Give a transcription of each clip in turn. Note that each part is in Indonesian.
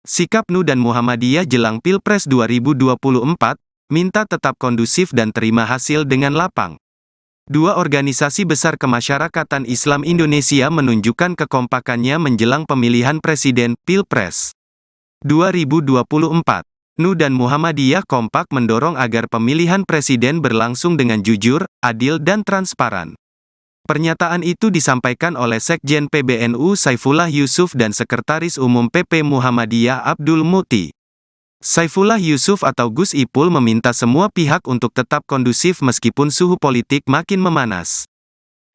Sikap NU dan Muhammadiyah jelang Pilpres 2024, minta tetap kondusif dan terima hasil dengan lapang. Dua organisasi besar kemasyarakatan Islam Indonesia menunjukkan kekompakannya menjelang pemilihan presiden, Pilpres 2024. NU dan Muhammadiyah kompak mendorong agar pemilihan presiden berlangsung dengan jujur, adil dan transparan. Pernyataan itu disampaikan oleh Sekjen PBNU Saifullah Yusuf dan Sekretaris Umum PP Muhammadiyah Abdul Muti. Saifullah Yusuf atau Gus Ipul meminta semua pihak untuk tetap kondusif meskipun suhu politik makin memanas.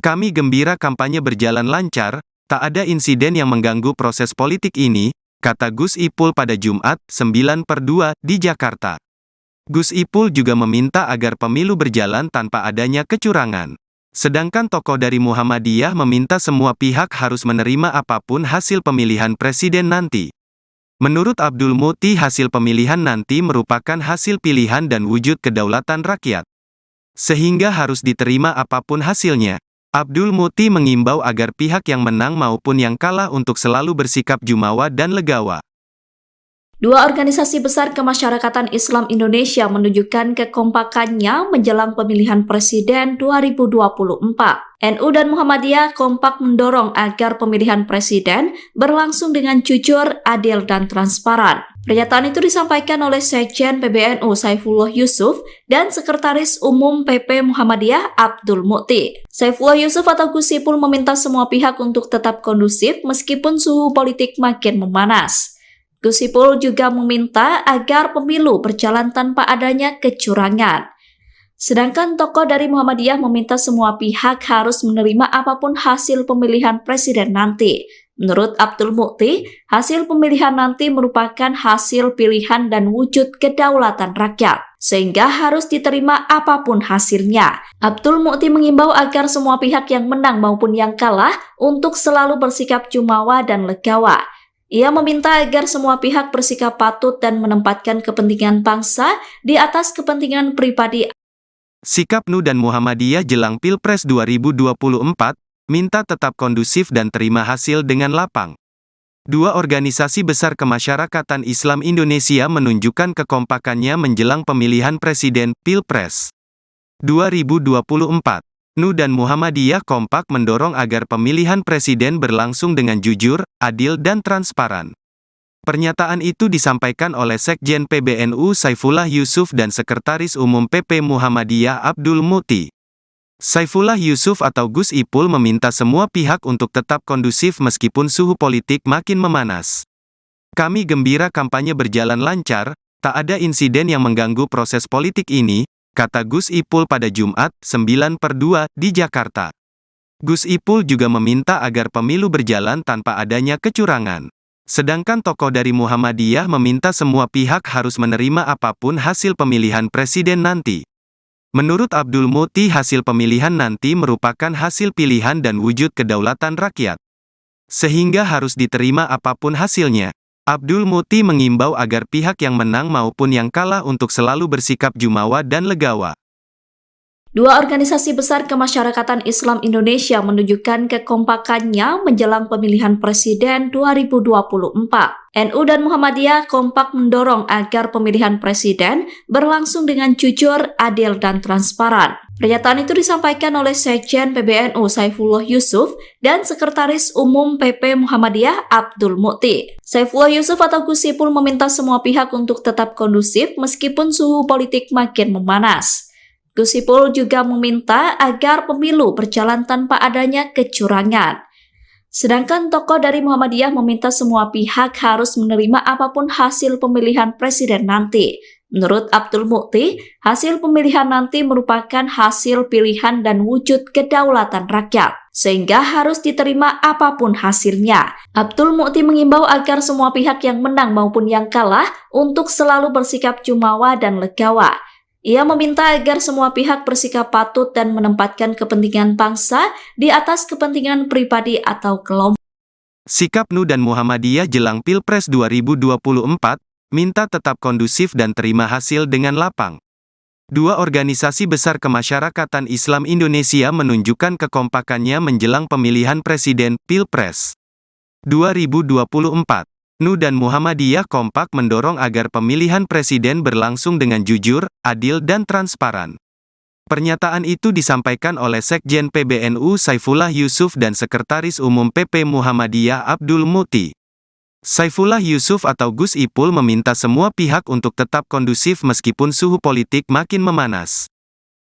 Kami gembira kampanye berjalan lancar, tak ada insiden yang mengganggu proses politik ini, kata Gus Ipul pada Jumat, 9/2, di Jakarta. Gus Ipul juga meminta agar pemilu berjalan tanpa adanya kecurangan. Sedangkan tokoh dari Muhammadiyah meminta semua pihak harus menerima apapun hasil pemilihan presiden nanti. Menurut Abdul Muti, hasil pemilihan nanti merupakan hasil pilihan dan wujud kedaulatan rakyat. Sehingga harus diterima apapun hasilnya. Abdul Muti mengimbau agar pihak yang menang maupun yang kalah untuk selalu bersikap jumawa dan legawa. Dua organisasi besar kemasyarakatan Islam Indonesia menunjukkan kekompakannya menjelang pemilihan presiden 2024. NU dan Muhammadiyah kompak mendorong agar pemilihan presiden berlangsung dengan jujur, adil, dan transparan. Pernyataan itu disampaikan oleh Sekjen PBNU Saifullah Yusuf dan Sekretaris Umum PP Muhammadiyah Abdul Muti. Saifullah Yusuf atau Gus Ipul meminta semua pihak untuk tetap kondusif meskipun suhu politik makin memanas. Gus Ipul juga meminta agar pemilu berjalan tanpa adanya kecurangan. Sedangkan tokoh dari Muhammadiyah meminta semua pihak harus menerima apapun hasil pemilihan presiden nanti. Menurut Abdul Muti, hasil pemilihan nanti merupakan hasil pilihan dan wujud kedaulatan rakyat, sehingga harus diterima apapun hasilnya. Abdul Muti mengimbau agar semua pihak yang menang maupun yang kalah untuk selalu bersikap jumawa dan legawa. Ia meminta agar semua pihak bersikap patut dan menempatkan kepentingan bangsa di atas kepentingan pribadi. Sikap NU dan Muhammadiyah jelang Pilpres 2024, minta tetap kondusif dan terima hasil dengan lapang. Dua organisasi besar kemasyarakatan Islam Indonesia menunjukkan kekompakannya menjelang pemilihan presiden, Pilpres 2024. NU dan Muhammadiyah kompak mendorong agar pemilihan presiden berlangsung dengan jujur, adil dan transparan. Pernyataan itu disampaikan oleh Sekjen PBNU Saifullah Yusuf dan Sekretaris Umum PP Muhammadiyah Abdul Muti. Saifullah Yusuf atau Gus Ipul meminta semua pihak untuk tetap kondusif meskipun suhu politik makin memanas. Kami gembira kampanye berjalan lancar, tak ada insiden yang mengganggu proses politik ini, kata Gus Ipul pada Jumat, 9/2, di Jakarta. Gus Ipul juga meminta agar pemilu berjalan tanpa adanya kecurangan. Sedangkan tokoh dari Muhammadiyah meminta semua pihak harus menerima apapun hasil pemilihan presiden nanti. Menurut Abdul Muti, hasil pemilihan nanti merupakan hasil pilihan dan wujud kedaulatan rakyat. Sehingga harus diterima apapun hasilnya. Abdul Muti mengimbau agar pihak yang menang maupun yang kalah untuk selalu bersikap jumawa dan legawa. Dua organisasi besar kemasyarakatan Islam Indonesia menunjukkan kekompakannya menjelang pemilihan presiden 2024. NU dan Muhammadiyah kompak mendorong agar pemilihan presiden berlangsung dengan jujur, adil, dan transparan. Pernyataan itu disampaikan oleh Sekjen PBNU Saifullah Yusuf dan Sekretaris Umum PP Muhammadiyah Abdul Muti. Saifullah Yusuf atau Gus Ipul meminta semua pihak untuk tetap kondusif meskipun suhu politik makin memanas. Gus Ipul juga meminta agar pemilu berjalan tanpa adanya kecurangan. Sedangkan tokoh dari Muhammadiyah meminta semua pihak harus menerima apapun hasil pemilihan presiden nanti. Menurut Abdul Muti, hasil pemilihan nanti merupakan hasil pilihan dan wujud kedaulatan rakyat, sehingga harus diterima apapun hasilnya. Abdul Muti mengimbau agar semua pihak yang menang maupun yang kalah untuk selalu bersikap jumawa dan legawa. Ia meminta agar semua pihak bersikap patut dan menempatkan kepentingan bangsa di atas kepentingan pribadi atau kelompok. Sikap NU dan Muhammadiyah jelang Pilpres 2024, minta tetap kondusif dan terima hasil dengan lapang. Dua organisasi besar kemasyarakatan Islam Indonesia menunjukkan kekompakannya menjelang pemilihan presiden, Pilpres 2024. NU dan Muhammadiyah kompak mendorong agar pemilihan presiden berlangsung dengan jujur, adil dan transparan. Pernyataan itu disampaikan oleh Sekjen PBNU Saifullah Yusuf dan Sekretaris Umum PP Muhammadiyah Abdul Muti. Saifullah Yusuf atau Gus Ipul meminta semua pihak untuk tetap kondusif meskipun suhu politik makin memanas.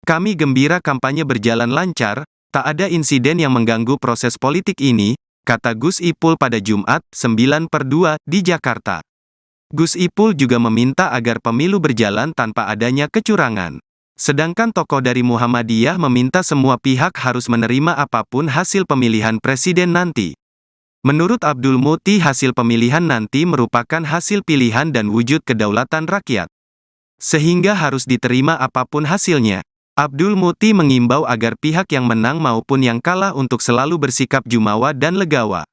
Kami gembira kampanye berjalan lancar, tak ada insiden yang mengganggu proses politik ini, kata Gus Ipul pada Jumat, 9/2, di Jakarta. Gus Ipul juga meminta agar pemilu berjalan tanpa adanya kecurangan. Sedangkan tokoh dari Muhammadiyah meminta semua pihak harus menerima apapun hasil pemilihan presiden nanti. Menurut Abdul Muti, hasil pemilihan nanti merupakan hasil pilihan dan wujud kedaulatan rakyat. Sehingga harus diterima apapun hasilnya. Abdul Muti mengimbau agar pihak yang menang maupun yang kalah untuk selalu bersikap jumawa dan legawa.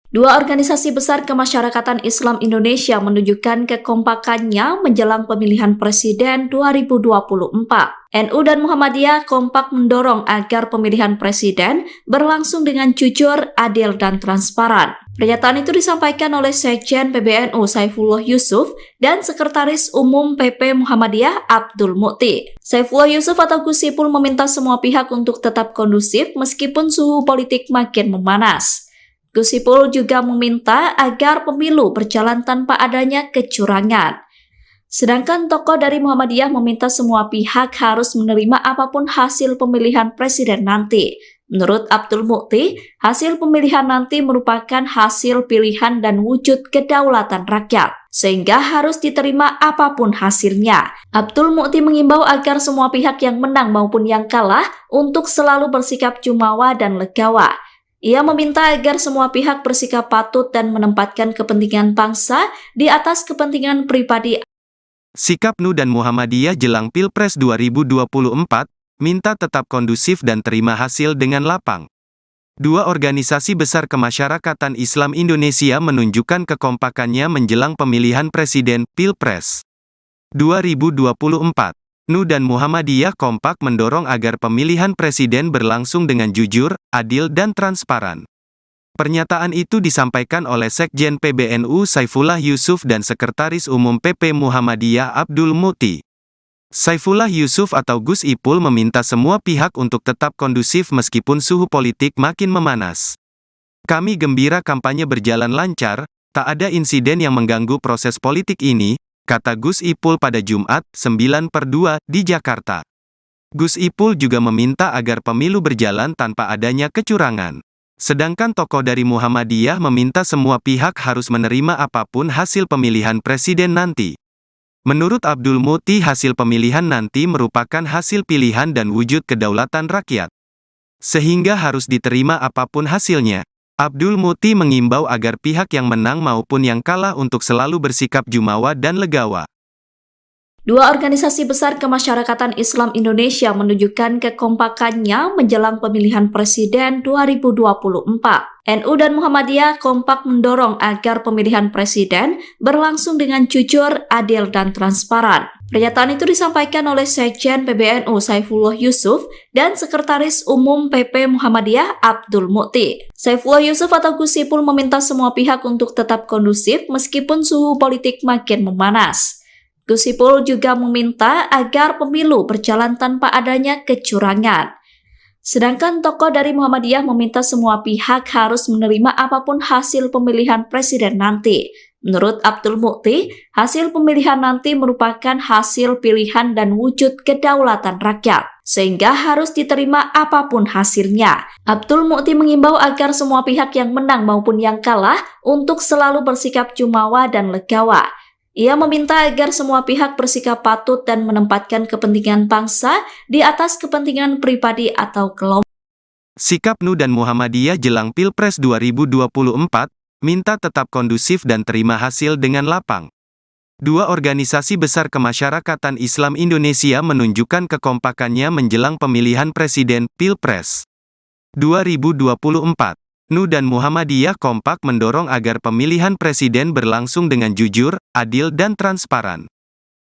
Dua organisasi besar kemasyarakatan Islam Indonesia menunjukkan kekompakannya menjelang pemilihan presiden 2024. NU dan Muhammadiyah kompak mendorong agar pemilihan presiden berlangsung dengan jujur, adil, dan transparan. Pernyataan itu disampaikan oleh Sekjen PBNU Saifullah Yusuf dan Sekretaris Umum PP Muhammadiyah Abdul Muti. Saifullah Yusuf atau Gus Ipul meminta semua pihak untuk tetap kondusif meskipun suhu politik makin memanas. Gus Ipul juga meminta agar pemilu berjalan tanpa adanya kecurangan. Sedangkan tokoh dari Muhammadiyah meminta semua pihak harus menerima apapun hasil pemilihan presiden nanti. Menurut Abdul Muti, hasil pemilihan nanti merupakan hasil pilihan dan wujud kedaulatan rakyat, sehingga harus diterima apapun hasilnya. Abdul Muti mengimbau agar semua pihak yang menang maupun yang kalah untuk selalu bersikap jumawa dan legawa. Ia meminta agar semua pihak bersikap patut dan menempatkan kepentingan bangsa di atas kepentingan pribadi. Sikap NU dan Muhammadiyah jelang Pilpres 2024, minta tetap kondusif dan terima hasil dengan lapang. Dua organisasi besar kemasyarakatan Islam Indonesia menunjukkan kekompakannya menjelang pemilihan presiden Pilpres 2024. NU dan Muhammadiyah kompak mendorong agar pemilihan presiden berlangsung dengan jujur, adil dan transparan. Pernyataan itu disampaikan oleh Sekjen PBNU Saifullah Yusuf dan Sekretaris Umum PP Muhammadiyah Abdul Muti. Saifullah Yusuf atau Gus Ipul meminta semua pihak untuk tetap kondusif meskipun suhu politik makin memanas. Kami gembira kampanye berjalan lancar, tak ada insiden yang mengganggu proses politik ini, kata Gus Ipul pada Jumat, 9/2, di Jakarta. Gus Ipul juga meminta agar pemilu berjalan tanpa adanya kecurangan. Sedangkan tokoh dari Muhammadiyah meminta semua pihak harus menerima apapun hasil pemilihan presiden nanti. Menurut Abdul Muti, hasil pemilihan nanti merupakan hasil pilihan dan wujud kedaulatan rakyat. Sehingga harus diterima apapun hasilnya. Abdul Muti mengimbau agar pihak yang menang maupun yang kalah untuk selalu bersikap jumawa dan legawa. Dua organisasi besar kemasyarakatan Islam Indonesia menunjukkan kekompakannya menjelang pemilihan presiden 2024. NU dan Muhammadiyah kompak mendorong agar pemilihan presiden berlangsung dengan jujur, adil, dan transparan. Pernyataan itu disampaikan oleh Sekjen PBNU Saifullah Yusuf dan Sekretaris Umum PP Muhammadiyah Abdul Muti. Saifullah Yusuf atau Gus Ipul meminta semua pihak untuk tetap kondusif meskipun suhu politik makin memanas. Gus Ipul juga meminta agar pemilu berjalan tanpa adanya kecurangan. Sedangkan tokoh dari Muhammadiyah meminta semua pihak harus menerima apapun hasil pemilihan presiden nanti. Menurut Abdul Muti, hasil pemilihan nanti merupakan hasil pilihan dan wujud kedaulatan rakyat, sehingga harus diterima apapun hasilnya. Abdul Muti mengimbau agar semua pihak yang menang maupun yang kalah untuk selalu bersikap jumawa dan legawa. Ia meminta agar semua pihak bersikap patut dan menempatkan kepentingan bangsa di atas kepentingan pribadi atau kelompok. Sikap NU dan Muhammadiyah jelang Pilpres 2024, minta tetap kondusif dan terima hasil dengan lapang. Dua organisasi besar kemasyarakatan Islam Indonesia menunjukkan kekompakannya menjelang pemilihan presiden Pilpres 2024. NU dan Muhammadiyah kompak mendorong agar pemilihan presiden berlangsung dengan jujur, adil dan transparan.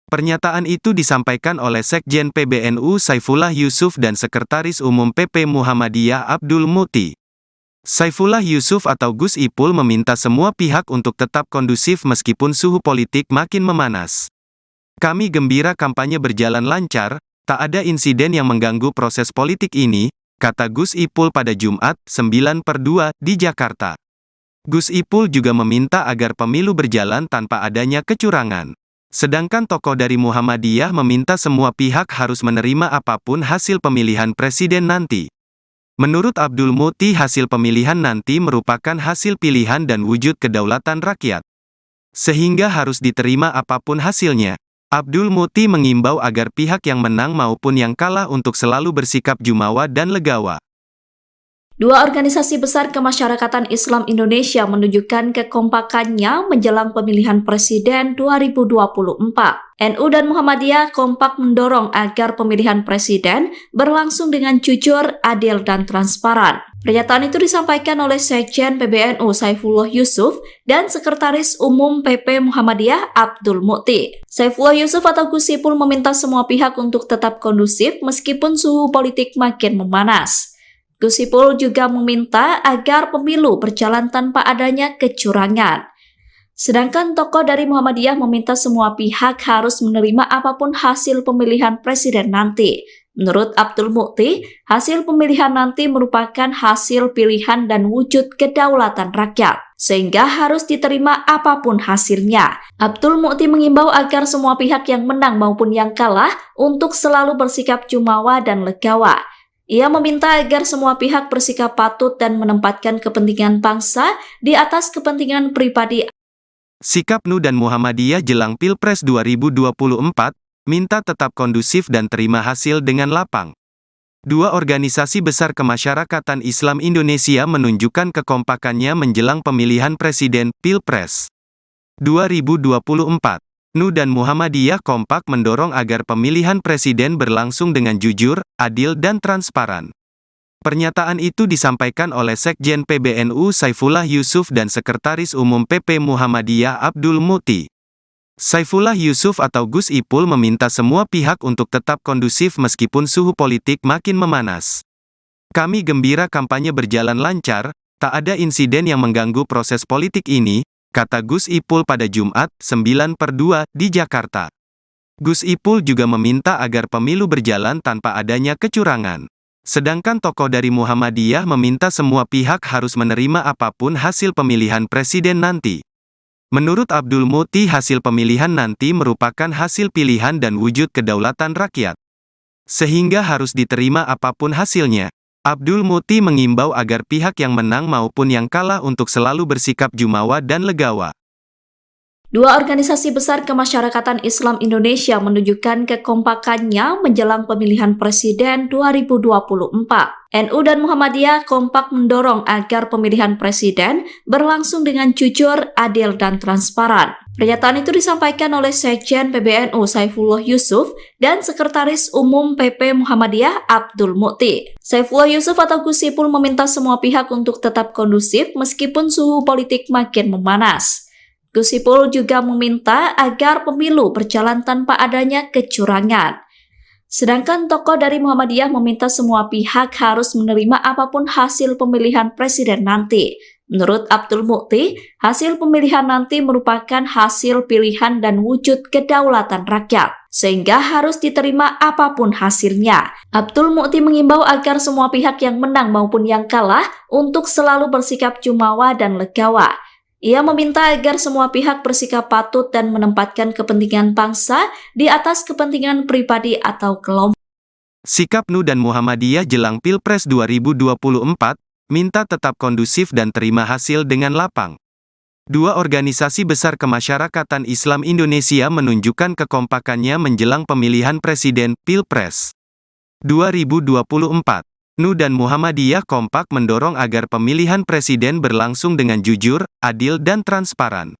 Pernyataan itu disampaikan oleh Sekjen PBNU Saifullah Yusuf dan Sekretaris Umum PP Muhammadiyah Abdul Muti. Saifullah Yusuf atau Gus Ipul meminta semua pihak untuk tetap kondusif meskipun suhu politik makin memanas. Kami gembira kampanye berjalan lancar, tak ada insiden yang mengganggu proses politik ini, kata Gus Ipul pada Jumat, 9/2, di Jakarta. Gus Ipul juga meminta agar pemilu berjalan tanpa adanya kecurangan. Sedangkan tokoh dari Muhammadiyah meminta semua pihak harus menerima apapun hasil pemilihan presiden nanti. Menurut Abdul Muti, hasil pemilihan nanti merupakan hasil pilihan dan wujud kedaulatan rakyat. Sehingga harus diterima apapun hasilnya. Abdul Muti mengimbau agar pihak yang menang maupun yang kalah untuk selalu bersikap jumawa dan legawa. Dua organisasi besar kemasyarakatan Islam Indonesia menunjukkan kekompakannya menjelang pemilihan presiden 2024. NU dan Muhammadiyah kompak mendorong agar pemilihan presiden berlangsung dengan jujur, adil, dan transparan. Pernyataan itu disampaikan oleh Sekjen PBNU Saifullah Yusuf dan Sekretaris Umum PP Muhammadiyah Abdul Muti. Saifullah Yusuf atau Gus Ipul meminta semua pihak untuk tetap kondusif meskipun suhu politik makin memanas. Gus Ipul juga meminta agar pemilu berjalan tanpa adanya kecurangan. Sedangkan tokoh dari Muhammadiyah meminta semua pihak harus menerima apapun hasil pemilihan presiden nanti. Menurut Abdul Muti, hasil pemilihan nanti merupakan hasil pilihan dan wujud kedaulatan rakyat, sehingga harus diterima apapun hasilnya. Abdul Muti mengimbau agar semua pihak yang menang maupun yang kalah untuk selalu bersikap jumawa dan legawa. Ia meminta agar semua pihak bersikap patut dan menempatkan kepentingan bangsa di atas kepentingan pribadi. Sikap NU dan Muhammadiyah jelang Pilpres 2024, minta tetap kondusif dan terima hasil dengan lapang. Dua organisasi besar kemasyarakatan Islam Indonesia menunjukkan kekompakannya menjelang pemilihan presiden, Pilpres 2024. NU dan Muhammadiyah kompak mendorong agar pemilihan presiden berlangsung dengan jujur, adil, dan transparan. Pernyataan itu disampaikan oleh Sekjen PBNU Saifullah Yusuf dan Sekretaris Umum PP Muhammadiyah Abdul Muti. Saifullah Yusuf atau Gus Ipul meminta semua pihak untuk tetap kondusif meskipun suhu politik makin memanas. Kami gembira kampanye berjalan lancar, tak ada insiden yang mengganggu proses politik ini, kata Gus Ipul pada Jumat, 9/2, di Jakarta. Gus Ipul juga meminta agar pemilu berjalan tanpa adanya kecurangan. Sedangkan tokoh dari Muhammadiyah meminta semua pihak harus menerima apapun hasil pemilihan presiden nanti. Menurut Abdul Muti, hasil pemilihan nanti merupakan hasil pilihan dan wujud kedaulatan rakyat. Sehingga harus diterima apapun hasilnya. Abdul Muti mengimbau agar pihak yang menang maupun yang kalah untuk selalu bersikap jumawa dan legawa. Dua organisasi besar kemasyarakatan Islam Indonesia menunjukkan kekompakannya menjelang pemilihan presiden 2024. NU dan Muhammadiyah kompak mendorong agar pemilihan presiden berlangsung dengan jujur, adil, dan transparan. Pernyataan itu disampaikan oleh Sekjen PBNU Saifullah Yusuf dan Sekretaris Umum PP Muhammadiyah Abdul Muti. Saifullah Yusuf atau Gus Ipul meminta semua pihak untuk tetap kondusif meskipun suhu politik makin memanas. Gus Ipul juga meminta agar pemilu berjalan tanpa adanya kecurangan. Sedangkan tokoh dari Muhammadiyah meminta semua pihak harus menerima apapun hasil pemilihan presiden nanti. Menurut Abdul Muti, hasil pemilihan nanti merupakan hasil pilihan dan wujud kedaulatan rakyat, sehingga harus diterima apapun hasilnya. Abdul Muti mengimbau agar semua pihak yang menang maupun yang kalah untuk selalu bersikap jumawa dan legawa. Ia meminta agar semua pihak bersikap patut dan menempatkan kepentingan bangsa di atas kepentingan pribadi atau kelompok. Sikap NU dan Muhammadiyah jelang Pilpres 2024, minta tetap kondusif dan terima hasil dengan lapang. Dua organisasi besar kemasyarakatan Islam Indonesia menunjukkan kekompakannya menjelang pemilihan presiden, Pilpres 2024. NU dan Muhammadiyah kompak mendorong agar pemilihan presiden berlangsung dengan jujur, adil, dan transparan.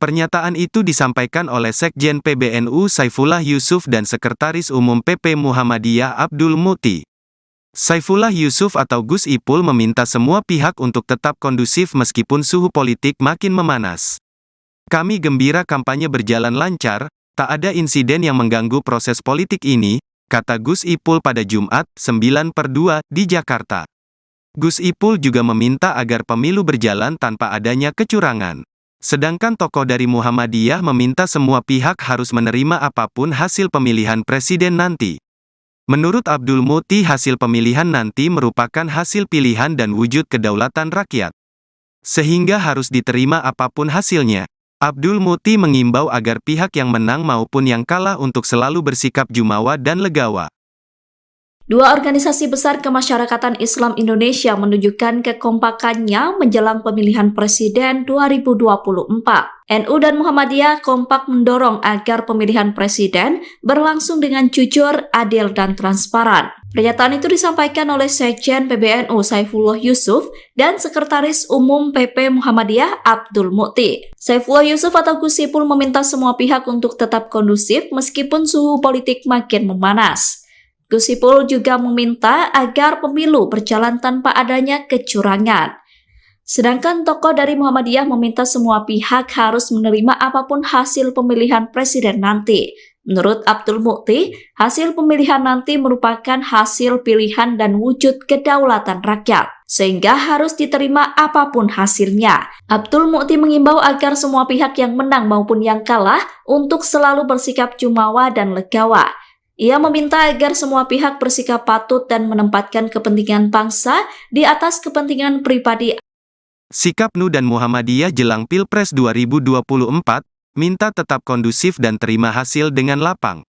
Pernyataan itu disampaikan oleh Sekjen PBNU Saifullah Yusuf dan Sekretaris Umum PP Muhammadiyah Abdul Muti. Saifullah Yusuf atau Gus Ipul meminta semua pihak untuk tetap kondusif meskipun suhu politik makin memanas. Kami gembira kampanye berjalan lancar, tak ada insiden yang mengganggu proses politik ini, kata Gus Ipul pada Jumat, 9/2, di Jakarta. Gus Ipul juga meminta agar pemilu berjalan tanpa adanya kecurangan. Sedangkan tokoh dari Muhammadiyah meminta semua pihak harus menerima apapun hasil pemilihan presiden nanti. Menurut Abdul Muti, hasil pemilihan nanti merupakan hasil pilihan dan wujud kedaulatan rakyat. Sehingga harus diterima apapun hasilnya. Abdul Muti mengimbau agar pihak yang menang maupun yang kalah untuk selalu bersikap jumawa dan legawa. Dua organisasi besar kemasyarakatan Islam Indonesia menunjukkan kekompakannya menjelang pemilihan presiden 2024. NU dan Muhammadiyah kompak mendorong agar pemilihan presiden berlangsung dengan jujur, adil, dan transparan. Pernyataan itu disampaikan oleh Sekjen PBNU Saifullah Yusuf dan Sekretaris Umum PP Muhammadiyah Abdul Muti. Saifullah Yusuf atau Gus Ipul meminta semua pihak untuk tetap kondusif meskipun suhu politik makin memanas. Gus Ipul juga meminta agar pemilu berjalan tanpa adanya kecurangan. Sedangkan tokoh dari Muhammadiyah meminta semua pihak harus menerima apapun hasil pemilihan presiden nanti. Menurut Abdul Muti, hasil pemilihan nanti merupakan hasil pilihan dan wujud kedaulatan rakyat, sehingga harus diterima apapun hasilnya. Abdul Muti mengimbau agar semua pihak yang menang maupun yang kalah untuk selalu bersikap jumawa dan legawa. Ia meminta agar semua pihak bersikap patut dan menempatkan kepentingan bangsa di atas kepentingan pribadi. Sikap NU dan Muhammadiyah jelang Pilpres 2024, minta tetap kondusif dan terima hasil dengan lapang.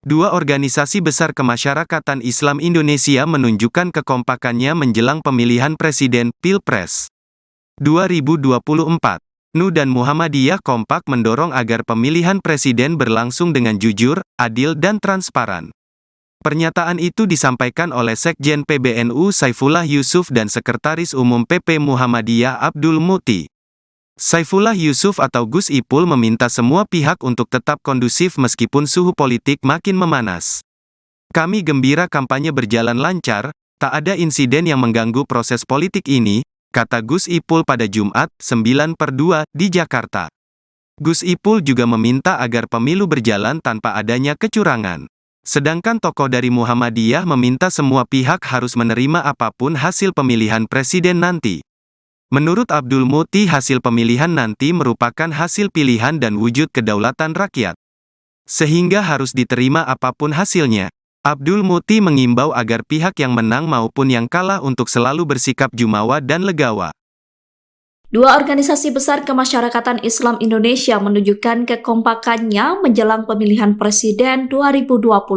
Dua organisasi besar kemasyarakatan Islam Indonesia menunjukkan kekompakannya menjelang pemilihan presiden Pilpres 2024. NU dan Muhammadiyah kompak mendorong agar pemilihan presiden berlangsung dengan jujur, adil, dan transparan. Pernyataan itu disampaikan oleh Sekjen PBNU Saifullah Yusuf dan Sekretaris Umum PP Muhammadiyah Abdul Muti. Saifullah Yusuf atau Gus Ipul meminta semua pihak untuk tetap kondusif meskipun suhu politik makin memanas. Kami gembira kampanye berjalan lancar, tak ada insiden yang mengganggu proses politik ini, kata Gus Ipul pada Jumat, 9/2, di Jakarta. Gus Ipul juga meminta agar pemilu berjalan tanpa adanya kecurangan. Sedangkan tokoh dari Muhammadiyah meminta semua pihak harus menerima apapun hasil pemilihan presiden nanti. Menurut Abdul Muti, hasil pemilihan nanti merupakan hasil pilihan dan wujud kedaulatan rakyat. Sehingga harus diterima apapun hasilnya. Abdul Muti mengimbau agar pihak yang menang maupun yang kalah untuk selalu bersikap jumawa dan legawa. Dua organisasi besar kemasyarakatan Islam Indonesia menunjukkan kekompakannya menjelang pemilihan presiden 2024.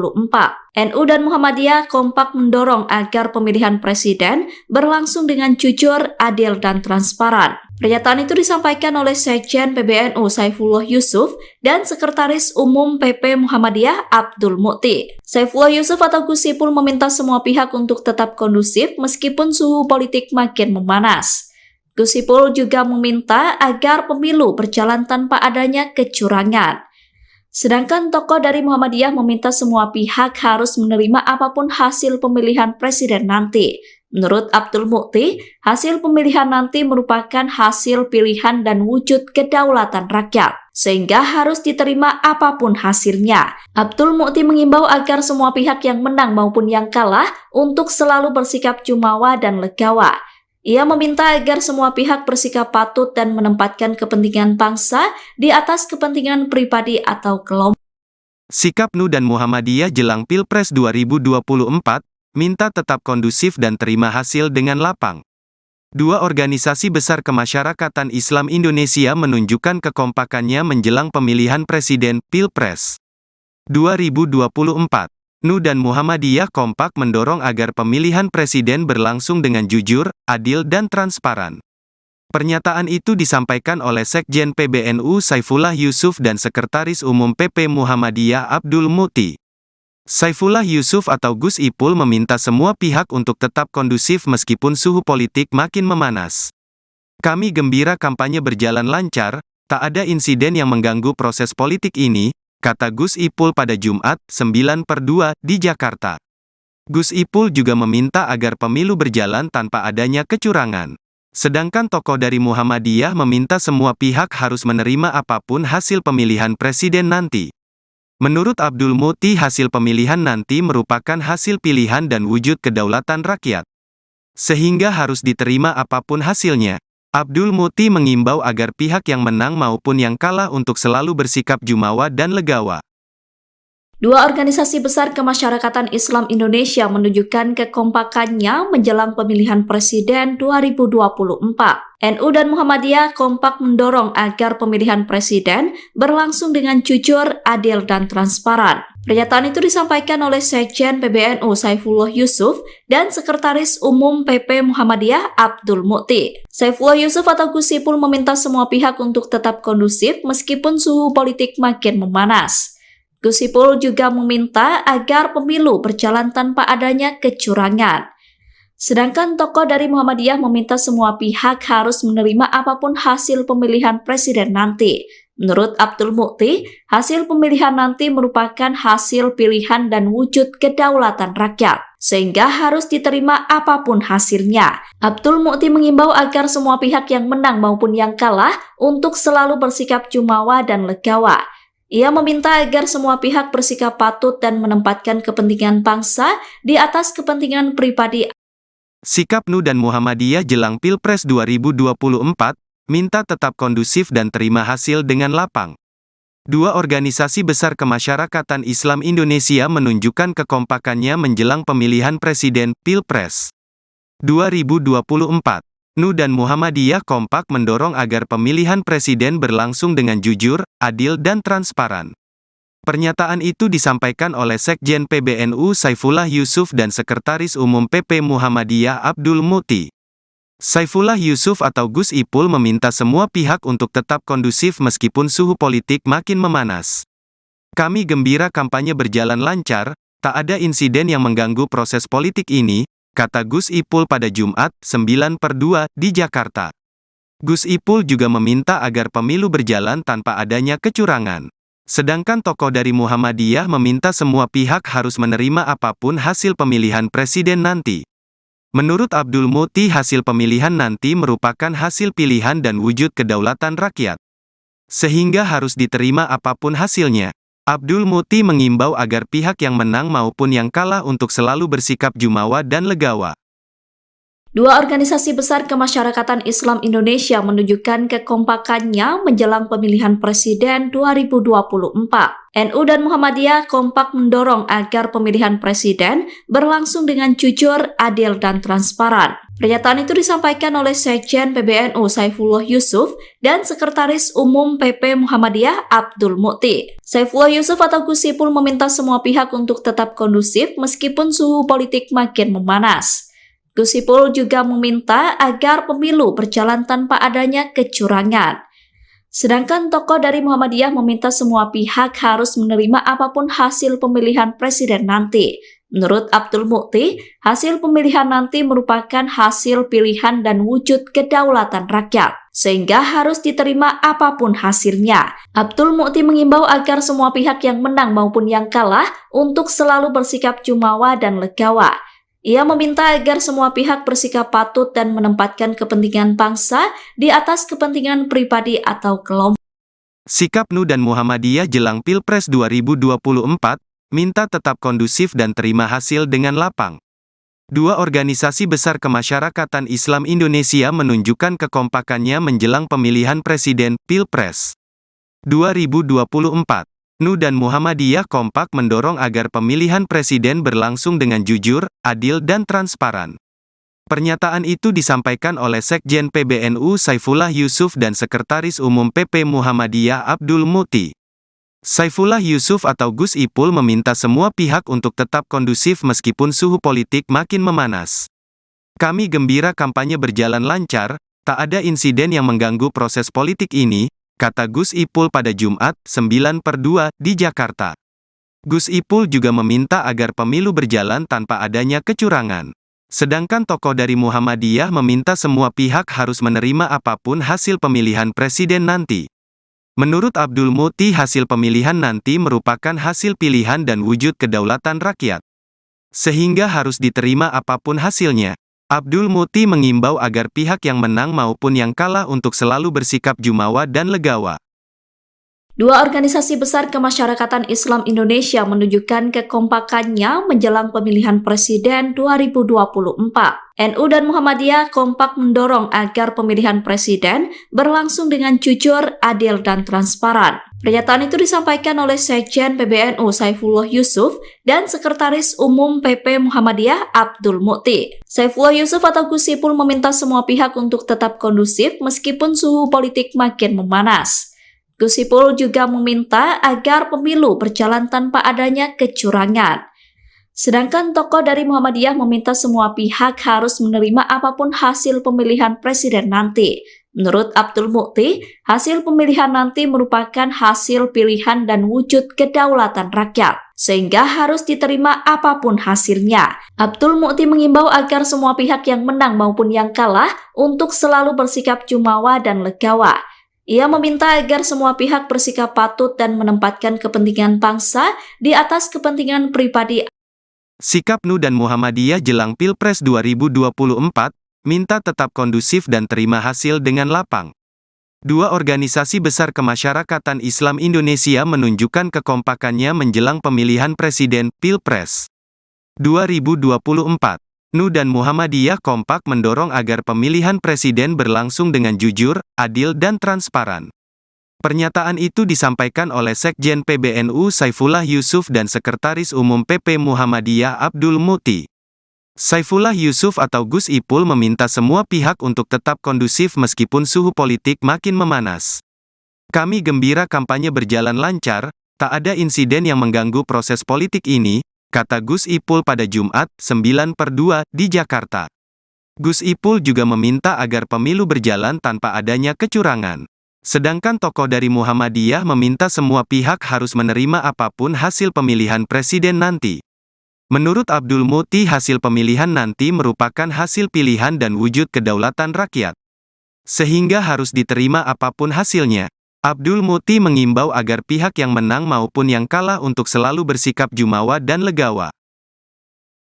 NU dan Muhammadiyah kompak mendorong agar pemilihan presiden berlangsung dengan jujur, adil, dan transparan. Pernyataan itu disampaikan oleh Sekjen PBNU Saifullah Yusuf dan Sekretaris Umum PP Muhammadiyah Abdul Muti. Saifullah Yusuf atau Gus Ipul meminta semua pihak untuk tetap kondusif meskipun suhu politik makin memanas. Gus Ipul juga meminta agar pemilu berjalan tanpa adanya kecurangan. Sedangkan tokoh dari Muhammadiyah meminta semua pihak harus menerima apapun hasil pemilihan presiden nanti. Menurut Abdul Muti, hasil pemilihan nanti merupakan hasil pilihan dan wujud kedaulatan rakyat, sehingga harus diterima apapun hasilnya. Abdul Muti mengimbau agar semua pihak yang menang maupun yang kalah untuk selalu bersikap jumawa dan legawa. Ia meminta agar semua pihak bersikap patut dan menempatkan kepentingan bangsa di atas kepentingan pribadi atau kelompok. Sikap NU dan Muhammadiyah jelang Pilpres 2024, minta tetap kondusif dan terima hasil dengan lapang. Dua organisasi besar kemasyarakatan Islam Indonesia menunjukkan kekompakannya menjelang pemilihan presiden Pilpres 2024. NU dan Muhammadiyah kompak mendorong agar pemilihan presiden berlangsung dengan jujur, adil, dan transparan. Pernyataan itu disampaikan oleh Sekjen PBNU Saifullah Yusuf dan Sekretaris Umum PP Muhammadiyah Abdul Muti. Saifullah Yusuf atau Gus Ipul meminta semua pihak untuk tetap kondusif meskipun suhu politik makin memanas. Kami gembira kampanye berjalan lancar, tak ada insiden yang mengganggu proses politik ini, kata Gus Ipul pada Jumat, 9/2, di Jakarta. Gus Ipul juga meminta agar pemilu berjalan tanpa adanya kecurangan. Sedangkan tokoh dari Muhammadiyah meminta semua pihak harus menerima apapun hasil pemilihan presiden nanti. Menurut Abdul Muti, hasil pemilihan nanti merupakan hasil pilihan dan wujud kedaulatan rakyat. Sehingga harus diterima apapun hasilnya. Abdul Muti mengimbau agar pihak yang menang maupun yang kalah untuk selalu bersikap jumawa dan legawa. Dua organisasi besar kemasyarakatan Islam Indonesia menunjukkan kekompakannya menjelang pemilihan presiden 2024. NU dan Muhammadiyah kompak mendorong agar pemilihan presiden berlangsung dengan jujur, adil, dan transparan. Pernyataan itu disampaikan oleh Sekjen PBNU Saifullah Yusuf dan Sekretaris Umum PP Muhammadiyah Abdul Muti. Saifullah Yusuf atau Gus Ipul meminta semua pihak untuk tetap kondusif meskipun suhu politik makin memanas. Gus Ipul juga meminta agar pemilu berjalan tanpa adanya kecurangan. Sedangkan tokoh dari Muhammadiyah meminta semua pihak harus menerima apapun hasil pemilihan presiden nanti. Menurut Abdul Muti, hasil pemilihan nanti merupakan hasil pilihan dan wujud kedaulatan rakyat, sehingga harus diterima apapun hasilnya. Abdul Muti mengimbau agar semua pihak yang menang maupun yang kalah untuk selalu bersikap jumawa dan legawa. Ia meminta agar semua pihak bersikap patut dan menempatkan kepentingan bangsa di atas kepentingan pribadi. Sikap NU dan Muhammadiyah jelang Pilpres 2024, minta tetap kondusif dan terima hasil dengan lapang. Dua organisasi besar kemasyarakatan Islam Indonesia menunjukkan kekompakannya menjelang pemilihan presiden Pilpres 2024. NU dan Muhammadiyah kompak mendorong agar pemilihan presiden berlangsung dengan jujur, adil, dan transparan. Pernyataan itu disampaikan oleh Sekjen PBNU Saifullah Yusuf dan Sekretaris Umum PP Muhammadiyah Abdul Muti. Saifullah Yusuf atau Gus Ipul meminta semua pihak untuk tetap kondusif meskipun suhu politik makin memanas. Kami gembira kampanye berjalan lancar, tak ada insiden yang mengganggu proses politik ini, kata Gus Ipul pada Jumat, 9/2, di Jakarta. Gus Ipul juga meminta agar pemilu berjalan tanpa adanya kecurangan. Sedangkan tokoh dari Muhammadiyah meminta semua pihak harus menerima apapun hasil pemilihan presiden nanti. Menurut Abdul Muti, hasil pemilihan nanti merupakan hasil pilihan dan wujud kedaulatan rakyat, sehingga harus diterima apapun hasilnya. Abdul Muti mengimbau agar pihak yang menang maupun yang kalah untuk selalu bersikap jumawa dan legawa. Dua organisasi besar kemasyarakatan Islam Indonesia menunjukkan kekompakannya menjelang pemilihan presiden 2024. NU dan Muhammadiyah kompak mendorong agar pemilihan presiden berlangsung dengan jujur, adil, dan transparan. Pernyataan itu disampaikan oleh Sekjen PBNU Saifullah Yusuf dan Sekretaris Umum PP Muhammadiyah Abdul Muti. Saifullah Yusuf atau Gus Ipul meminta semua pihak untuk tetap kondusif meskipun suhu politik makin memanas. Gus Ipul juga meminta agar pemilu berjalan tanpa adanya kecurangan. Sedangkan tokoh dari Muhammadiyah meminta semua pihak harus menerima apapun hasil pemilihan presiden nanti. Menurut Abdul Muti, hasil pemilihan nanti merupakan hasil pilihan dan wujud kedaulatan rakyat, sehingga harus diterima apapun hasilnya. Abdul Muti mengimbau agar semua pihak yang menang maupun yang kalah untuk selalu bersikap jumawa dan legawa. Ia meminta agar semua pihak bersikap patut dan menempatkan kepentingan bangsa di atas kepentingan pribadi atau kelompok. Sikap NU dan Muhammadiyah jelang Pilpres 2024, minta tetap kondusif dan terima hasil dengan lapang. Dua organisasi besar kemasyarakatan Islam Indonesia menunjukkan kekompakannya menjelang pemilihan presiden Pilpres 2024. NU dan Muhammadiyah kompak mendorong agar pemilihan presiden berlangsung dengan jujur, adil, dan transparan. Pernyataan itu disampaikan oleh Sekjen PBNU Saifullah Yusuf dan Sekretaris Umum PP Muhammadiyah Abdul Muti. Saifullah Yusuf atau Gus Ipul meminta semua pihak untuk tetap kondusif meskipun suhu politik makin memanas. Kami gembira kampanye berjalan lancar, tak ada insiden yang mengganggu proses politik ini, kata Gus Ipul pada Jumat, 9/2, di Jakarta. Gus Ipul juga meminta agar pemilu berjalan tanpa adanya kecurangan. Sedangkan tokoh dari Muhammadiyah meminta semua pihak harus menerima apapun hasil pemilihan presiden nanti. Menurut Abdul Muti, hasil pemilihan nanti merupakan hasil pilihan dan wujud kedaulatan rakyat, sehingga harus diterima apapun hasilnya. Abdul Muti mengimbau agar pihak yang menang maupun yang kalah untuk selalu bersikap jumawa dan legawa. Dua organisasi besar kemasyarakatan Islam Indonesia menunjukkan kekompakannya menjelang pemilihan presiden 2024. NU dan Muhammadiyah kompak mendorong agar pemilihan presiden berlangsung dengan jujur, adil, dan transparan. Pernyataan itu disampaikan oleh Sekjen PBNU Saifullah Yusuf dan Sekretaris Umum PP Muhammadiyah Abdul Mukti. Saifullah Yusuf atau Gus Ipul meminta semua pihak untuk tetap kondusif meskipun suhu politik makin memanas. Gus Ipul juga meminta agar pemilu berjalan tanpa adanya kecurangan. Sedangkan tokoh dari Muhammadiyah meminta semua pihak harus menerima apapun hasil pemilihan presiden nanti. Menurut Abdul Mukti, hasil pemilihan nanti merupakan hasil pilihan dan wujud kedaulatan rakyat, sehingga harus diterima apapun hasilnya. Abdul Mukti mengimbau agar semua pihak yang menang maupun yang kalah untuk selalu bersikap jumawa dan legawa. Ia meminta agar semua pihak bersikap patut dan menempatkan kepentingan bangsa di atas kepentingan pribadi. Sikap NU dan Muhammadiyah jelang Pilpres 2024, minta tetap kondusif dan terima hasil dengan lapang. Dua organisasi besar kemasyarakatan Islam Indonesia menunjukkan kekompakannya menjelang pemilihan presiden Pilpres 2024. NU dan Muhammadiyah kompak mendorong agar pemilihan presiden berlangsung dengan jujur, adil, dan transparan. Pernyataan itu disampaikan oleh Sekjen PBNU Saifullah Yusuf dan Sekretaris Umum PP Muhammadiyah Abdul Mukti. Saifullah Yusuf atau Gus Ipul meminta semua pihak untuk tetap kondusif meskipun suhu politik makin memanas. Kami gembira kampanye berjalan lancar, tak ada insiden yang mengganggu proses politik ini, kata Gus Ipul pada Jumat, 9/2, di Jakarta. Gus Ipul juga meminta agar pemilu berjalan tanpa adanya kecurangan. Sedangkan tokoh dari Muhammadiyah meminta semua pihak harus menerima apapun hasil pemilihan presiden nanti. Menurut Abdul Mukti, hasil pemilihan nanti merupakan hasil pilihan dan wujud kedaulatan rakyat, sehingga harus diterima apapun hasilnya. Abdul Mukti mengimbau agar pihak yang menang maupun yang kalah untuk selalu bersikap jumawa dan legawa.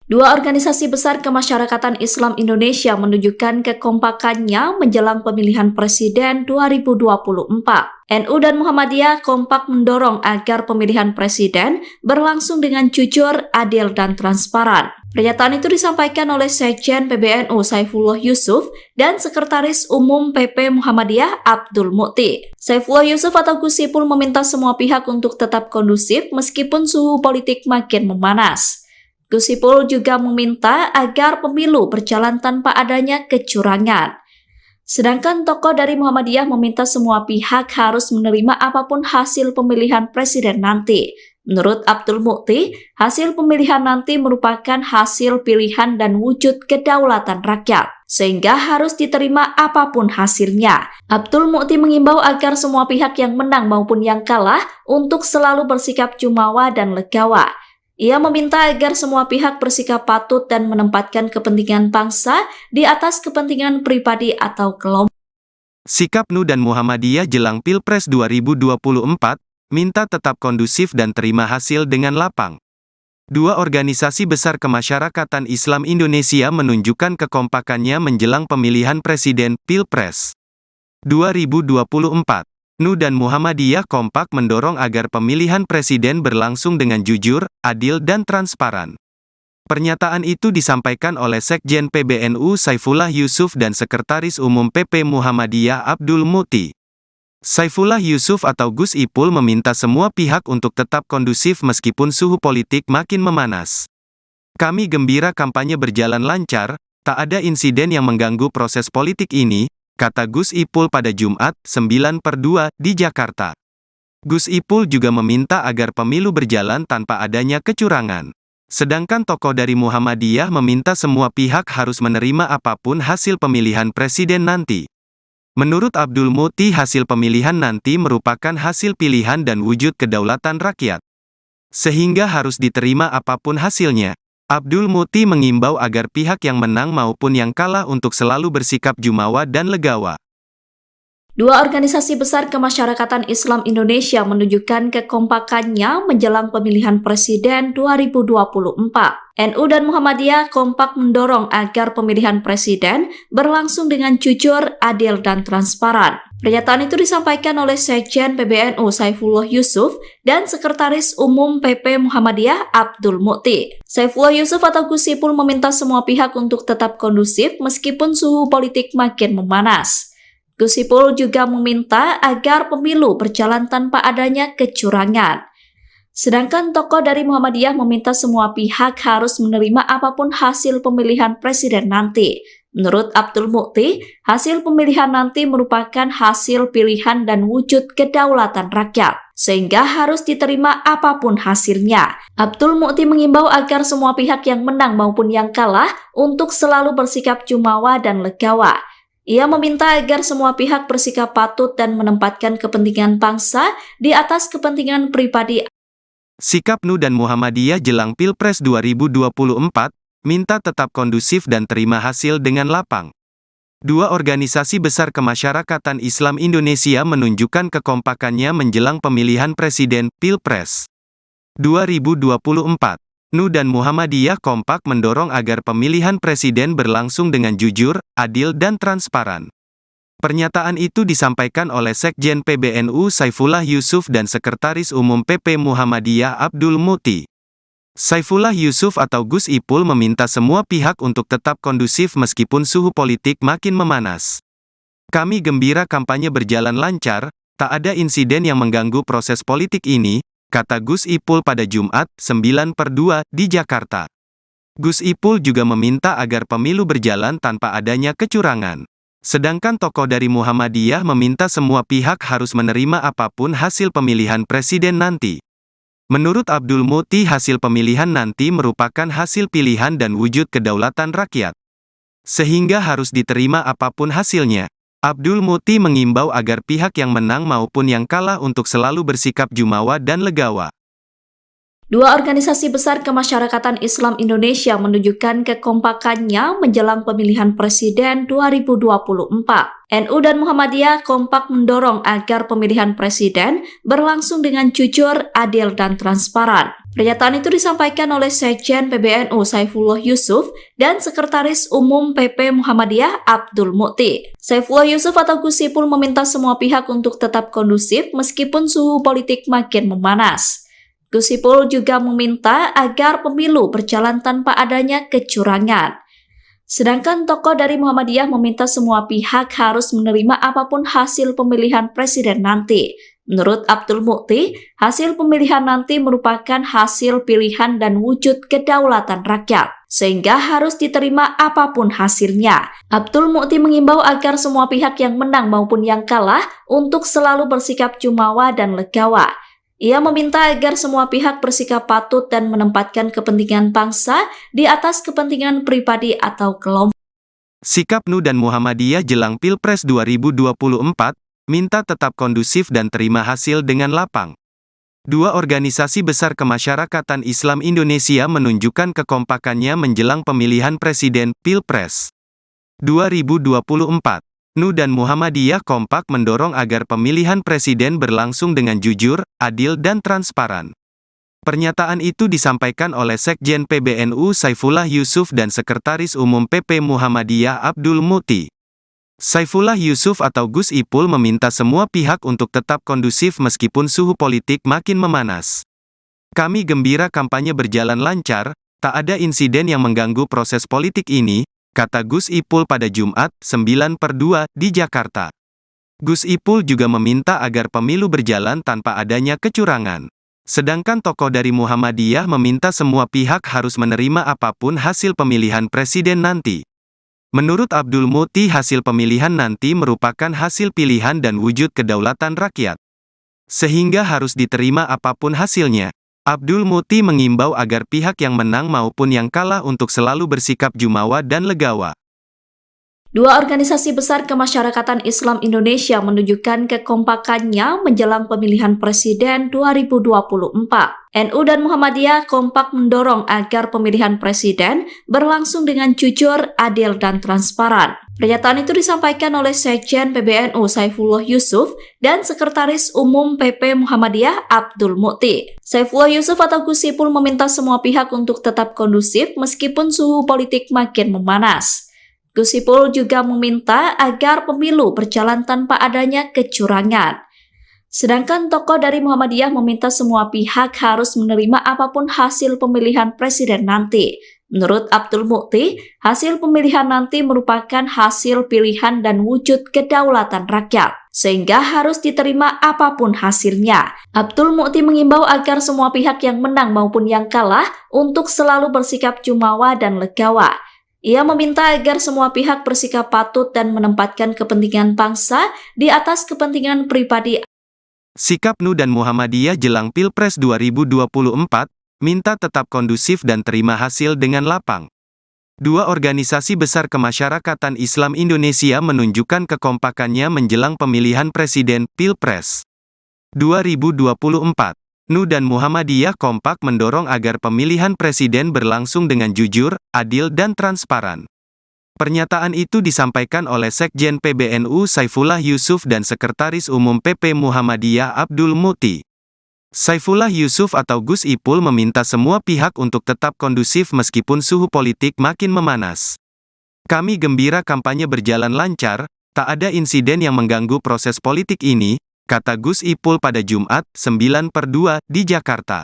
Dua organisasi besar kemasyarakatan Islam Indonesia menunjukkan kekompakannya menjelang pemilihan presiden 2024. NU dan Muhammadiyah kompak mendorong agar pemilihan presiden berlangsung dengan jujur, adil, dan transparan. Pernyataan itu disampaikan oleh Sekjen PBNU Saifullah Yusuf dan Sekretaris Umum PP Muhammadiyah Abdul Mukti. Saifullah Yusuf atau Gus Ipul meminta semua pihak untuk tetap kondusif meskipun suhu politik makin memanas. Gus Ipul juga meminta agar pemilu berjalan tanpa adanya kecurangan. Sedangkan tokoh dari Muhammadiyah meminta semua pihak harus menerima apapun hasil pemilihan presiden nanti. Menurut Abdul Mukti, hasil pemilihan nanti merupakan hasil pilihan dan wujud kedaulatan rakyat, sehingga harus diterima apapun hasilnya. Abdul Mukti mengimbau agar semua pihak yang menang maupun yang kalah untuk selalu bersikap jumawa dan legawa. Ia meminta agar semua pihak bersikap patut dan menempatkan kepentingan bangsa di atas kepentingan pribadi atau kelompok. Sikap NU dan Muhammadiyah jelang Pilpres 2024, minta tetap kondusif dan terima hasil dengan lapang. Dua organisasi besar kemasyarakatan Islam Indonesia menunjukkan kekompakannya menjelang pemilihan presiden Pilpres 2024. NU dan Muhammadiyah kompak mendorong agar pemilihan presiden berlangsung dengan jujur, adil, dan transparan. Pernyataan itu disampaikan oleh Sekjen PBNU Saifullah Yusuf dan Sekretaris Umum PP Muhammadiyah Abdul Mukti. Saifullah Yusuf atau Gus Ipul meminta semua pihak untuk tetap kondusif meskipun suhu politik makin memanas. Kami gembira kampanye berjalan lancar, tak ada insiden yang mengganggu proses politik ini, kata Gus Ipul pada Jumat, 9/2, di Jakarta. Gus Ipul juga meminta agar pemilu berjalan tanpa adanya kecurangan. Sedangkan tokoh dari Muhammadiyah meminta semua pihak harus menerima apapun hasil pemilihan presiden nanti. Menurut Abdul Mukti, hasil pemilihan nanti merupakan hasil pilihan dan wujud kedaulatan rakyat, sehingga harus diterima apapun hasilnya. Abdul Mukti mengimbau agar pihak yang menang maupun yang kalah untuk selalu bersikap jumawa dan legawa. Dua organisasi besar kemasyarakatan Islam Indonesia menunjukkan kekompakannya menjelang pemilihan presiden 2024. NU dan Muhammadiyah kompak mendorong agar pemilihan presiden berlangsung dengan jujur, adil, dan transparan. Pernyataan itu disampaikan oleh Sekjen PBNU Saifullah Yusuf dan Sekretaris Umum PP Muhammadiyah Abdul Mukti. Saifullah Yusuf atau Gus Ipul meminta semua pihak untuk tetap kondusif meskipun suhu politik makin memanas. Gus Ipul juga meminta agar pemilu berjalan tanpa adanya kecurangan. Sedangkan tokoh dari Muhammadiyah meminta semua pihak harus menerima apapun hasil pemilihan presiden nanti. Menurut Abdul Mukti, hasil pemilihan nanti merupakan hasil pilihan dan wujud kedaulatan rakyat, sehingga harus diterima apapun hasilnya. Abdul Mukti mengimbau agar semua pihak yang menang maupun yang kalah untuk selalu bersikap jumawa dan legawa. Ia meminta agar semua pihak bersikap patut dan menempatkan kepentingan bangsa di atas kepentingan pribadi. Sikap NU dan Muhammadiyah jelang Pilpres 2024, minta tetap kondusif dan terima hasil dengan lapang. Dua organisasi besar kemasyarakatan Islam Indonesia menunjukkan kekompakannya menjelang pemilihan presiden Pilpres 2024. NU dan Muhammadiyah kompak mendorong agar pemilihan presiden berlangsung dengan jujur, adil, dan transparan. Pernyataan itu disampaikan oleh Sekjen PBNU Saifullah Yusuf dan Sekretaris Umum PP Muhammadiyah Abdul Mukti. Saifullah Yusuf atau Gus Ipul meminta semua pihak untuk tetap kondusif meskipun suhu politik makin memanas. Kami gembira kampanye berjalan lancar, tak ada insiden yang mengganggu proses politik ini, kata Gus Ipul pada Jumat, 9/2, di Jakarta. Gus Ipul juga meminta agar pemilu berjalan tanpa adanya kecurangan. Sedangkan tokoh dari Muhammadiyah meminta semua pihak harus menerima apapun hasil pemilihan presiden nanti. Menurut Abdul Mukti, hasil pemilihan nanti merupakan hasil pilihan dan wujud kedaulatan rakyat, sehingga harus diterima apapun hasilnya. Abdul Mukti mengimbau agar pihak yang menang maupun yang kalah untuk selalu bersikap jumawa dan legawa. Dua organisasi besar kemasyarakatan Islam Indonesia menunjukkan kekompakannya menjelang pemilihan presiden 2024. NU dan Muhammadiyah kompak mendorong agar pemilihan presiden berlangsung dengan jujur, adil, dan transparan. Pernyataan itu disampaikan oleh Sekjen PBNU Saifullah Yusuf dan Sekretaris Umum PP Muhammadiyah Abdul Mukti. Saifullah Yusuf atau Gus Ipul meminta semua pihak untuk tetap kondusif meskipun suhu politik makin memanas. Gus Ipul juga meminta agar pemilu berjalan tanpa adanya kecurangan. Sedangkan tokoh dari Muhammadiyah meminta semua pihak harus menerima apapun hasil pemilihan presiden nanti. Menurut Abdul Mukti, hasil pemilihan nanti merupakan hasil pilihan dan wujud kedaulatan rakyat, sehingga harus diterima apapun hasilnya. Abdul Mukti mengimbau agar semua pihak yang menang maupun yang kalah untuk selalu bersikap jumawa dan legawa. Ia meminta agar semua pihak bersikap patut dan menempatkan kepentingan bangsa di atas kepentingan pribadi atau kelompok. Sikap NU dan Muhammadiyah jelang Pilpres 2024, minta tetap kondusif dan terima hasil dengan lapang. Dua organisasi besar kemasyarakatan Islam Indonesia menunjukkan kekompakannya menjelang pemilihan presiden Pilpres 2024. NU dan Muhammadiyah kompak mendorong agar pemilihan presiden berlangsung dengan jujur, adil, dan transparan. Pernyataan itu disampaikan oleh Sekjen PBNU Saifullah Yusuf dan Sekretaris Umum PP Muhammadiyah Abdul Mukti. Saifullah Yusuf atau Gus Ipul meminta semua pihak untuk tetap kondusif meskipun suhu politik makin memanas. Kami gembira kampanye berjalan lancar, tak ada insiden yang mengganggu proses politik ini, kata Gus Ipul pada Jumat, 9/2, di Jakarta. Gus Ipul juga meminta agar pemilu berjalan tanpa adanya kecurangan. Sedangkan tokoh dari Muhammadiyah meminta semua pihak harus menerima apapun hasil pemilihan presiden nanti. Menurut Abdul Mukti, hasil pemilihan nanti merupakan hasil pilihan dan wujud kedaulatan rakyat, sehingga harus diterima apapun hasilnya. Abdul Mukti mengimbau agar pihak yang menang maupun yang kalah untuk selalu bersikap jumawa dan legawa. Dua organisasi besar kemasyarakatan Islam Indonesia menunjukkan kekompakannya menjelang pemilihan presiden 2024. NU dan Muhammadiyah kompak mendorong agar pemilihan presiden berlangsung dengan jujur, adil, dan transparan. Pernyataan itu disampaikan oleh Sekjen PBNU Saifullah Yusuf dan Sekretaris Umum PP Muhammadiyah Abdul Mukti. Saifullah Yusuf atau Gus Ipul meminta semua pihak untuk tetap kondusif meskipun suhu politik makin memanas. Gus Ipul juga meminta agar pemilu berjalan tanpa adanya kecurangan. Sedangkan tokoh dari Muhammadiyah meminta semua pihak harus menerima apapun hasil pemilihan presiden nanti. Menurut Abdul Mukti, hasil pemilihan nanti merupakan hasil pilihan dan wujud kedaulatan rakyat, sehingga harus diterima apapun hasilnya. Abdul Mukti mengimbau agar semua pihak yang menang maupun yang kalah untuk selalu bersikap jumawa dan legawa. Ia meminta agar semua pihak bersikap patut dan menempatkan kepentingan bangsa di atas kepentingan pribadi. Sikap NU dan Muhammadiyah jelang Pilpres 2024, minta tetap kondusif dan terima hasil dengan lapang. Dua organisasi besar kemasyarakatan Islam Indonesia menunjukkan kekompakannya menjelang pemilihan presiden Pilpres 2024. NU dan Muhammadiyah kompak mendorong agar pemilihan presiden berlangsung dengan jujur, adil, dan transparan. Pernyataan itu disampaikan oleh Sekjen PBNU Saifullah Yusuf dan Sekretaris Umum PP Muhammadiyah Abdul Mukti. Saifullah Yusuf atau Gus Ipul meminta semua pihak untuk tetap kondusif meskipun suhu politik makin memanas. Kami gembira kampanye berjalan lancar, tak ada insiden yang mengganggu proses politik ini, kata Gus Ipul pada Jumat, 9/2, di Jakarta.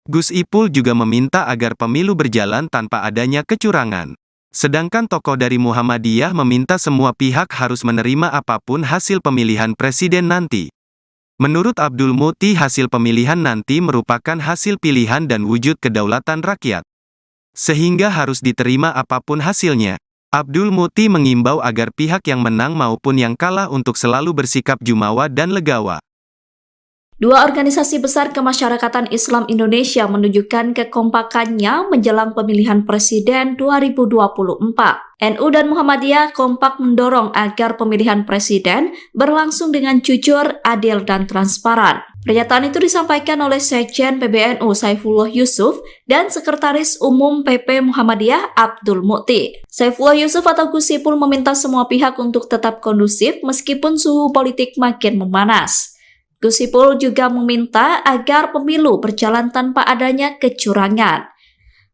Gus Ipul juga meminta agar pemilu berjalan tanpa adanya kecurangan. Sedangkan tokoh dari Muhammadiyah meminta semua pihak harus menerima apapun hasil pemilihan presiden nanti. Menurut Abdul Mukti, hasil pemilihan nanti merupakan hasil pilihan dan wujud kedaulatan rakyat, sehingga harus diterima apapun hasilnya. Abdul Mukti mengimbau agar pihak yang menang maupun yang kalah untuk selalu bersikap jumawa dan legawa. Dua organisasi besar kemasyarakatan Islam Indonesia menunjukkan kekompakannya menjelang pemilihan presiden 2024. NU dan Muhammadiyah kompak mendorong agar pemilihan presiden berlangsung dengan jujur, adil, dan transparan. Pernyataan itu disampaikan oleh Sekjen PBNU Saifullah Yusuf dan Sekretaris Umum PP Muhammadiyah Abdul Mukti. Saifullah Yusuf atau Gus Ipul meminta semua pihak untuk tetap kondusif meskipun suhu politik makin memanas. Gus Ipul juga meminta agar pemilu berjalan tanpa adanya kecurangan.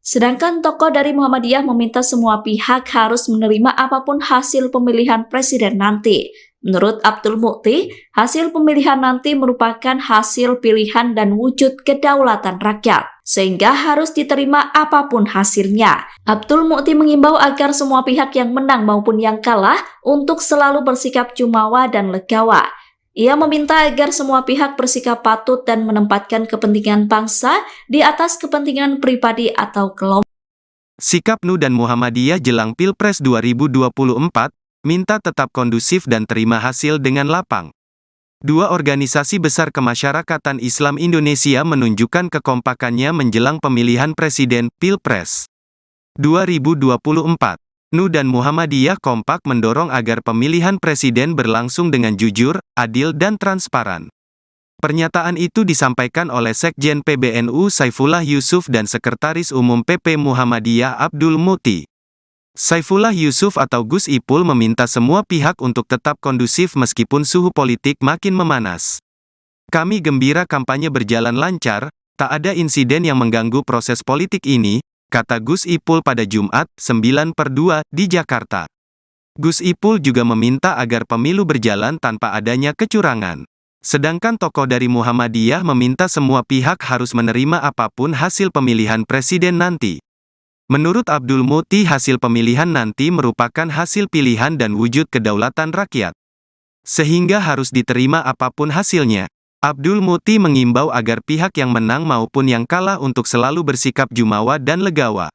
Sedangkan tokoh dari Muhammadiyah meminta semua pihak harus menerima apapun hasil pemilihan presiden nanti. Menurut Abdul Mukti, hasil pemilihan nanti merupakan hasil pilihan dan wujud kedaulatan rakyat, sehingga harus diterima apapun hasilnya. Abdul Mukti mengimbau agar semua pihak yang menang maupun yang kalah untuk selalu bersikap jumawa dan legawa. Ia meminta agar semua pihak bersikap patut dan menempatkan kepentingan bangsa di atas kepentingan pribadi atau kelompok. Sikap NU dan Muhammadiyah jelang Pilpres 2024, minta tetap kondusif dan terima hasil dengan lapang. Dua organisasi besar kemasyarakatan Islam Indonesia menunjukkan kekompakannya menjelang pemilihan presiden Pilpres 2024. NU dan Muhammadiyah kompak mendorong agar pemilihan presiden berlangsung dengan jujur, adil, dan transparan. Pernyataan itu disampaikan oleh Sekjen PBNU Saifullah Yusuf dan Sekretaris Umum PP Muhammadiyah Abdul Mukti. Saifullah Yusuf atau Gus Ipul meminta semua pihak untuk tetap kondusif meskipun suhu politik makin memanas. Kami gembira kampanye berjalan lancar, tak ada insiden yang mengganggu proses politik ini, kata Gus Ipul pada Jumat, 9/2, di Jakarta. Gus Ipul juga meminta agar pemilu berjalan tanpa adanya kecurangan. Sedangkan tokoh dari Muhammadiyah meminta semua pihak harus menerima apapun hasil pemilihan presiden nanti. Menurut Abdul Mukti, hasil pemilihan nanti merupakan hasil pilihan dan wujud kedaulatan rakyat, sehingga harus diterima apapun hasilnya. Abdul Mukti mengimbau agar pihak yang menang maupun yang kalah untuk selalu bersikap jumawa dan legawa.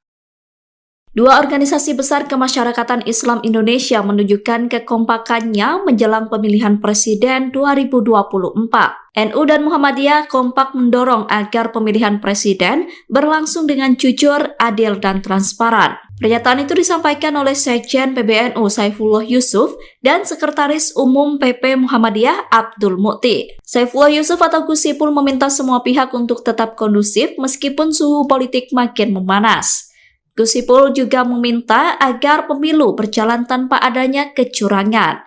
Dua organisasi besar kemasyarakatan Islam Indonesia menunjukkan kekompakannya menjelang pemilihan presiden 2024. NU dan Muhammadiyah kompak mendorong agar pemilihan presiden berlangsung dengan jujur, adil, dan transparan. Pernyataan itu disampaikan oleh Sekjen PBNU Saifullah Yusuf dan Sekretaris Umum PP Muhammadiyah Abdul Mukti. Saifullah Yusuf atau Gus Ipul meminta semua pihak untuk tetap kondusif meskipun suhu politik makin memanas. Gus Ipul juga meminta agar pemilu berjalan tanpa adanya kecurangan.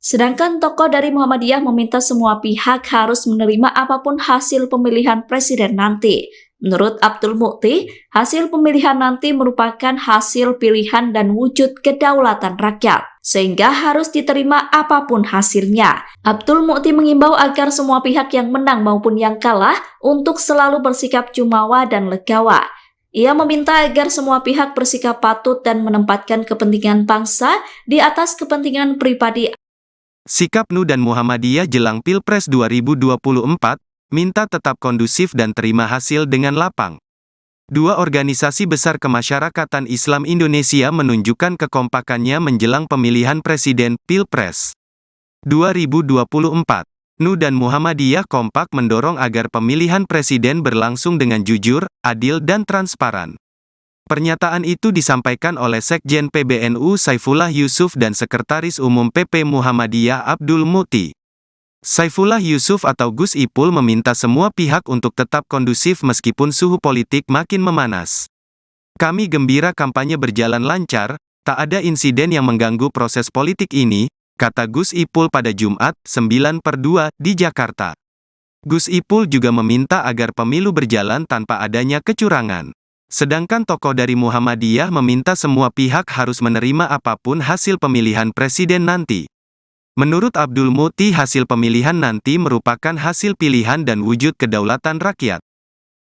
Sedangkan tokoh dari Muhammadiyah meminta semua pihak harus menerima apapun hasil pemilihan presiden nanti. Menurut Abdul Mukti, hasil pemilihan nanti merupakan hasil pilihan dan wujud kedaulatan rakyat, sehingga harus diterima apapun hasilnya. Abdul Mukti mengimbau agar semua pihak yang menang maupun yang kalah untuk selalu bersikap jumawa dan legawa. Ia meminta agar semua pihak bersikap patut dan menempatkan kepentingan bangsa di atas kepentingan pribadi. Sikap NU dan Muhammadiyah jelang Pilpres 2024, minta tetap kondusif dan terima hasil dengan lapang. Dua organisasi besar kemasyarakatan Islam Indonesia menunjukkan kekompakannya menjelang pemilihan presiden Pilpres 2024. NU dan Muhammadiyah kompak mendorong agar pemilihan presiden berlangsung dengan jujur, adil dan transparan. Pernyataan itu disampaikan oleh Sekjen PBNU Saifullah Yusuf dan Sekretaris Umum PP Muhammadiyah Abdul Mukti. Saifullah Yusuf atau Gus Ipul meminta semua pihak untuk tetap kondusif meskipun suhu politik makin memanas. Kami gembira kampanye berjalan lancar, tak ada insiden yang mengganggu proses politik ini, kata Gus Ipul pada Jumat, 9/2, di Jakarta. Gus Ipul juga meminta agar pemilu berjalan tanpa adanya kecurangan. Sedangkan tokoh dari Muhammadiyah meminta semua pihak harus menerima apapun hasil pemilihan presiden nanti. Menurut Abdul Mukti, hasil pemilihan nanti merupakan hasil pilihan dan wujud kedaulatan rakyat,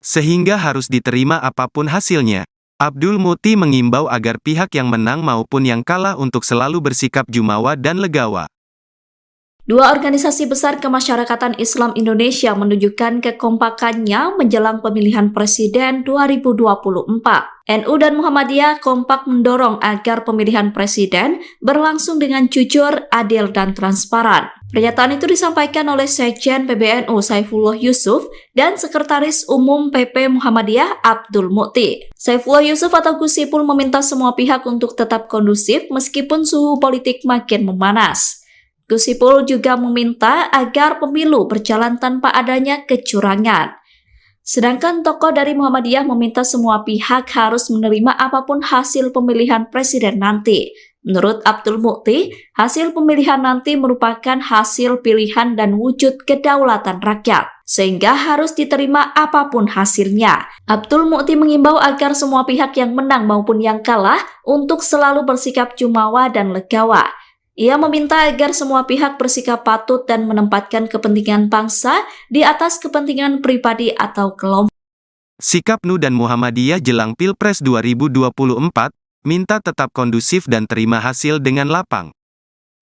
sehingga harus diterima apapun hasilnya. Abdul Mukti mengimbau agar pihak yang menang maupun yang kalah untuk selalu bersikap jumawa dan legawa. Dua organisasi besar kemasyarakatan Islam Indonesia menunjukkan kekompakannya menjelang pemilihan presiden 2024. NU dan Muhammadiyah kompak mendorong agar pemilihan presiden berlangsung dengan jujur, adil, dan transparan. Pernyataan itu disampaikan oleh Sekjen PBNU Saifullah Yusuf dan Sekretaris Umum PP Muhammadiyah Abdul Mukti. Saifullah Yusuf atau Gus Ipul meminta semua pihak untuk tetap kondusif meskipun suhu politik makin memanas. Gus Ipul juga meminta agar pemilu berjalan tanpa adanya kecurangan. Sedangkan tokoh dari Muhammadiyah meminta semua pihak harus menerima apapun hasil pemilihan presiden nanti. Menurut Abdul Mukti, hasil pemilihan nanti merupakan hasil pilihan dan wujud kedaulatan rakyat, sehingga harus diterima apapun hasilnya. Abdul Mukti mengimbau agar semua pihak yang menang maupun yang kalah untuk selalu bersikap jumawa dan legawa. Ia meminta agar semua pihak bersikap patut dan menempatkan kepentingan bangsa di atas kepentingan pribadi atau kelompok. Sikap NU dan Muhammadiyah jelang Pilpres 2024, minta tetap kondusif dan terima hasil dengan lapang.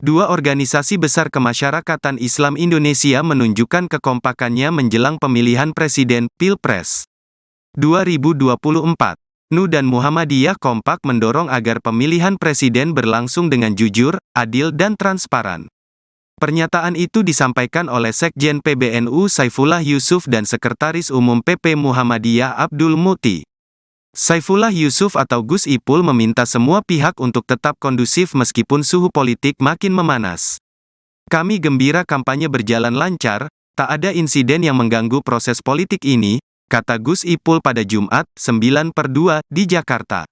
Dua organisasi besar kemasyarakatan Islam Indonesia menunjukkan kekompakannya menjelang pemilihan presiden Pilpres 2024. NU dan Muhammadiyah kompak mendorong agar pemilihan presiden berlangsung dengan jujur, adil dan transparan. Pernyataan itu disampaikan oleh Sekjen PBNU Saifullah Yusuf dan Sekretaris Umum PP Muhammadiyah Abdul Mukti. Saifullah Yusuf atau Gus Ipul meminta semua pihak untuk tetap kondusif meskipun suhu politik makin memanas. Kami gembira kampanye berjalan lancar, tak ada insiden yang mengganggu proses politik ini, kata Gus Ipul pada Jumat, 9/2, di Jakarta.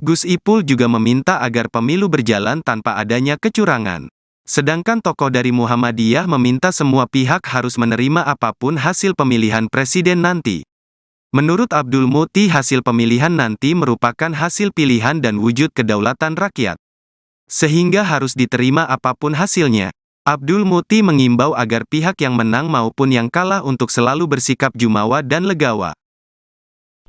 Gus Ipul juga meminta agar pemilu berjalan tanpa adanya kecurangan. Sedangkan tokoh dari Muhammadiyah meminta semua pihak harus menerima apapun hasil pemilihan presiden nanti. Menurut Abdul Mukti, hasil pemilihan nanti merupakan hasil pilihan dan wujud kedaulatan rakyat, sehingga harus diterima apapun hasilnya. Abdul Mukti mengimbau agar pihak yang menang maupun yang kalah untuk selalu bersikap jumawa dan legawa.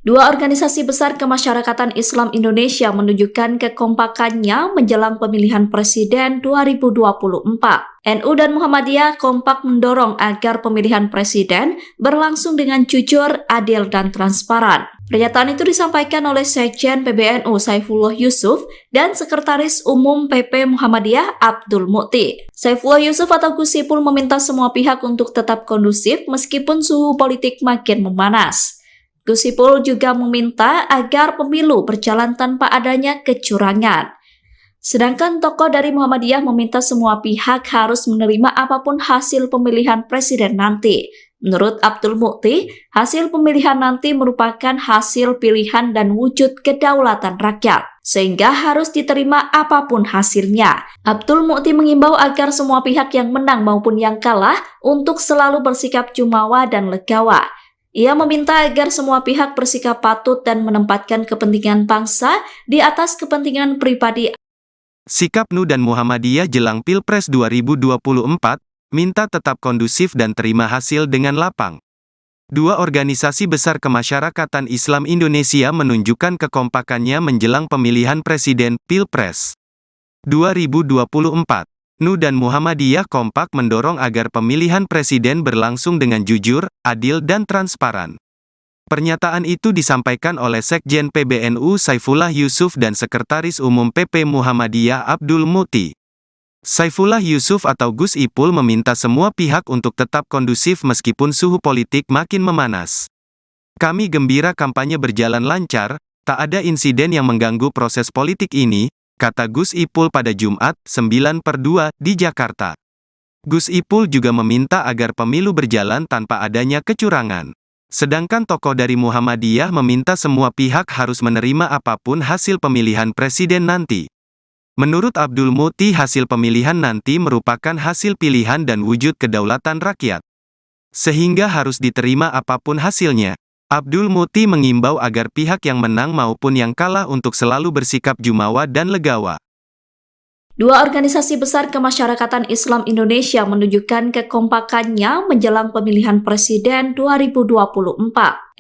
Dua organisasi besar kemasyarakatan Islam Indonesia menunjukkan kekompakannya menjelang pemilihan presiden 2024. NU dan Muhammadiyah kompak mendorong agar pemilihan presiden berlangsung dengan jujur, adil, dan transparan. Pernyataan itu disampaikan oleh Sekjen PBNU Saifullah Yusuf dan Sekretaris Umum PP Muhammadiyah Abdul Mukti. Saifullah Yusuf atau Gus Ipul meminta semua pihak untuk tetap kondusif meskipun suhu politik makin memanas. Gus Ipul juga meminta agar pemilu berjalan tanpa adanya kecurangan. Sedangkan tokoh dari Muhammadiyah meminta semua pihak harus menerima apapun hasil pemilihan presiden nanti. Menurut Abdul Mukti, hasil pemilihan nanti merupakan hasil pilihan dan wujud kedaulatan rakyat, sehingga harus diterima apapun hasilnya. Abdul Mukti mengimbau agar semua pihak yang menang maupun yang kalah untuk selalu bersikap jumawa dan legawa. Ia meminta agar semua pihak bersikap patut dan menempatkan kepentingan bangsa di atas kepentingan pribadi. Sikap NU dan Muhammadiyah jelang Pilpres 2024, minta tetap kondusif dan terima hasil dengan lapang. Dua organisasi besar kemasyarakatan Islam Indonesia menunjukkan kekompakannya menjelang pemilihan presiden Pilpres 2024. NU dan Muhammadiyah kompak mendorong agar pemilihan presiden berlangsung dengan jujur, adil dan transparan. Pernyataan itu disampaikan oleh Sekjen PBNU Saifullah Yusuf dan Sekretaris Umum PP Muhammadiyah Abdul Mukti. Saifullah Yusuf atau Gus Ipul meminta semua pihak untuk tetap kondusif meskipun suhu politik makin memanas. Kami gembira kampanye berjalan lancar, tak ada insiden yang mengganggu proses politik ini, kata Gus Ipul pada Jumat, 9/2, di Jakarta. Gus Ipul juga meminta agar pemilu berjalan tanpa adanya kecurangan. Sedangkan tokoh dari Muhammadiyah meminta semua pihak harus menerima apapun hasil pemilihan presiden nanti. Menurut Abdul Mukti, hasil pemilihan nanti merupakan hasil pilihan dan wujud kedaulatan rakyat, sehingga harus diterima apapun hasilnya. Abdul Mukti mengimbau agar pihak yang menang maupun yang kalah untuk selalu bersikap jumawa dan legawa. Dua organisasi besar kemasyarakatan Islam Indonesia menunjukkan kekompakannya menjelang pemilihan presiden 2024.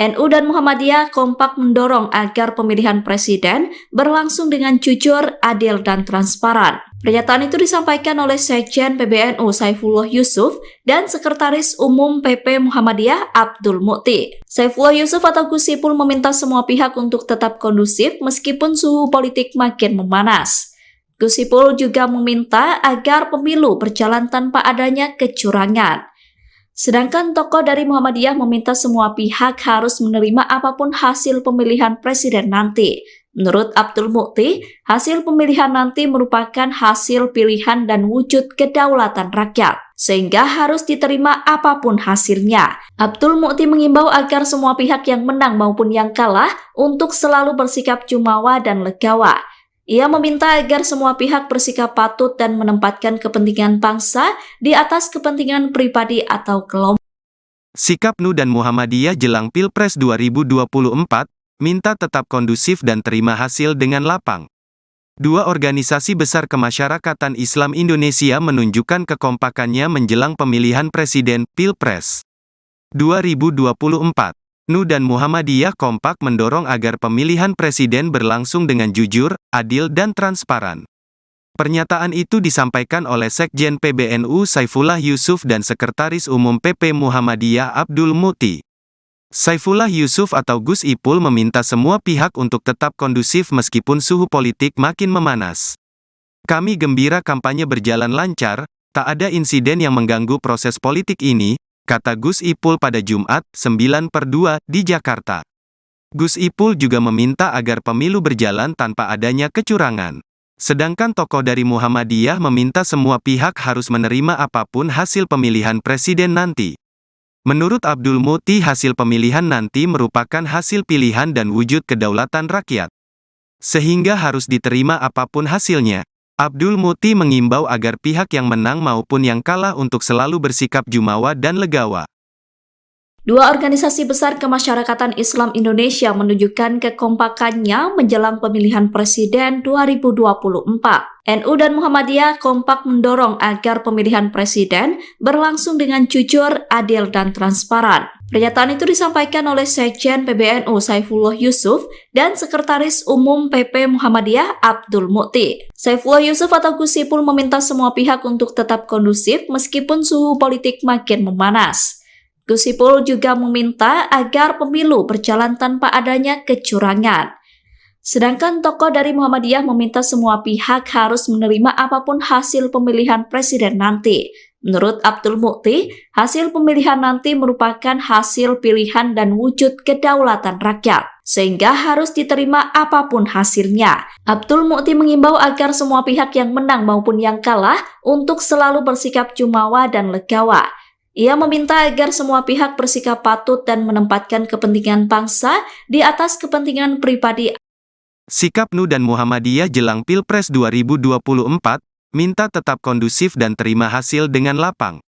NU dan Muhammadiyah kompak mendorong agar pemilihan presiden berlangsung dengan jujur, adil, dan transparan. Pernyataan itu disampaikan oleh Sekjen PBNU Saifullah Yusuf dan Sekretaris Umum PP Muhammadiyah Abdul Mukti. Saifullah Yusuf atau Gus Ipul meminta semua pihak untuk tetap kondusif meskipun suhu politik makin memanas. Gus Ipul juga meminta agar pemilu berjalan tanpa adanya kecurangan. Sedangkan tokoh dari Muhammadiyah meminta semua pihak harus menerima apapun hasil pemilihan presiden nanti. Menurut Abdul Mukti, hasil pemilihan nanti merupakan hasil pilihan dan wujud kedaulatan rakyat, sehingga harus diterima apapun hasilnya. Abdul Mukti mengimbau agar semua pihak yang menang maupun yang kalah untuk selalu bersikap jumawa dan legawa. Ia meminta agar semua pihak bersikap patut dan menempatkan kepentingan bangsa di atas kepentingan pribadi atau kelompok. Sikap NU dan Muhammadiyah jelang Pilpres 2024, minta tetap kondusif dan terima hasil dengan lapang. Dua organisasi besar kemasyarakatan Islam Indonesia menunjukkan kekompakannya menjelang pemilihan presiden Pilpres 2024. NU dan Muhammadiyah kompak mendorong agar pemilihan presiden berlangsung dengan jujur, adil dan transparan. Pernyataan itu disampaikan oleh Sekjen PBNU Saifullah Yusuf dan Sekretaris Umum PP Muhammadiyah Abdul Mukti. Saifullah Yusuf atau Gus Ipul meminta semua pihak untuk tetap kondusif meskipun suhu politik makin memanas. Kami gembira kampanye berjalan lancar, tak ada insiden yang mengganggu proses politik ini, kata Gus Ipul pada Jumat, 9/2, di Jakarta. Gus Ipul juga meminta agar pemilu berjalan tanpa adanya kecurangan. Sedangkan tokoh dari Muhammadiyah meminta semua pihak harus menerima apapun hasil pemilihan presiden nanti. Menurut Abdul Mukti, hasil pemilihan nanti merupakan hasil pilihan dan wujud kedaulatan rakyat, sehingga harus diterima apapun hasilnya. Abdul Mukti mengimbau agar pihak yang menang maupun yang kalah untuk selalu bersikap jumawa dan legawa. Dua organisasi besar kemasyarakatan Islam Indonesia menunjukkan kekompakannya menjelang pemilihan presiden 2024. NU dan Muhammadiyah kompak mendorong agar pemilihan presiden berlangsung dengan jujur, adil, dan transparan. Pernyataan itu disampaikan oleh Sekjen PBNU Saifullah Yusuf dan Sekretaris Umum PP Muhammadiyah Abdul Mukti. Saifullah Yusuf atau Gus Ipul meminta semua pihak untuk tetap kondusif meskipun suhu politik makin memanas. Gus Ipul juga meminta agar pemilu berjalan tanpa adanya kecurangan. Sedangkan tokoh dari Muhammadiyah meminta semua pihak harus menerima apapun hasil pemilihan presiden nanti. Menurut Abdul Mukti, hasil pemilihan nanti merupakan hasil pilihan dan wujud kedaulatan rakyat, sehingga harus diterima apapun hasilnya. Abdul Mukti mengimbau agar semua pihak yang menang maupun yang kalah untuk selalu bersikap jumawa dan legawa. Ia meminta agar semua pihak bersikap patut dan menempatkan kepentingan bangsa di atas kepentingan pribadi. Sikap NU dan Muhammadiyah jelang Pilpres 2024, minta tetap kondusif dan terima hasil dengan lapang.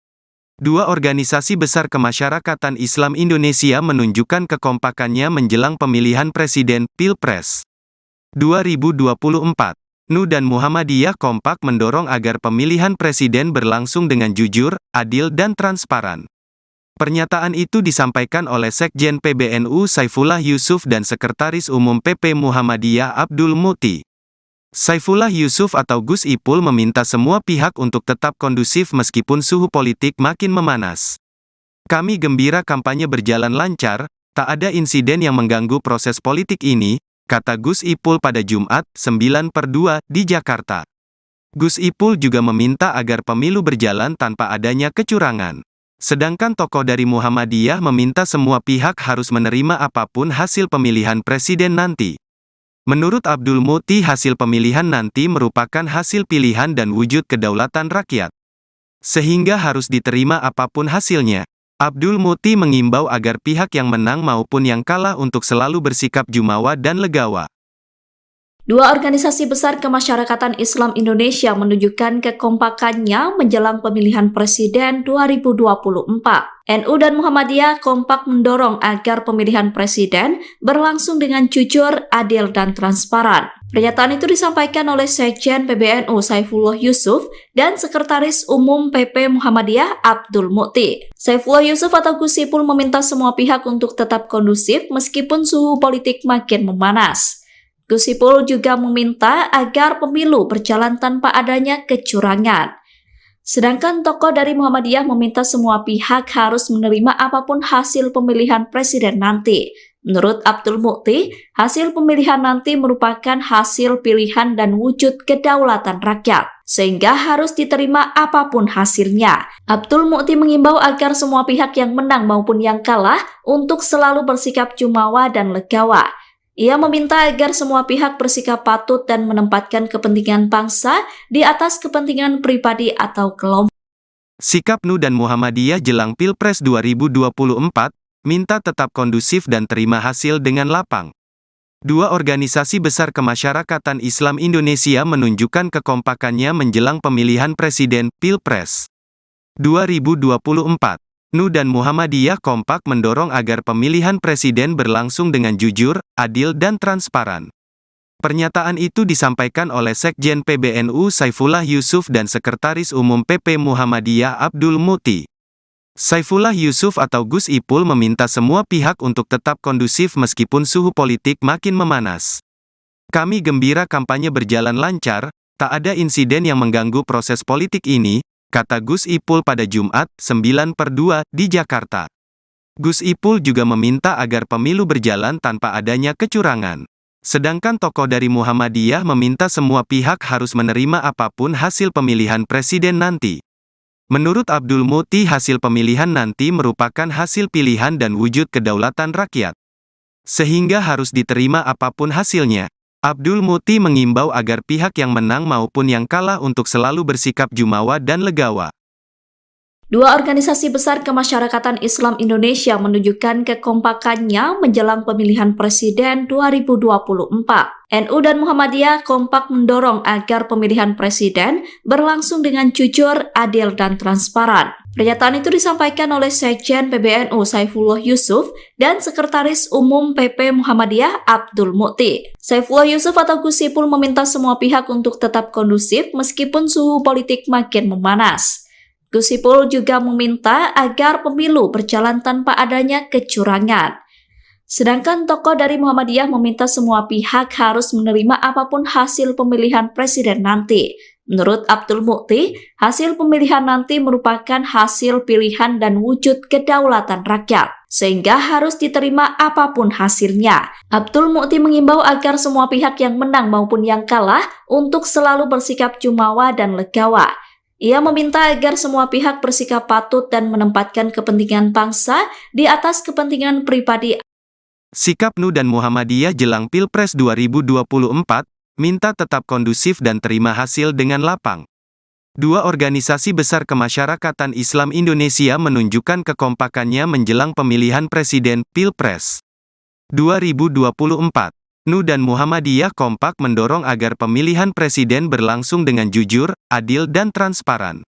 Dua organisasi besar kemasyarakatan Islam Indonesia menunjukkan kekompakannya menjelang pemilihan presiden Pilpres 2024. NU dan Muhammadiyah kompak mendorong agar pemilihan presiden berlangsung dengan jujur, adil dan transparan. Pernyataan itu disampaikan oleh Sekjen PBNU Saifullah Yusuf dan Sekretaris Umum PP Muhammadiyah Abdul Mukti. Saifullah Yusuf atau Gus Ipul meminta semua pihak untuk tetap kondusif meskipun suhu politik makin memanas. Kami gembira kampanye berjalan lancar, tak ada insiden yang mengganggu proses politik ini, kata Gus Ipul pada Jumat, 9/2, di Jakarta. Gus Ipul juga meminta agar pemilu berjalan tanpa adanya kecurangan. Sedangkan tokoh dari Muhammadiyah meminta semua pihak harus menerima apapun hasil pemilihan presiden nanti. Menurut Abdul Mukti, hasil pemilihan nanti merupakan hasil pilihan dan wujud kedaulatan rakyat, sehingga harus diterima apapun hasilnya. Abdul Mukti mengimbau agar pihak yang menang maupun yang kalah untuk selalu bersikap jumawa dan legawa. Dua organisasi besar kemasyarakatan Islam Indonesia menunjukkan kekompakannya menjelang pemilihan presiden 2024. NU dan Muhammadiyah kompak mendorong agar pemilihan presiden berlangsung dengan jujur, adil, dan transparan. Pernyataan itu disampaikan oleh Sekjen PBNU Saifullah Yusuf dan Sekretaris Umum PP Muhammadiyah Abdul Mukti. Saifullah Yusuf atau Gus Ipul meminta semua pihak untuk tetap kondusif meskipun suhu politik makin memanas. Gus Ipul juga meminta agar pemilu berjalan tanpa adanya kecurangan. Sedangkan tokoh dari Muhammadiyah meminta semua pihak harus menerima apapun hasil pemilihan presiden nanti. Menurut Abdul Mukti, hasil pemilihan nanti merupakan hasil pilihan dan wujud kedaulatan rakyat, sehingga harus diterima apapun hasilnya. Abdul Mukti mengimbau agar semua pihak yang menang maupun yang kalah untuk selalu bersikap jumawa dan legawa. Ia meminta agar semua pihak bersikap patut dan menempatkan kepentingan bangsa di atas kepentingan pribadi atau kelompok. Sikap NU dan Muhammadiyah jelang Pilpres 2024, minta tetap kondusif dan terima hasil dengan lapang. Dua organisasi besar kemasyarakatan Islam Indonesia menunjukkan kekompakannya menjelang pemilihan presiden Pilpres 2024. NU dan Muhammadiyah kompak mendorong agar pemilihan presiden berlangsung dengan jujur, adil dan transparan. Pernyataan itu disampaikan oleh Sekjen PBNU Saifullah Yusuf dan Sekretaris Umum PP Muhammadiyah Abdul Mukti. Saifullah Yusuf atau Gus Ipul meminta semua pihak untuk tetap kondusif meskipun suhu politik makin memanas. Kami gembira kampanye berjalan lancar, tak ada insiden yang mengganggu proses politik ini, kata Gus Ipul pada Jumat, 9/2, di Jakarta. Gus Ipul juga meminta agar pemilu berjalan tanpa adanya kecurangan. Sedangkan tokoh dari Muhammadiyah meminta semua pihak harus menerima apapun hasil pemilihan presiden nanti. Menurut Abdul Mukti, hasil pemilihan nanti merupakan hasil pilihan dan wujud kedaulatan rakyat, sehingga harus diterima apapun hasilnya. Abdul Mukti mengimbau agar pihak yang menang maupun yang kalah untuk selalu bersikap jumawa dan legawa. Dua organisasi besar kemasyarakatan Islam Indonesia menunjukkan kekompakannya menjelang pemilihan presiden 2024. NU dan Muhammadiyah kompak mendorong agar pemilihan presiden berlangsung dengan jujur, adil, dan transparan. Pernyataan itu disampaikan oleh Sekjen PBNU Saifullah Yusuf dan Sekretaris Umum PP Muhammadiyah Abdul Mukti. Saifullah Yusuf atau Gus Ipul meminta semua pihak untuk tetap kondusif meskipun suhu politik makin memanas. Gus Ipul juga meminta agar pemilu berjalan tanpa adanya kecurangan. Sedangkan tokoh dari Muhammadiyah meminta semua pihak harus menerima apapun hasil pemilihan presiden nanti. Menurut Abdul Mukti, hasil pemilihan nanti merupakan hasil pilihan dan wujud kedaulatan rakyat, sehingga harus diterima apapun hasilnya. Abdul Mukti mengimbau agar semua pihak yang menang maupun yang kalah untuk selalu bersikap jumawa dan legawa. Ia meminta agar semua pihak bersikap patut dan menempatkan kepentingan bangsa di atas kepentingan pribadi. Sikap NU dan Muhammadiyah jelang Pilpres 2024, minta tetap kondusif dan terima hasil dengan lapang. Dua organisasi besar kemasyarakatan Islam Indonesia menunjukkan kekompakannya menjelang pemilihan presiden, Pilpres 2024. NU dan Muhammadiyah kompak mendorong agar pemilihan presiden berlangsung dengan jujur, adil dan transparan.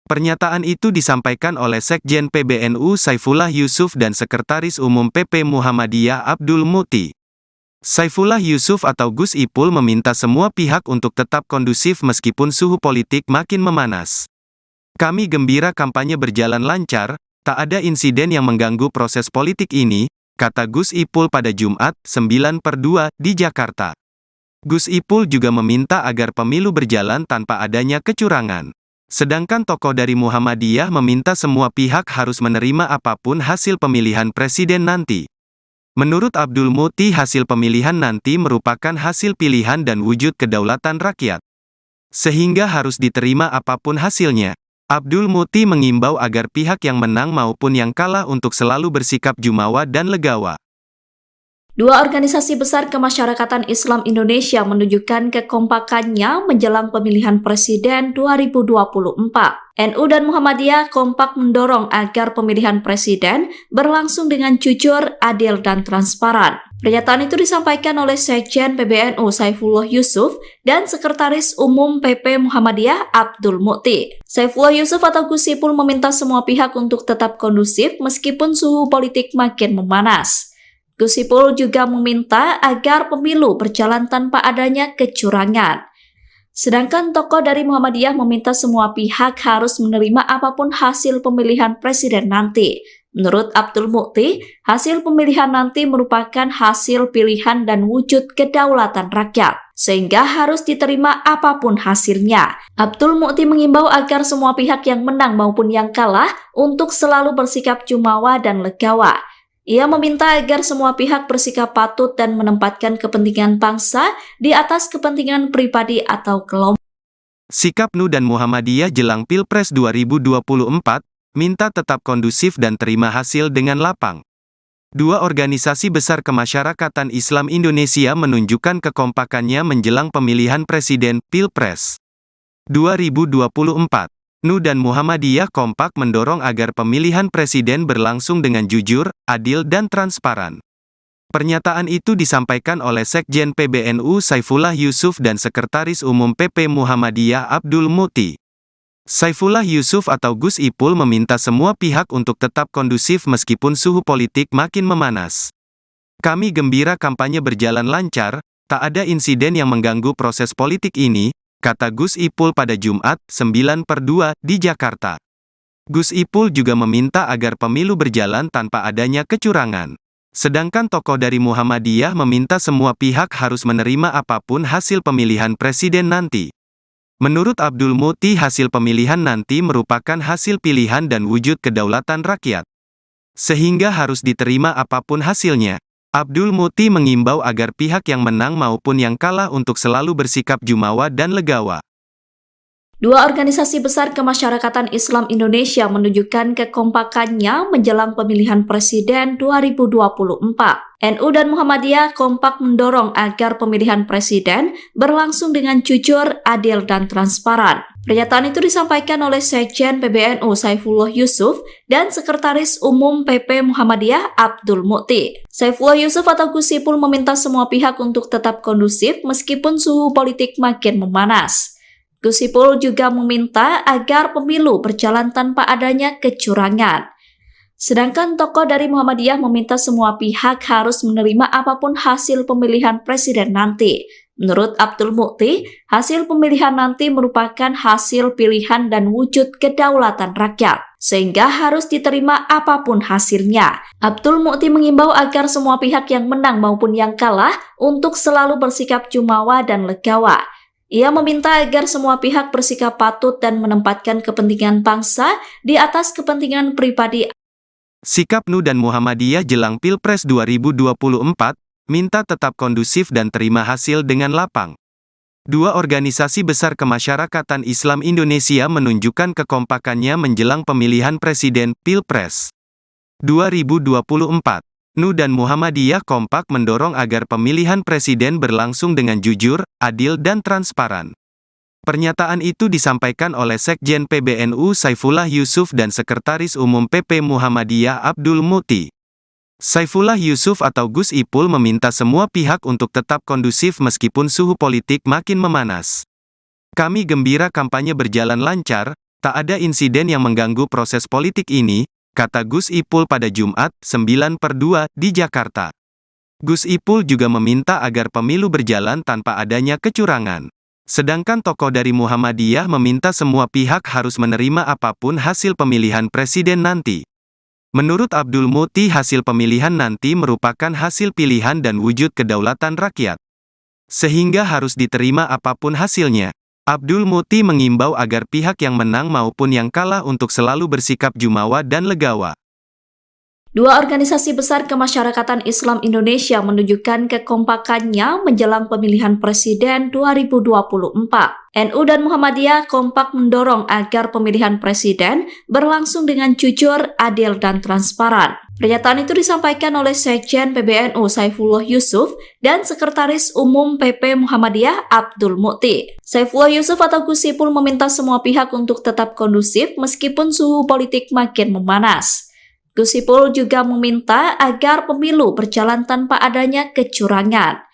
Pernyataan itu disampaikan oleh Sekjen PBNU Saifullah Yusuf dan Sekretaris Umum PP Muhammadiyah Abdul Muti. Saifullah Yusuf atau Gus Ipul meminta semua pihak untuk tetap kondusif meskipun suhu politik makin memanas. Kami gembira kampanye berjalan lancar, tak ada insiden yang mengganggu proses politik ini, kata Gus Ipul pada Jumat, 9/2, di Jakarta. Gus Ipul juga meminta agar pemilu berjalan tanpa adanya kecurangan. Sedangkan tokoh dari Muhammadiyah meminta semua pihak harus menerima apapun hasil pemilihan presiden nanti. Menurut Abdul Muti, hasil pemilihan nanti merupakan hasil pilihan dan wujud kedaulatan rakyat. Sehingga harus diterima apapun hasilnya. Abdul Muti mengimbau agar pihak yang menang maupun yang kalah untuk selalu bersikap jumawa dan legawa. Dua organisasi besar kemasyarakatan Islam Indonesia menunjukkan kekompakannya menjelang pemilihan presiden 2024. NU dan Muhammadiyah kompak mendorong agar pemilihan presiden berlangsung dengan jujur, adil, dan transparan. Pernyataan itu disampaikan oleh Sekjen PBNU Saifullah Yusuf dan Sekretaris Umum PP Muhammadiyah Abdul Muti. Saifullah Yusuf atau Gus Ipul meminta semua pihak untuk tetap kondusif meskipun suhu politik makin memanas. Gus Ipul juga meminta agar pemilu berjalan tanpa adanya kecurangan. Sedangkan tokoh dari Muhammadiyah meminta semua pihak harus menerima apapun hasil pemilihan presiden nanti. Menurut Abdul Muti, hasil pemilihan nanti merupakan hasil pilihan dan wujud kedaulatan rakyat, sehingga harus diterima apapun hasilnya. Abdul Muti mengimbau agar semua pihak yang menang maupun yang kalah untuk selalu bersikap jumawa dan legawa. Ia meminta agar semua pihak bersikap patut dan menempatkan kepentingan bangsa di atas kepentingan pribadi atau kelompok. Sikap NU dan Muhammadiyah jelang Pilpres 2024, minta tetap kondusif dan terima hasil dengan lapang. Dua organisasi besar kemasyarakatan Islam Indonesia menunjukkan kekompakannya menjelang pemilihan presiden, Pilpres 2024. NU dan Muhammadiyah kompak mendorong agar pemilihan presiden berlangsung dengan jujur, adil dan transparan. Pernyataan itu disampaikan oleh Sekjen PBNU Saifullah Yusuf dan Sekretaris Umum PP Muhammadiyah Abdul Muti. Saifullah Yusuf atau Gus Ipul meminta semua pihak untuk tetap kondusif meskipun suhu politik makin memanas. Kami gembira kampanye berjalan lancar, tak ada insiden yang mengganggu proses politik ini, kata Gus Ipul pada Jumat, 9/2, di Jakarta. Gus Ipul juga meminta agar pemilu berjalan tanpa adanya kecurangan. Sedangkan tokoh dari Muhammadiyah meminta semua pihak harus menerima apapun hasil pemilihan presiden nanti. Menurut Abdul Muti, hasil pemilihan nanti merupakan hasil pilihan dan wujud kedaulatan rakyat. Sehingga harus diterima apapun hasilnya. Abdul Muti mengimbau agar pihak yang menang maupun yang kalah untuk selalu bersikap jumawa dan legawa. Dua organisasi besar kemasyarakatan Islam Indonesia menunjukkan kekompakannya menjelang pemilihan presiden 2024. NU dan Muhammadiyah kompak mendorong agar pemilihan presiden berlangsung dengan jujur, adil, dan transparan. Pernyataan itu disampaikan oleh Sekjen PBNU Saifullah Yusuf dan Sekretaris Umum PP Muhammadiyah Abdul Muti. Saifullah Yusuf atau Gus Ipul meminta semua pihak untuk tetap kondusif meskipun suhu politik makin memanas. Gus Ipul juga meminta agar pemilu berjalan tanpa adanya kecurangan. Sedangkan tokoh dari Muhammadiyah meminta semua pihak harus menerima apapun hasil pemilihan presiden nanti. Menurut Abdul Muti, hasil pemilihan nanti merupakan hasil pilihan dan wujud kedaulatan rakyat, sehingga harus diterima apapun hasilnya. Abdul Muti mengimbau agar semua pihak yang menang maupun yang kalah untuk selalu bersikap jumawa dan legawa. Ia meminta agar semua pihak bersikap patut dan menempatkan kepentingan bangsa di atas kepentingan pribadi. Sikap NU dan Muhammadiyah jelang Pilpres 2024, minta tetap kondusif dan terima hasil dengan lapang. Dua organisasi besar kemasyarakatan Islam Indonesia menunjukkan kekompakannya menjelang pemilihan presiden, Pilpres 2024. NU dan Muhammadiyah kompak mendorong agar pemilihan presiden berlangsung dengan jujur, adil dan transparan. Pernyataan itu disampaikan oleh Sekjen PBNU Saifullah Yusuf dan Sekretaris Umum PP Muhammadiyah Abdul Muti. Saifullah Yusuf atau Gus Ipul meminta semua pihak untuk tetap kondusif meskipun suhu politik makin memanas. Kami gembira kampanye berjalan lancar, tak ada insiden yang mengganggu proses politik ini, kata Gus Ipul pada Jumat, 9/2, di Jakarta. Gus Ipul juga meminta agar pemilu berjalan tanpa adanya kecurangan. Sedangkan tokoh dari Muhammadiyah meminta semua pihak harus menerima apapun hasil pemilihan presiden nanti. Menurut Abdul Muti, hasil pemilihan nanti merupakan hasil pilihan dan wujud kedaulatan rakyat. Sehingga harus diterima apapun hasilnya. Abdul Muti mengimbau agar pihak yang menang maupun yang kalah untuk selalu bersikap jumawa dan legawa. Dua organisasi besar kemasyarakatan Islam Indonesia menunjukkan kekompakannya menjelang pemilihan presiden 2024. NU dan Muhammadiyah kompak mendorong agar pemilihan presiden berlangsung dengan jujur, adil, dan transparan. Pernyataan itu disampaikan oleh Sekjen PBNU Saifullah Yusuf dan Sekretaris Umum PP Muhammadiyah Abdul Muti. Saifullah Yusuf atau Gus Ipul meminta semua pihak untuk tetap kondusif meskipun suhu politik makin memanas. Gus Ipul juga meminta agar pemilu berjalan tanpa adanya kecurangan.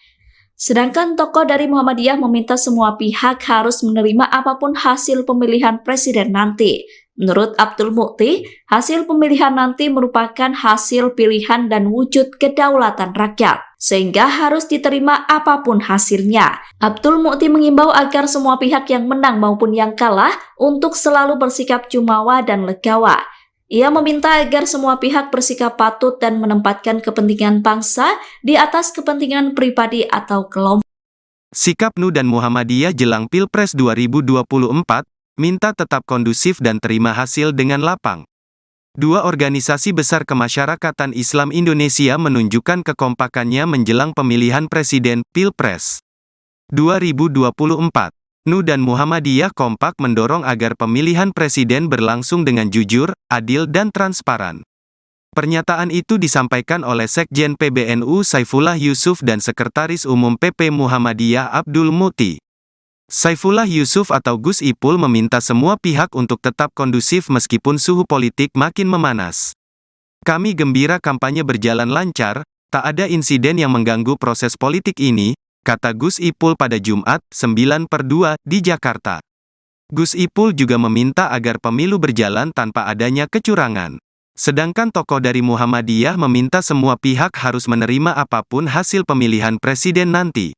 Sedangkan tokoh dari Muhammadiyah meminta semua pihak harus menerima apapun hasil pemilihan presiden nanti. Menurut Abdul Muti, hasil pemilihan nanti merupakan hasil pilihan dan wujud kedaulatan rakyat, sehingga harus diterima apapun hasilnya. Abdul Muti mengimbau agar semua pihak yang menang maupun yang kalah untuk selalu bersikap jumawa dan legawa. Ia meminta agar semua pihak bersikap patut dan menempatkan kepentingan bangsa di atas kepentingan pribadi atau kelompok. Sikap NU dan Muhammadiyah jelang Pilpres 2024, minta tetap kondusif dan terima hasil dengan lapang. Dua organisasi besar kemasyarakatan Islam Indonesia menunjukkan kekompakannya menjelang pemilihan presiden, Pilpres 2024. NU dan Muhammadiyah kompak mendorong agar pemilihan presiden berlangsung dengan jujur, adil dan transparan. Pernyataan itu disampaikan oleh Sekjen PBNU Saifullah Yusuf dan Sekretaris Umum PP Muhammadiyah Abdul Muti. Saifullah Yusuf atau Gus Ipul meminta semua pihak untuk tetap kondusif meskipun suhu politik makin memanas. Kami gembira kampanye berjalan lancar, tak ada insiden yang mengganggu proses politik ini, kata Gus Ipul pada Jumat, 9/2, di Jakarta. Gus Ipul juga meminta agar pemilu berjalan tanpa adanya kecurangan. Sedangkan tokoh dari Muhammadiyah meminta semua pihak harus menerima apapun hasil pemilihan presiden nanti.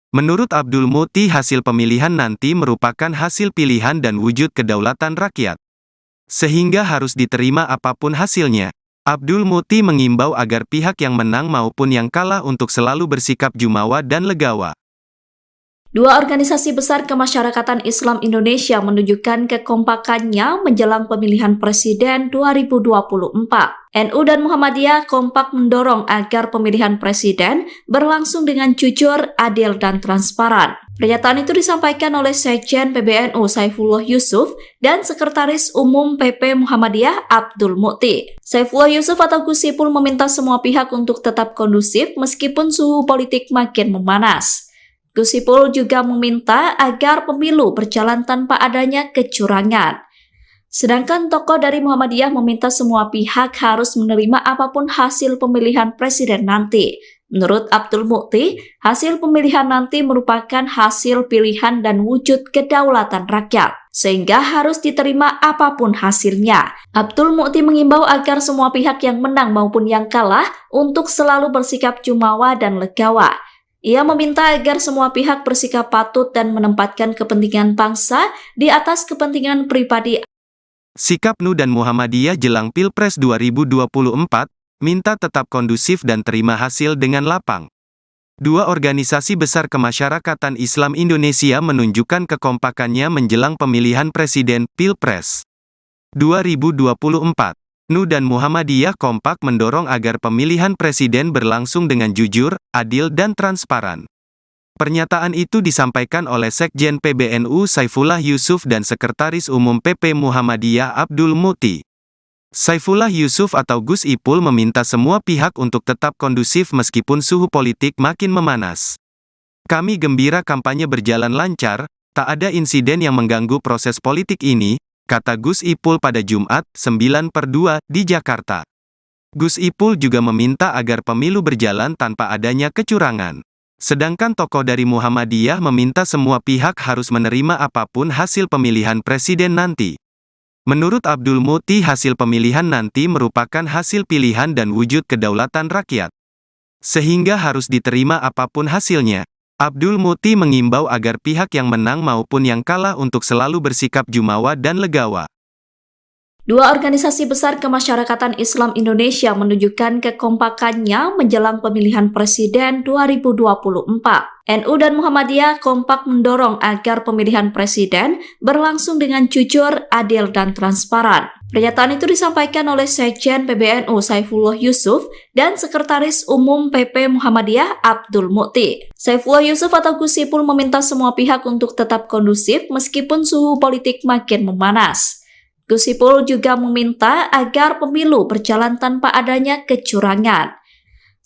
Menurut Abdul Muti, hasil pemilihan nanti merupakan hasil pilihan dan wujud kedaulatan rakyat. Sehingga harus diterima apapun hasilnya. Abdul Muti mengimbau agar pihak yang menang maupun yang kalah untuk selalu bersikap jumawa dan legawa. Dua organisasi besar kemasyarakatan Islam Indonesia menunjukkan kekompakannya menjelang pemilihan presiden 2024. NU dan Muhammadiyah kompak mendorong agar pemilihan presiden berlangsung dengan jujur, adil, dan transparan. Pernyataan itu disampaikan oleh Sekjen PBNU Saifullah Yusuf dan Sekretaris Umum PP Muhammadiyah Abdul Muti. Saifullah Yusuf atau Gus Ipul meminta semua pihak untuk tetap kondusif meskipun suhu politik makin memanas. Gus Ipul juga meminta agar pemilu berjalan tanpa adanya kecurangan. Sedangkan tokoh dari Muhammadiyah meminta semua pihak harus menerima apapun hasil pemilihan presiden nanti. Menurut Abdul Muti, hasil pemilihan nanti merupakan hasil pilihan dan wujud kedaulatan rakyat, sehingga harus diterima apapun hasilnya. Abdul Muti mengimbau agar semua pihak yang menang maupun yang kalah untuk selalu bersikap jumawa dan legawa. Ia meminta agar semua pihak bersikap patut dan menempatkan kepentingan bangsa di atas kepentingan pribadi. Sikap NU dan Muhammadiyah jelang Pilpres 2024, minta tetap kondusif dan terima hasil dengan lapang. Dua organisasi besar kemasyarakatan Islam Indonesia menunjukkan kekompakannya menjelang pemilihan presiden, Pilpres 2024. NU dan Muhammadiyah kompak mendorong agar pemilihan presiden berlangsung dengan jujur, adil dan transparan. Pernyataan itu disampaikan oleh Sekjen PBNU Saifullah Yusuf dan Sekretaris Umum PP Muhammadiyah Abdul Muti. Saifullah Yusuf atau Gus Ipul meminta semua pihak untuk tetap kondusif meskipun suhu politik makin memanas. Kami gembira kampanye berjalan lancar, tak ada insiden yang mengganggu proses politik ini, kata Gus Ipul pada Jumat, 9/2, di Jakarta. Gus Ipul juga meminta agar pemilu berjalan tanpa adanya kecurangan. Sedangkan tokoh dari Muhammadiyah meminta semua pihak harus menerima apapun hasil pemilihan presiden nanti. Menurut Abdul Muti, hasil pemilihan nanti merupakan hasil pilihan dan wujud kedaulatan rakyat. Sehingga harus diterima apapun hasilnya. Abdul Muti mengimbau agar pihak yang menang maupun yang kalah untuk selalu bersikap jumawa dan legawa. Dua organisasi besar kemasyarakatan Islam Indonesia menunjukkan kekompakannya menjelang pemilihan presiden 2024. NU dan Muhammadiyah kompak mendorong agar pemilihan presiden berlangsung dengan jujur, adil, dan transparan. Pernyataan itu disampaikan oleh Sekjen PBNU Saifullah Yusuf dan Sekretaris Umum PP Muhammadiyah Abdul Muti. Saifullah Yusuf atau Gus Ipul meminta semua pihak untuk tetap kondusif meskipun suhu politik makin memanas. Gus Ipul juga meminta agar pemilu berjalan tanpa adanya kecurangan.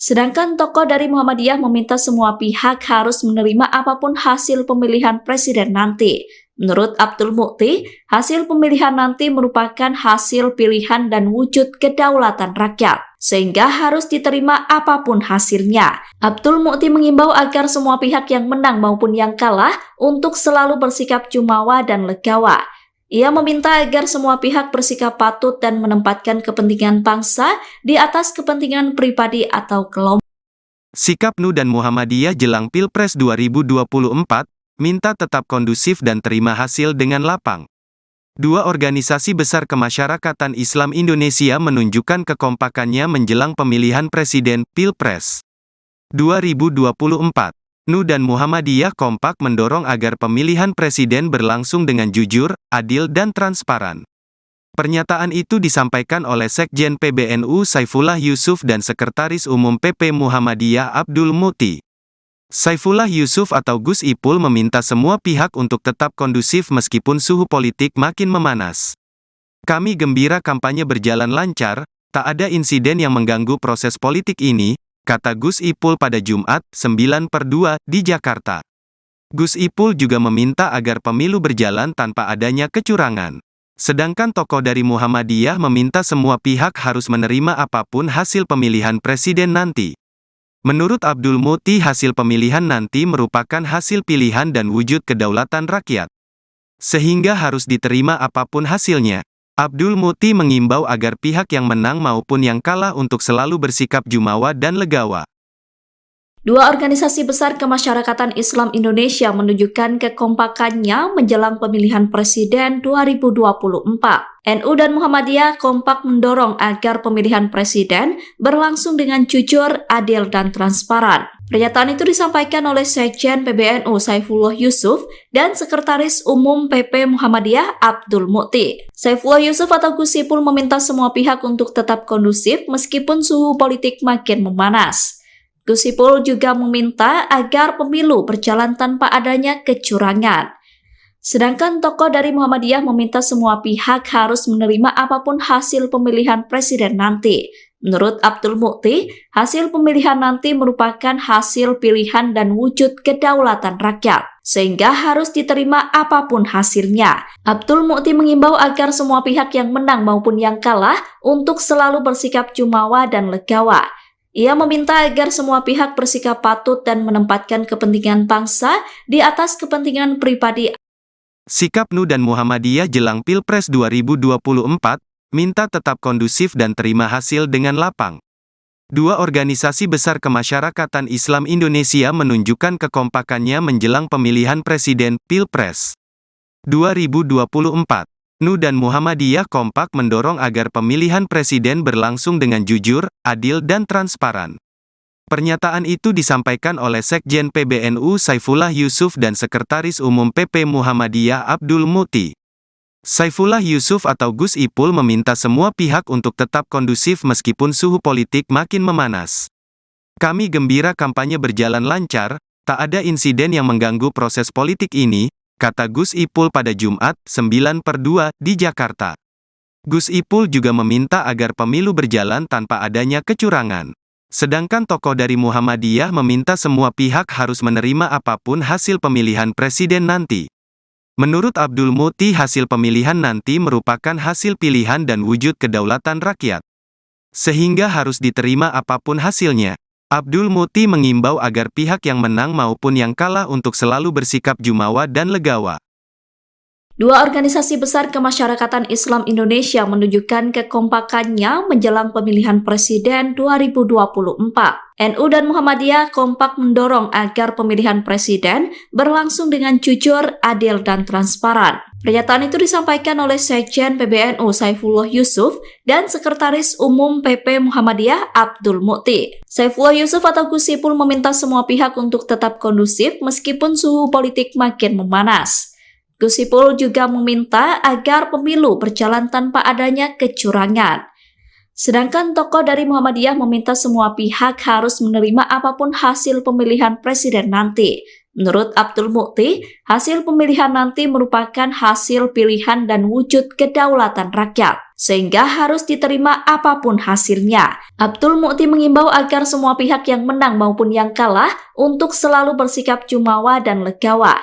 Sedangkan tokoh dari Muhammadiyah meminta semua pihak harus menerima apapun hasil pemilihan presiden nanti. Menurut Abdul Muti, hasil pemilihan nanti merupakan hasil pilihan dan wujud kedaulatan rakyat, sehingga harus diterima apapun hasilnya. Abdul Muti mengimbau agar semua pihak yang menang maupun yang kalah untuk selalu bersikap jumawa dan legawa. Ia meminta agar semua pihak bersikap patut dan menempatkan kepentingan bangsa di atas kepentingan pribadi atau kelompok. Sikap NU dan Muhammadiyah jelang Pilpres 2024, minta tetap kondusif dan terima hasil dengan lapang. Dua organisasi besar kemasyarakatan Islam Indonesia menunjukkan kekompakannya menjelang pemilihan presiden Pilpres 2024. NU dan Muhammadiyah kompak mendorong agar pemilihan presiden berlangsung dengan jujur, adil, dan transparan. Pernyataan itu disampaikan oleh Sekjen PBNU Saifullah Yusuf dan Sekretaris Umum PP Muhammadiyah Abdul Muti. Saifullah Yusuf atau Gus Ipul meminta semua pihak untuk tetap kondusif meskipun suhu politik makin memanas. Kami gembira kampanye berjalan lancar, tak ada insiden yang mengganggu proses politik ini, kata Gus Ipul pada Jumat, 9/2, di Jakarta. Gus Ipul juga meminta agar pemilu berjalan tanpa adanya kecurangan. Sedangkan tokoh dari Muhammadiyah meminta semua pihak harus menerima apapun hasil pemilihan presiden nanti. Menurut Abdul Muti, hasil pemilihan nanti merupakan hasil pilihan dan wujud kedaulatan rakyat. Sehingga harus diterima apapun hasilnya. Abdul Muti mengimbau agar pihak yang menang maupun yang kalah untuk selalu bersikap jumawa dan legawa. Dua organisasi besar kemasyarakatan Islam Indonesia menunjukkan kekompakannya menjelang pemilihan presiden 2024. NU dan Muhammadiyah kompak mendorong agar pemilihan presiden berlangsung dengan jujur, adil, dan transparan. Pernyataan itu disampaikan oleh Sekjen PBNU Saifullah Yusuf dan Sekretaris Umum PP Muhammadiyah Abdul Muti. Saifullah Yusuf atau Gus Ipul meminta semua pihak untuk tetap kondusif meskipun suhu politik makin memanas. Gus Ipul juga meminta agar pemilu berjalan tanpa adanya kecurangan. Sedangkan tokoh dari Muhammadiyah meminta semua pihak harus menerima apapun hasil pemilihan presiden nanti. Menurut Abdul Muti, hasil pemilihan nanti merupakan hasil pilihan dan wujud kedaulatan rakyat, sehingga harus diterima apapun hasilnya. Abdul Muti mengimbau agar semua pihak yang menang maupun yang kalah untuk selalu bersikap jumawa dan legawa. Ia meminta agar semua pihak bersikap patut dan menempatkan kepentingan bangsa di atas kepentingan pribadi. Sikap NU dan Muhammadiyah jelang Pilpres 2024, minta tetap kondusif dan terima hasil dengan lapang. Dua organisasi besar kemasyarakatan Islam Indonesia menunjukkan kekompakannya menjelang pemilihan presiden Pilpres 2024. NU dan Muhammadiyah kompak mendorong agar pemilihan presiden berlangsung dengan jujur, adil, dan transparan. Pernyataan itu disampaikan oleh Sekjen PBNU Saifullah Yusuf dan Sekretaris Umum PP Muhammadiyah Abdul Muti. Saifullah Yusuf atau Gus Ipul meminta semua pihak untuk tetap kondusif meskipun suhu politik makin memanas. Kami gembira kampanye berjalan lancar, Tak ada insiden yang mengganggu proses politik ini, kata Gus Ipul pada Jumat, 9/2, di Jakarta. Gus Ipul juga meminta agar pemilu berjalan tanpa adanya kecurangan. Sedangkan tokoh dari Muhammadiyah meminta semua pihak harus menerima apapun hasil pemilihan presiden nanti. Menurut Abdul Muti, hasil pemilihan nanti merupakan hasil pilihan dan wujud kedaulatan rakyat. Sehingga harus diterima apapun hasilnya. Abdul Muti mengimbau agar pihak yang menang maupun yang kalah untuk selalu bersikap jumawa dan legawa. Dua organisasi besar kemasyarakatan Islam Indonesia menunjukkan kekompakannya menjelang pemilihan presiden 2024. NU dan Muhammadiyah kompak mendorong agar pemilihan presiden berlangsung dengan jujur, adil, dan transparan. Pernyataan itu disampaikan oleh Sekjen PBNU Saifullah Yusuf dan Sekretaris Umum PP Muhammadiyah Abdul Muti. Saifullah Yusuf atau Gus Ipul meminta semua pihak untuk tetap kondusif meskipun suhu politik makin memanas. Gus Ipul juga meminta agar pemilu berjalan tanpa adanya kecurangan. Sedangkan tokoh dari Muhammadiyah meminta semua pihak harus menerima apapun hasil pemilihan presiden nanti. Menurut Abdul Muti, hasil pemilihan nanti merupakan hasil pilihan dan wujud kedaulatan rakyat, sehingga harus diterima apapun hasilnya. Abdul Muti mengimbau agar semua pihak yang menang maupun yang kalah untuk selalu bersikap jumawa dan legawa.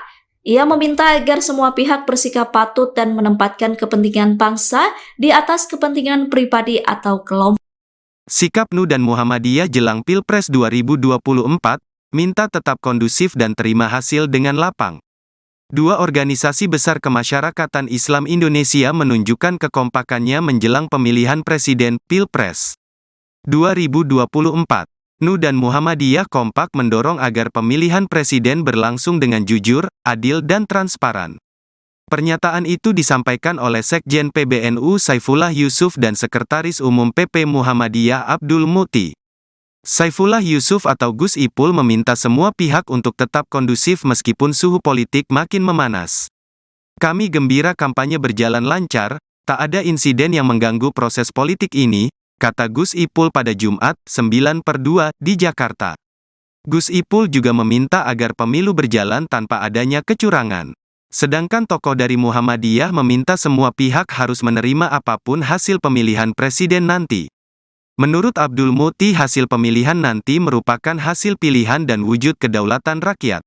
Ia meminta agar semua pihak bersikap patut dan menempatkan kepentingan bangsa di atas kepentingan pribadi atau kelompok. Sikap NU dan Muhammadiyah jelang Pilpres 2024, minta tetap kondusif dan terima hasil dengan lapang. Dua organisasi besar kemasyarakatan Islam Indonesia menunjukkan kekompakannya menjelang pemilihan presiden Pilpres 2024. NU dan Muhammadiyah kompak mendorong agar pemilihan presiden berlangsung dengan jujur, adil, dan transparan. Pernyataan itu disampaikan oleh Sekjen PBNU Saifullah Yusuf dan Sekretaris Umum PP Muhammadiyah Abdul Muti. Saifullah Yusuf atau Gus Ipul meminta semua pihak untuk tetap kondusif meskipun suhu politik makin memanas. Kami gembira kampanye berjalan lancar, tak ada insiden yang mengganggu proses politik ini, kata Gus Ipul pada Jumat, 9/2, di Jakarta. Gus Ipul juga meminta agar pemilu berjalan tanpa adanya kecurangan. Sedangkan tokoh dari Muhammadiyah meminta semua pihak harus menerima apapun hasil pemilihan presiden nanti. Menurut Abdul Muti, hasil pemilihan nanti merupakan hasil pilihan dan wujud kedaulatan rakyat.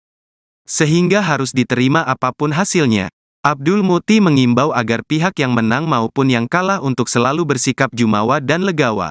Sehingga harus diterima apapun hasilnya. Abdul Muti mengimbau agar pihak yang menang maupun yang kalah untuk selalu bersikap jumawa dan legawa.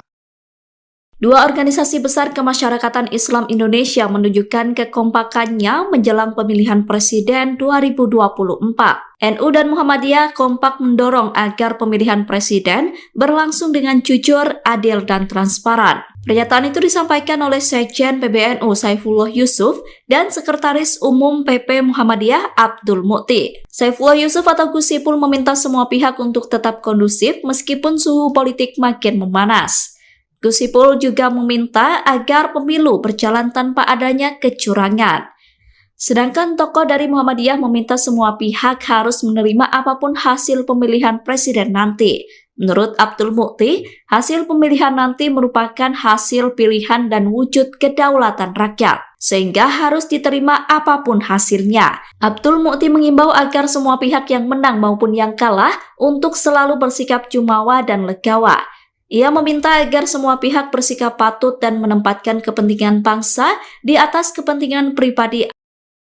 Dua organisasi besar kemasyarakatan Islam Indonesia menunjukkan kekompakannya menjelang pemilihan presiden 2024. NU dan Muhammadiyah kompak mendorong agar pemilihan presiden berlangsung dengan jujur, adil, dan transparan. Pernyataan itu disampaikan oleh Sekjen PBNU Saifullah Yusuf dan Sekretaris Umum PP Muhammadiyah Abdul Muti. Saifullah Yusuf atau Gus Ipul meminta semua pihak untuk tetap kondusif meskipun suhu politik makin memanas. Gus Ipul juga meminta agar pemilu berjalan tanpa adanya kecurangan. Sedangkan tokoh dari Muhammadiyah meminta semua pihak harus menerima apapun hasil pemilihan presiden nanti. Menurut Abdul Muti, hasil pemilihan nanti merupakan hasil pilihan dan wujud kedaulatan rakyat, sehingga harus diterima apapun hasilnya. Abdul Muti mengimbau agar semua pihak yang menang maupun yang kalah untuk selalu bersikap jumawa dan legawa. Ia meminta agar semua pihak bersikap patut dan menempatkan kepentingan bangsa di atas kepentingan pribadi.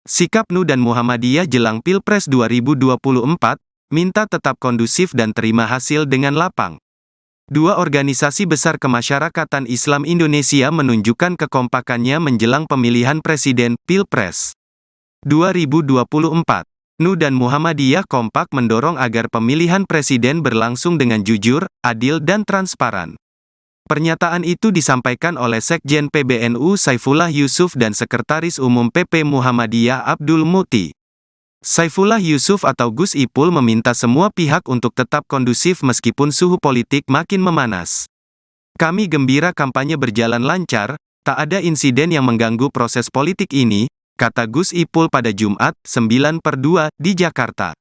Sikap NU dan Muhammadiyah jelang Pilpres 2024, minta tetap kondusif dan terima hasil dengan lapang. Dua organisasi besar kemasyarakatan Islam Indonesia menunjukkan kekompakannya menjelang pemilihan presiden Pilpres 2024. NU dan Muhammadiyah kompak mendorong agar pemilihan presiden berlangsung dengan jujur, adil, dan transparan. Pernyataan itu disampaikan oleh Sekjen PBNU Saifullah Yusuf dan Sekretaris Umum PP Muhammadiyah Abdul Muti. Saifullah Yusuf atau Gus Ipul meminta semua pihak untuk tetap kondusif meskipun suhu politik makin memanas. Kami gembira kampanye berjalan lancar, tak ada insiden yang mengganggu proses politik ini, kata Gus Ipul pada Jumat, 9/2, di Jakarta.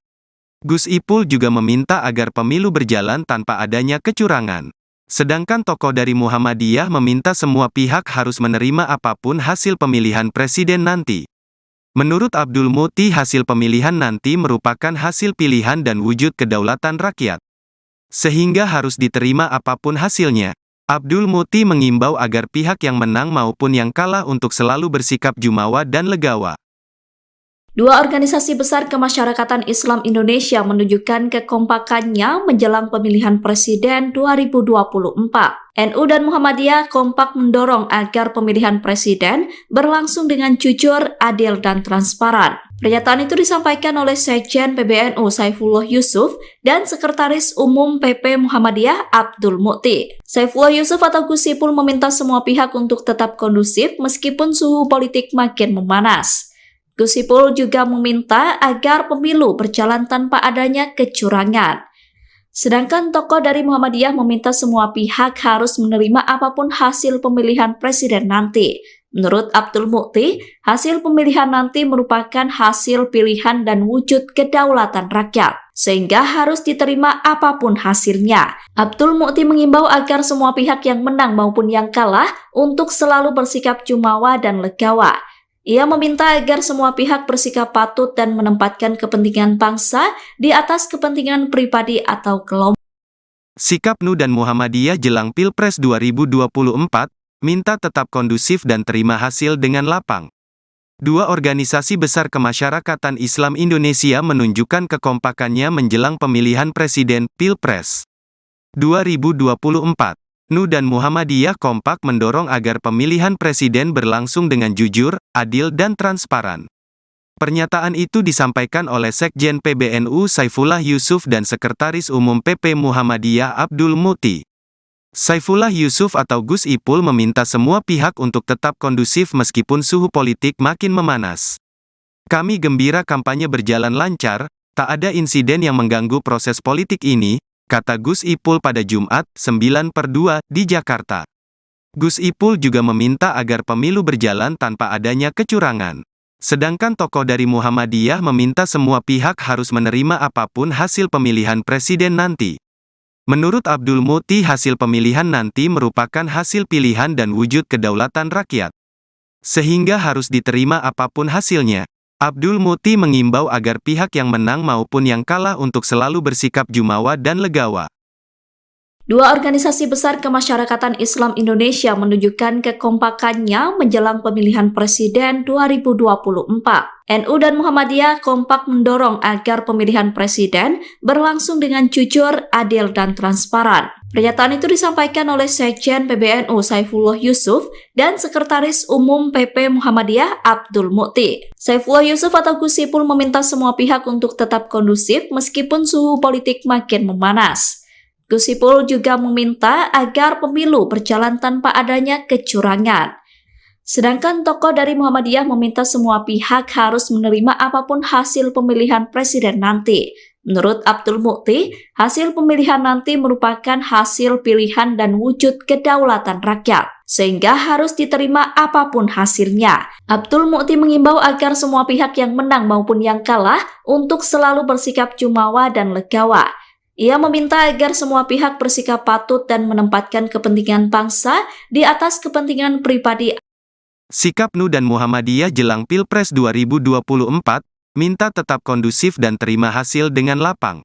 Gus Ipul juga meminta agar pemilu berjalan tanpa adanya kecurangan. Sedangkan tokoh dari Muhammadiyah meminta semua pihak harus menerima apapun hasil pemilihan presiden nanti. Menurut Abdul Muti, hasil pemilihan nanti merupakan hasil pilihan dan wujud kedaulatan rakyat. Sehingga harus diterima apapun hasilnya. Abdul Muti mengimbau agar pihak yang menang maupun yang kalah untuk selalu bersikap jumawa dan legawa. Dua organisasi besar kemasyarakatan Islam Indonesia menunjukkan kekompakannya menjelang pemilihan presiden 2024. NU dan Muhammadiyah kompak mendorong agar pemilihan presiden berlangsung dengan jujur, adil, dan transparan. Pernyataan itu disampaikan oleh Sekjen PBNU Saifullah Yusuf dan Sekretaris Umum PP Muhammadiyah Abdul Muti. Saifullah Yusuf atau Gus Ipul meminta semua pihak untuk tetap kondusif meskipun suhu politik makin memanas. Gus Ipul juga meminta agar pemilu berjalan tanpa adanya kecurangan. Sedangkan tokoh dari Muhammadiyah meminta semua pihak harus menerima apapun hasil pemilihan presiden nanti. Menurut Abdul Muti, hasil pemilihan nanti merupakan hasil pilihan dan wujud kedaulatan rakyat, sehingga harus diterima apapun hasilnya. Abdul Muti mengimbau agar semua pihak yang menang maupun yang kalah untuk selalu bersikap jumawa dan legawa. Ia meminta agar semua pihak bersikap patut dan menempatkan kepentingan bangsa di atas kepentingan pribadi atau kelompok. Sikap NU dan Muhammadiyah jelang Pilpres 2024, minta tetap kondusif dan terima hasil dengan lapang. Dua organisasi besar kemasyarakatan Islam Indonesia menunjukkan kekompakannya menjelang pemilihan presiden Pilpres 2024. NU dan Muhammadiyah kompak mendorong agar pemilihan presiden berlangsung dengan jujur, adil, dan transparan. Pernyataan itu disampaikan oleh Sekjen PBNU Saifullah Yusuf dan Sekretaris Umum PP Muhammadiyah Abdul Muti. Saifullah Yusuf atau Gus Ipul meminta semua pihak untuk tetap kondusif meskipun suhu politik makin memanas. Kami gembira kampanye berjalan lancar, tak ada insiden yang mengganggu proses politik ini, kata Gus Ipul pada Jumat, 9/2, di Jakarta. Gus Ipul juga meminta agar pemilu berjalan tanpa adanya kecurangan. Sedangkan tokoh dari Muhammadiyah meminta semua pihak harus menerima apapun hasil pemilihan presiden nanti. Menurut Abdul Muti, hasil pemilihan nanti merupakan hasil pilihan dan wujud kedaulatan rakyat. Sehingga harus diterima apapun hasilnya. Abdul Muti mengimbau agar pihak yang menang maupun yang kalah untuk selalu bersikap jumawa dan legawa. Dua organisasi besar kemasyarakatan Islam Indonesia menunjukkan kekompakannya menjelang pemilihan presiden 2024. NU dan Muhammadiyah kompak mendorong agar pemilihan presiden berlangsung dengan jujur, adil, dan transparan. Pernyataan itu disampaikan oleh Sekjen PBNU Saifullah Yusuf dan Sekretaris Umum PP Muhammadiyah Abdul Muti. Saifullah Yusuf atau Gus Ipul meminta semua pihak untuk tetap kondusif meskipun suhu politik makin memanas. Gus Ipul juga meminta agar pemilu berjalan tanpa adanya kecurangan. Sedangkan tokoh dari Muhammadiyah meminta semua pihak harus menerima apapun hasil pemilihan presiden nanti. Menurut Abdul Muti, hasil pemilihan nanti merupakan hasil pilihan dan wujud kedaulatan rakyat, sehingga harus diterima apapun hasilnya. Abdul Muti mengimbau agar semua pihak yang menang maupun yang kalah untuk selalu bersikap jumawa dan legawa. Ia meminta agar semua pihak bersikap patut dan menempatkan kepentingan bangsa di atas kepentingan pribadi. Sikap NU dan Muhammadiyah jelang Pilpres 2024, minta tetap kondusif dan terima hasil dengan lapang.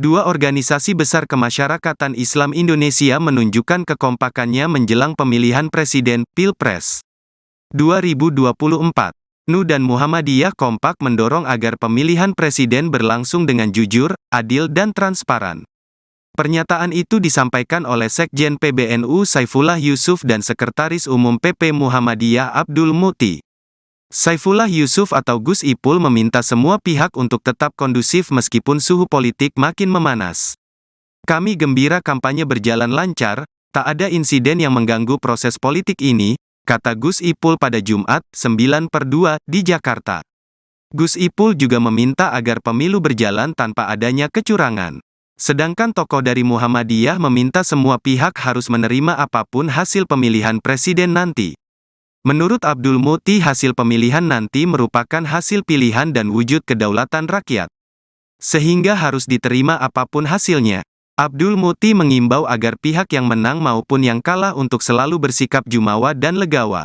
Dua organisasi besar kemasyarakatan Islam Indonesia menunjukkan kekompakannya menjelang pemilihan presiden Pilpres 2024. NU dan Muhammadiyah kompak mendorong agar pemilihan presiden berlangsung dengan jujur, adil, dan transparan. Pernyataan itu disampaikan oleh Sekjen PBNU Saifullah Yusuf dan Sekretaris Umum PP Muhammadiyah Abdul Muti. Saifullah Yusuf atau Gus Ipul meminta semua pihak untuk tetap kondusif meskipun suhu politik makin memanas. Kami gembira kampanye berjalan lancar, tak ada insiden yang mengganggu proses politik ini, kata Gus Ipul pada Jumat, 9/2, di Jakarta. Gus Ipul juga meminta agar pemilu berjalan tanpa adanya kecurangan. Sedangkan tokoh dari Muhammadiyah meminta semua pihak harus menerima apapun hasil pemilihan presiden nanti. Menurut Abdul Muti, hasil pemilihan nanti merupakan hasil pilihan dan wujud kedaulatan rakyat. Sehingga harus diterima apapun hasilnya. Abdul Muti mengimbau agar pihak yang menang maupun yang kalah untuk selalu bersikap jumawa dan legawa.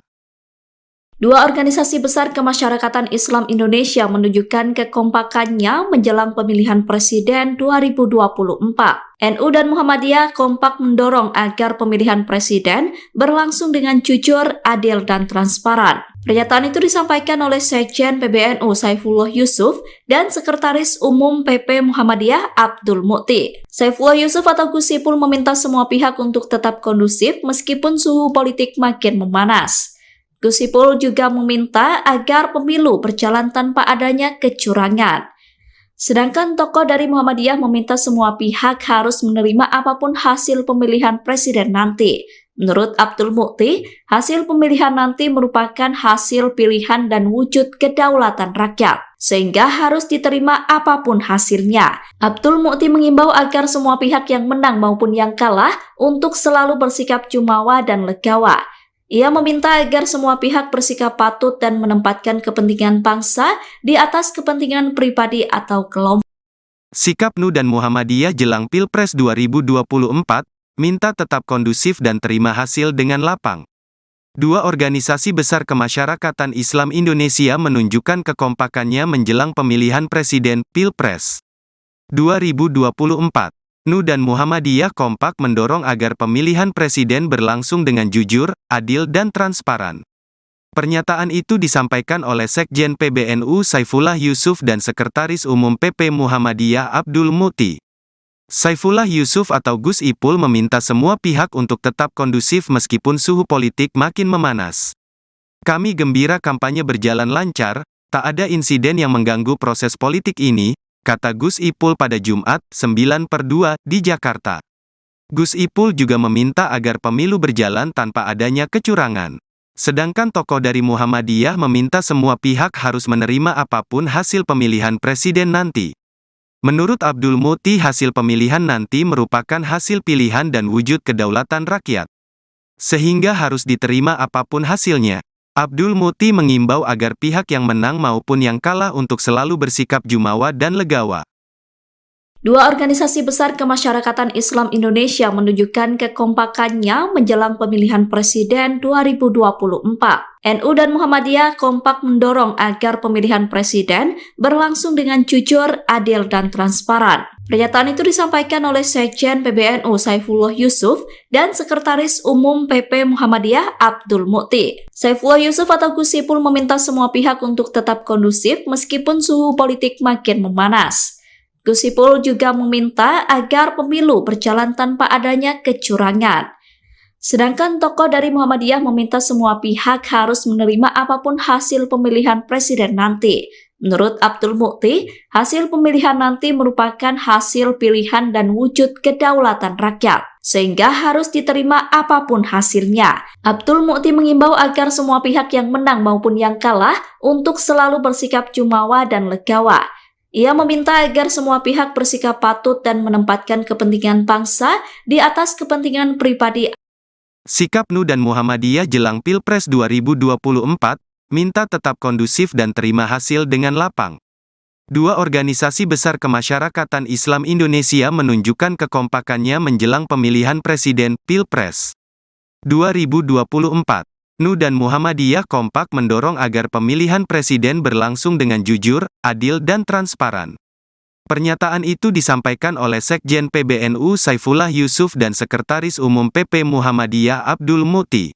Dua organisasi besar kemasyarakatan Islam Indonesia menunjukkan kekompakannya menjelang pemilihan presiden 2024. NU dan Muhammadiyah kompak mendorong agar pemilihan presiden berlangsung dengan jujur, adil, dan transparan. Pernyataan itu disampaikan oleh Sekjen PBNU Saifullah Yusuf dan Sekretaris Umum PP Muhammadiyah Abdul Mukti. Saifullah Yusuf atau Gus Ipul meminta semua pihak untuk tetap kondusif meskipun suhu politik makin memanas. Gus Ipul juga meminta agar pemilu berjalan tanpa adanya kecurangan. Sedangkan tokoh dari Muhammadiyah meminta semua pihak harus menerima apapun hasil pemilihan presiden nanti. Menurut Abdul Mukti, hasil pemilihan nanti merupakan hasil pilihan dan wujud kedaulatan rakyat, sehingga harus diterima apapun hasilnya. Abdul Mukti mengimbau agar semua pihak yang menang maupun yang kalah untuk selalu bersikap jumawa dan legawa. Ia meminta agar semua pihak bersikap patut dan menempatkan kepentingan bangsa di atas kepentingan pribadi atau kelompok. Sikap NU dan Muhammadiyah jelang Pilpres 2024, minta tetap kondusif dan terima hasil dengan lapang. Dua organisasi besar kemasyarakatan Islam Indonesia menunjukkan kekompakannya menjelang pemilihan presiden Pilpres 2024. NU dan Muhammadiyah kompak mendorong agar pemilihan presiden berlangsung dengan jujur, adil, dan transparan. Pernyataan itu disampaikan oleh Sekjen PBNU Saifullah Yusuf dan Sekretaris Umum PP Muhammadiyah Abdul Mukti. Saifullah Yusuf atau Gus Ipul meminta semua pihak untuk tetap kondusif meskipun suhu politik makin memanas. Kami gembira kampanye berjalan lancar, tak ada insiden yang mengganggu proses politik ini, kata Gus Ipul pada Jumat, 9/2, di Jakarta. Gus Ipul juga meminta agar pemilu berjalan tanpa adanya kecurangan. Sedangkan tokoh dari Muhammadiyah meminta semua pihak harus menerima apapun hasil pemilihan presiden nanti. Menurut Abdul Mukti, hasil pemilihan nanti merupakan hasil pilihan dan wujud kedaulatan rakyat, sehingga harus diterima apapun hasilnya. Abdul Mukti mengimbau agar pihak yang menang maupun yang kalah untuk selalu bersikap jumawa dan legawa. Dua organisasi besar kemasyarakatan Islam Indonesia menunjukkan kekompakannya menjelang pemilihan presiden 2024. NU dan Muhammadiyah kompak mendorong agar pemilihan presiden berlangsung dengan jujur, adil, dan transparan. Pernyataan itu disampaikan oleh Sekjen PBNU Saifullah Yusuf dan Sekretaris Umum PP Muhammadiyah Abdul Mukti. Saifullah Yusuf atau Gus Ipul meminta semua pihak untuk tetap kondusif meskipun suhu politik makin memanas. Gus Ipul juga meminta agar pemilu berjalan tanpa adanya kecurangan. Sedangkan tokoh dari Muhammadiyah meminta semua pihak harus menerima apapun hasil pemilihan presiden nanti. Menurut Abdul Mukti, hasil pemilihan nanti merupakan hasil pilihan dan wujud kedaulatan rakyat, sehingga harus diterima apapun hasilnya. Abdul Mukti mengimbau agar semua pihak yang menang maupun yang kalah untuk selalu bersikap jumawa dan legawa. Ia meminta agar semua pihak bersikap patut dan menempatkan kepentingan bangsa di atas kepentingan pribadi. Sikap NU dan Muhammadiyah jelang Pilpres 2024, minta tetap kondusif dan terima hasil dengan lapang. Dua organisasi besar kemasyarakatan Islam Indonesia menunjukkan kekompakannya menjelang pemilihan presiden Pilpres 2024. NU dan Muhammadiyah kompak mendorong agar pemilihan presiden berlangsung dengan jujur, adil, dan transparan. Pernyataan itu disampaikan oleh Sekjen PBNU Saifullah Yusuf dan Sekretaris Umum PP Muhammadiyah Abdul Mukti.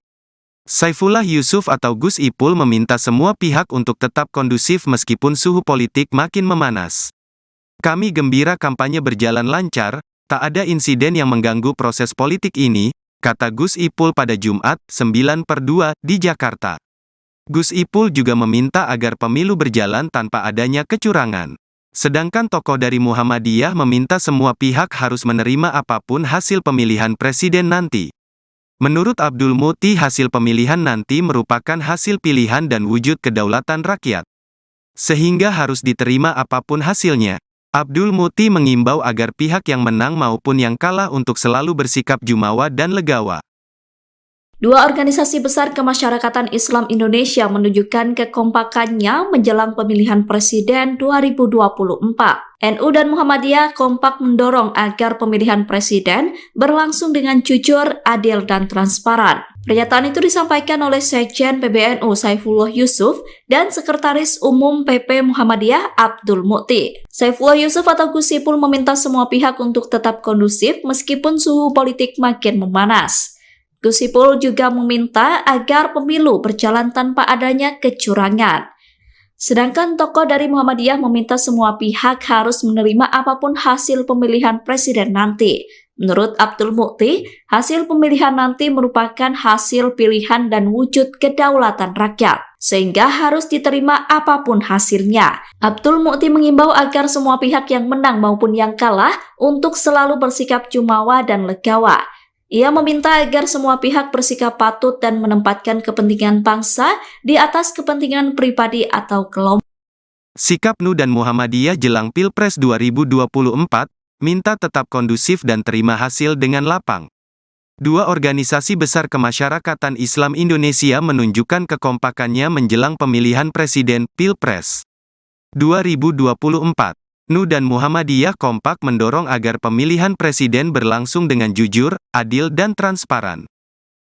Saifullah Yusuf atau Gus Ipul meminta semua pihak untuk tetap kondusif meskipun suhu politik makin memanas. Kami gembira kampanye berjalan lancar, tak ada insiden yang mengganggu proses politik ini, kata Gus Ipul pada Jumat, 9/2, di Jakarta. Gus Ipul juga meminta agar pemilu berjalan tanpa adanya kecurangan. Sedangkan tokoh dari Muhammadiyah meminta semua pihak harus menerima apapun hasil pemilihan presiden nanti. Menurut Abdul Mukti, hasil pemilihan nanti merupakan hasil pilihan dan wujud kedaulatan rakyat, sehingga harus diterima apapun hasilnya. Abdul Mukti mengimbau agar pihak yang menang maupun yang kalah untuk selalu bersikap jumawa dan legawa. Dua organisasi besar kemasyarakatan Islam Indonesia menunjukkan kekompakannya menjelang pemilihan presiden 2024. NU dan Muhammadiyah kompak mendorong agar pemilihan presiden berlangsung dengan jujur, adil, dan transparan. Pernyataan itu disampaikan oleh Sekjen PBNU Saifullah Yusuf dan Sekretaris Umum PP Muhammadiyah Abdul Mukti. Saifullah Yusuf atau Gus Ipul meminta semua pihak untuk tetap kondusif meskipun suhu politik makin memanas. Gus Ipul juga meminta agar pemilu berjalan tanpa adanya kecurangan. Sedangkan tokoh dari Muhammadiyah meminta semua pihak harus menerima apapun hasil pemilihan presiden nanti. Menurut Abdul Mukti, hasil pemilihan nanti merupakan hasil pilihan dan wujud kedaulatan rakyat, sehingga harus diterima apapun hasilnya. Abdul Mukti mengimbau agar semua pihak yang menang maupun yang kalah untuk selalu bersikap jumawa dan legawa. Ia meminta agar semua pihak bersikap patut dan menempatkan kepentingan bangsa di atas kepentingan pribadi atau kelompok. Sikap NU dan Muhammadiyah jelang Pilpres 2024, minta tetap kondusif dan terima hasil dengan lapang. Dua organisasi besar kemasyarakatan Islam Indonesia menunjukkan kekompakannya menjelang pemilihan presiden Pilpres 2024. NU dan Muhammadiyah kompak mendorong agar pemilihan presiden berlangsung dengan jujur, adil, dan transparan.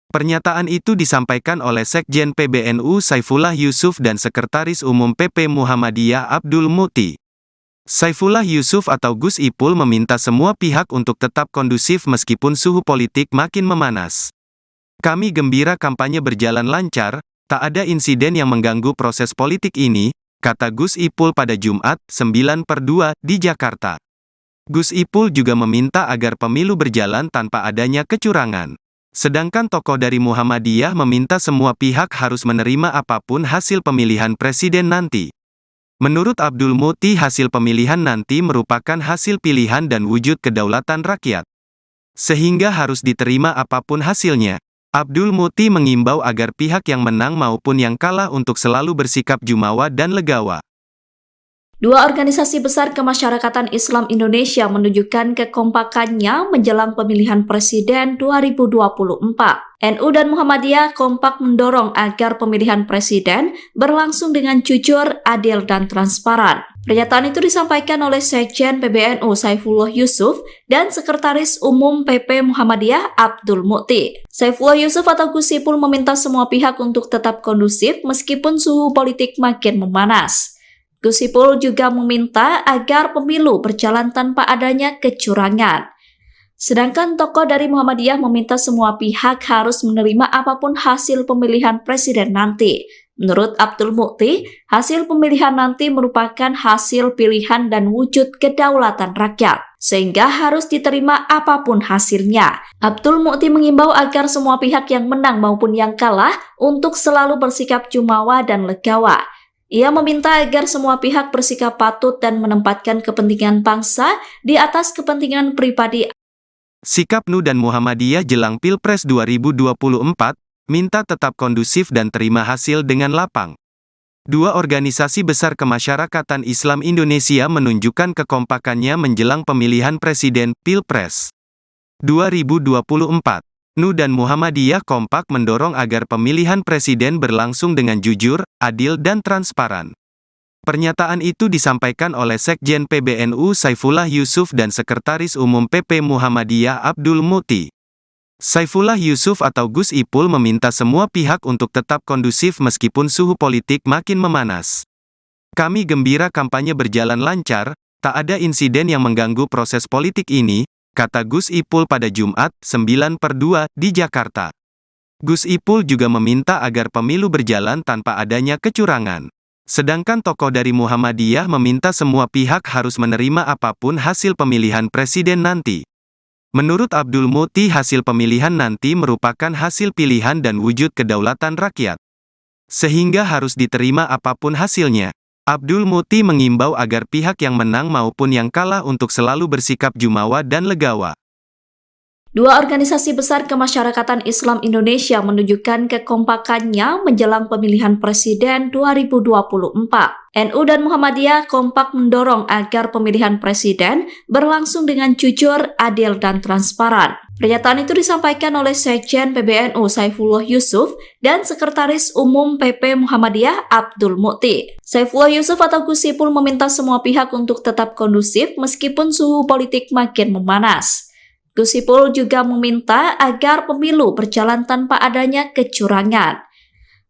Pernyataan itu disampaikan oleh Sekjen PBNU Saifullah Yusuf dan Sekretaris Umum PP Muhammadiyah Abdul Mukti. Saifullah Yusuf atau Gus Ipul meminta semua pihak untuk tetap kondusif meskipun suhu politik makin memanas. Kami gembira kampanye berjalan lancar, tak ada insiden yang mengganggu proses politik ini, kata Gus Ipul pada Jumat, 9/2, di Jakarta. Gus Ipul juga meminta agar pemilu berjalan tanpa adanya kecurangan. Sedangkan tokoh dari Muhammadiyah meminta semua pihak harus menerima apapun hasil pemilihan presiden nanti. Menurut Abdul Mukti, hasil pemilihan nanti merupakan hasil pilihan dan wujud kedaulatan rakyat, sehingga harus diterima apapun hasilnya. Abdul Mukti mengimbau agar pihak yang menang maupun yang kalah untuk selalu bersikap jumawa dan legawa. Dua organisasi besar kemasyarakatan Islam Indonesia menunjukkan kekompakannya menjelang pemilihan presiden 2024. NU dan Muhammadiyah kompak mendorong agar pemilihan presiden berlangsung dengan jujur, adil, dan transparan. Pernyataan itu disampaikan oleh Sekjen PBNU Saifullah Yusuf dan Sekretaris Umum PP Muhammadiyah Abdul Mukti. Saifullah Yusuf atau Gus Ipul meminta semua pihak untuk tetap kondusif meskipun suhu politik makin memanas. Gus Ipul juga meminta agar pemilu berjalan tanpa adanya kecurangan. Sedangkan tokoh dari Muhammadiyah meminta semua pihak harus menerima apapun hasil pemilihan presiden nanti. Menurut Abdul Mukti, hasil pemilihan nanti merupakan hasil pilihan dan wujud kedaulatan rakyat, sehingga harus diterima apapun hasilnya. Abdul Mukti mengimbau agar semua pihak yang menang maupun yang kalah untuk selalu bersikap jumawa dan legawa. Ia meminta agar semua pihak bersikap patut dan menempatkan kepentingan bangsa di atas kepentingan pribadi. Sikap NU dan Muhammadiyah jelang Pilpres 2024, minta tetap kondusif dan terima hasil dengan lapang. Dua organisasi besar kemasyarakatan Islam Indonesia menunjukkan kekompakannya menjelang pemilihan presiden Pilpres 2024. NU dan Muhammadiyah kompak mendorong agar pemilihan presiden berlangsung dengan jujur, adil, dan transparan. Pernyataan itu disampaikan oleh Sekjen PBNU Saifullah Yusuf dan Sekretaris Umum PP Muhammadiyah Abdul Mukti. Saifullah Yusuf atau Gus Ipul meminta semua pihak untuk tetap kondusif meskipun suhu politik makin memanas. Kami gembira kampanye berjalan lancar, tak ada insiden yang mengganggu proses politik ini, kata Gus Ipul pada Jumat, 9/2, di Jakarta. Gus Ipul juga meminta agar pemilu berjalan tanpa adanya kecurangan. Sedangkan tokoh dari Muhammadiyah meminta semua pihak harus menerima apapun hasil pemilihan presiden nanti. Menurut Abdul Mukti, hasil pemilihan nanti merupakan hasil pilihan dan wujud kedaulatan rakyat, sehingga harus diterima apapun hasilnya. Abdul Mukti mengimbau agar pihak yang menang maupun yang kalah untuk selalu bersikap jumawa dan legawa. Dua organisasi besar kemasyarakatan Islam Indonesia menunjukkan kekompakannya menjelang pemilihan presiden 2024. NU dan Muhammadiyah kompak mendorong agar pemilihan presiden berlangsung dengan jujur, adil, dan transparan. Pernyataan itu disampaikan oleh Sekjen PBNU Saifullah Yusuf dan Sekretaris Umum PP Muhammadiyah Abdul Mukti. Saifullah Yusuf atau Gus Ipul meminta semua pihak untuk tetap kondusif meskipun suhu politik makin memanas. Gus Ipul juga meminta agar pemilu berjalan tanpa adanya kecurangan.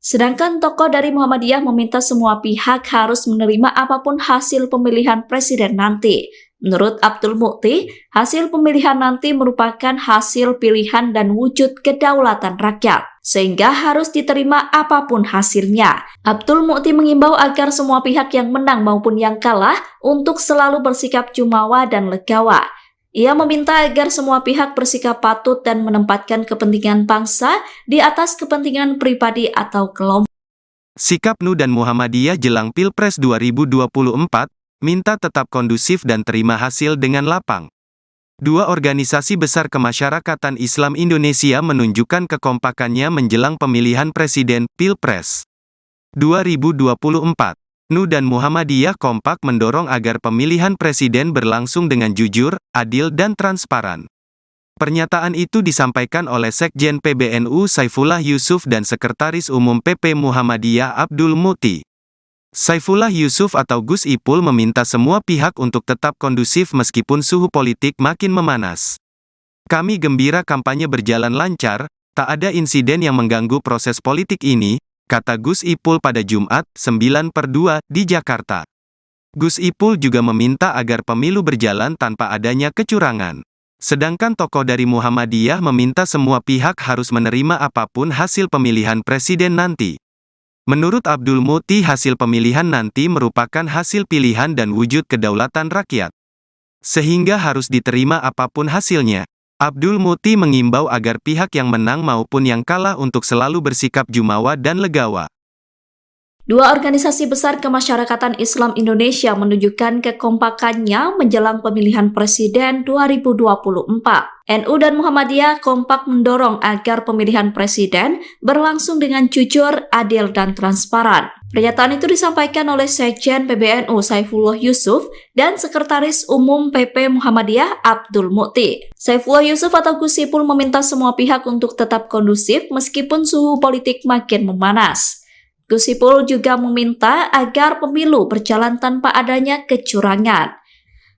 Sedangkan tokoh dari Muhammadiyah meminta semua pihak harus menerima apapun hasil pemilihan presiden nanti. Menurut Abdul Mukti, hasil pemilihan nanti merupakan hasil pilihan dan wujud kedaulatan rakyat, sehingga harus diterima apapun hasilnya. Abdul Mukti mengimbau agar semua pihak yang menang maupun yang kalah untuk selalu bersikap jumawa dan legawa. Ia meminta agar semua pihak bersikap patut dan menempatkan kepentingan bangsa di atas kepentingan pribadi atau kelompok. Sikap NU dan Muhammadiyah jelang Pilpres 2024, minta tetap kondusif dan terima hasil dengan lapang. Dua organisasi besar kemasyarakatan Islam Indonesia menunjukkan kekompakannya menjelang pemilihan presiden Pilpres 2024. NU dan Muhammadiyah kompak mendorong agar pemilihan presiden berlangsung dengan jujur, adil, dan transparan. Pernyataan itu disampaikan oleh Sekjen PBNU Saifullah Yusuf dan Sekretaris Umum PP Muhammadiyah Abdul Mukti. Saifullah Yusuf atau Gus Ipul meminta semua pihak untuk tetap kondusif meskipun suhu politik makin memanas. Kami gembira kampanye berjalan lancar, tak ada insiden yang mengganggu proses politik ini, kata Gus Ipul pada Jumat, 9/2, di Jakarta. Gus Ipul juga meminta agar pemilu berjalan tanpa adanya kecurangan. Sedangkan tokoh dari Muhammadiyah meminta semua pihak harus menerima apapun hasil pemilihan presiden nanti. Menurut Abdul Mukti, hasil pemilihan nanti merupakan hasil pilihan dan wujud kedaulatan rakyat, sehingga harus diterima apapun hasilnya. Abdul Mukti mengimbau agar pihak yang menang maupun yang kalah untuk selalu bersikap jumawa dan legawa. Dua organisasi besar kemasyarakatan Islam Indonesia menunjukkan kekompakannya menjelang pemilihan presiden 2024. NU dan Muhammadiyah kompak mendorong agar pemilihan presiden berlangsung dengan jujur, adil, dan transparan. Pernyataan itu disampaikan oleh Sekjen PBNU Saifullah Yusuf dan Sekretaris Umum PP Muhammadiyah Abdul Mukti. Saifullah Yusuf atau Gus Ipul meminta semua pihak untuk tetap kondusif meskipun suhu politik makin memanas. Gus Ipul juga meminta agar pemilu berjalan tanpa adanya kecurangan.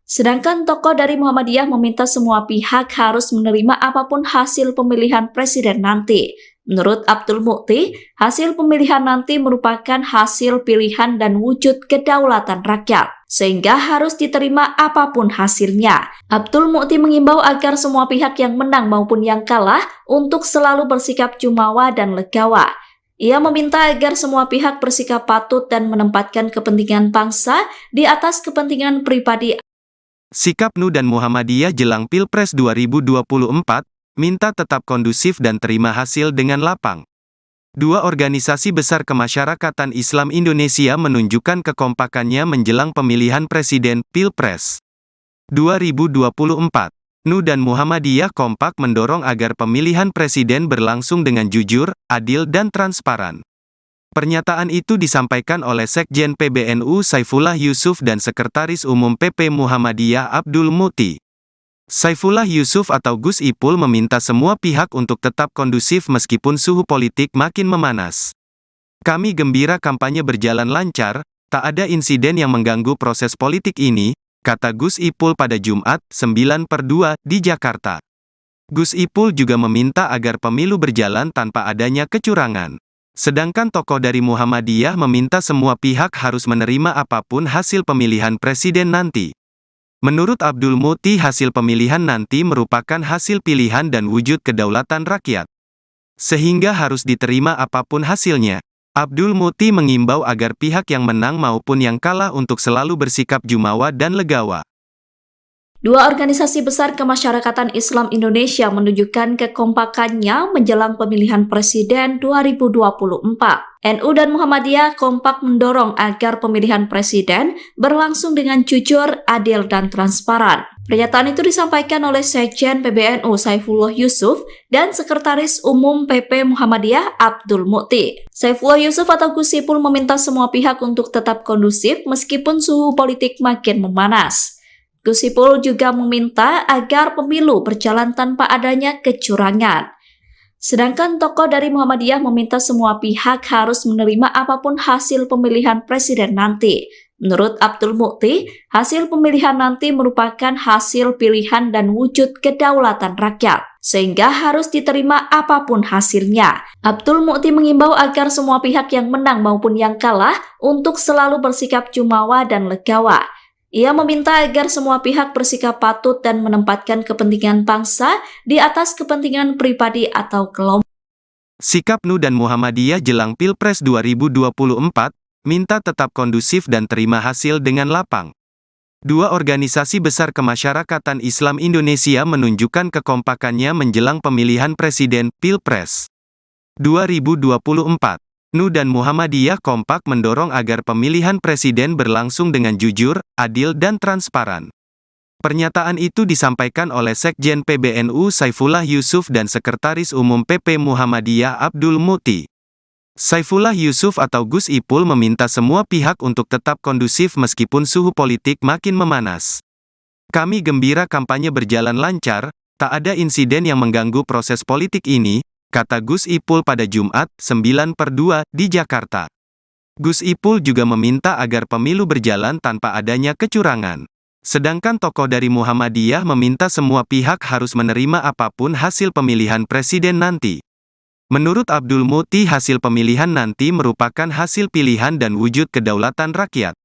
Sedangkan tokoh dari Muhammadiyah meminta semua pihak harus menerima apapun hasil pemilihan presiden nanti. Menurut Abdul Mukti, hasil pemilihan nanti merupakan hasil pilihan dan wujud kedaulatan rakyat, sehingga harus diterima apapun hasilnya. Abdul Mukti mengimbau agar semua pihak yang menang maupun yang kalah untuk selalu bersikap jumawa dan legawa. Ia meminta agar semua pihak bersikap patut dan menempatkan kepentingan bangsa di atas kepentingan pribadi. Sikap NU dan Muhammadiyah jelang Pilpres 2024, minta tetap kondusif dan terima hasil dengan lapang. Dua organisasi besar kemasyarakatan Islam Indonesia menunjukkan kekompakannya menjelang pemilihan presiden Pilpres 2024. NU dan Muhammadiyah kompak mendorong agar pemilihan presiden berlangsung dengan jujur, adil, dan transparan. Pernyataan itu disampaikan oleh Sekjen PBNU Saifullah Yusuf dan Sekretaris Umum PP Muhammadiyah Abdul Mukti. Saifullah Yusuf atau Gus Ipul meminta semua pihak untuk tetap kondusif meskipun suhu politik makin memanas. Kami gembira kampanye berjalan lancar, tak ada insiden yang mengganggu proses politik ini, kata Gus Ipul pada Jumat, 9/2, di Jakarta. Gus Ipul juga meminta agar pemilu berjalan tanpa adanya kecurangan. Sedangkan tokoh dari Muhammadiyah meminta semua pihak harus menerima apapun hasil pemilihan presiden nanti. Menurut Abdul Mukti, hasil pemilihan nanti merupakan hasil pilihan dan wujud kedaulatan rakyat, sehingga harus diterima apapun hasilnya. Abdul Mukti mengimbau agar pihak yang menang maupun yang kalah untuk selalu bersikap jumawa dan legawa. Dua organisasi besar kemasyarakatan Islam Indonesia menunjukkan kekompakannya menjelang pemilihan presiden 2024. NU dan Muhammadiyah kompak mendorong agar pemilihan presiden berlangsung dengan jujur, adil, dan transparan. Pernyataan itu disampaikan oleh Sekjen PBNU Saifullah Yusuf dan Sekretaris Umum PP Muhammadiyah Abdul Mukti. Saifullah Yusuf atau Gus Ipul meminta semua pihak untuk tetap kondusif meskipun suhu politik makin memanas. Gus Ipul juga meminta agar pemilu berjalan tanpa adanya kecurangan. Sedangkan tokoh dari Muhammadiyah meminta semua pihak harus menerima apapun hasil pemilihan presiden nanti. Menurut Abdul Mukti, hasil pemilihan nanti merupakan hasil pilihan dan wujud kedaulatan rakyat, sehingga harus diterima apapun hasilnya. Abdul Mukti mengimbau agar semua pihak yang menang maupun yang kalah untuk selalu bersikap jumawa dan legawa. Ia meminta agar semua pihak bersikap patut dan menempatkan kepentingan bangsa di atas kepentingan pribadi atau kelompok. Sikap NU dan Muhammadiyah jelang Pilpres 2024, minta tetap kondusif dan terima hasil dengan lapang. Dua organisasi besar kemasyarakatan Islam Indonesia menunjukkan kekompakannya menjelang pemilihan presiden Pilpres 2024. NU dan Muhammadiyah kompak mendorong agar pemilihan presiden berlangsung dengan jujur, adil, dan transparan. Pernyataan itu disampaikan oleh Sekjen PBNU Saifullah Yusuf dan Sekretaris Umum PP Muhammadiyah Abdul Mukti. Saifullah Yusuf atau Gus Ipul meminta semua pihak untuk tetap kondusif meskipun suhu politik makin memanas. Kami gembira kampanye berjalan lancar, tak ada insiden yang mengganggu proses politik ini, kata Gus Ipul pada Jumat, 9/2, di Jakarta. Gus Ipul juga meminta agar pemilu berjalan tanpa adanya kecurangan. Sedangkan tokoh dari Muhammadiyah meminta semua pihak harus menerima apapun hasil pemilihan presiden nanti. Menurut Abdul Mukti, hasil pemilihan nanti merupakan hasil pilihan dan wujud kedaulatan rakyat,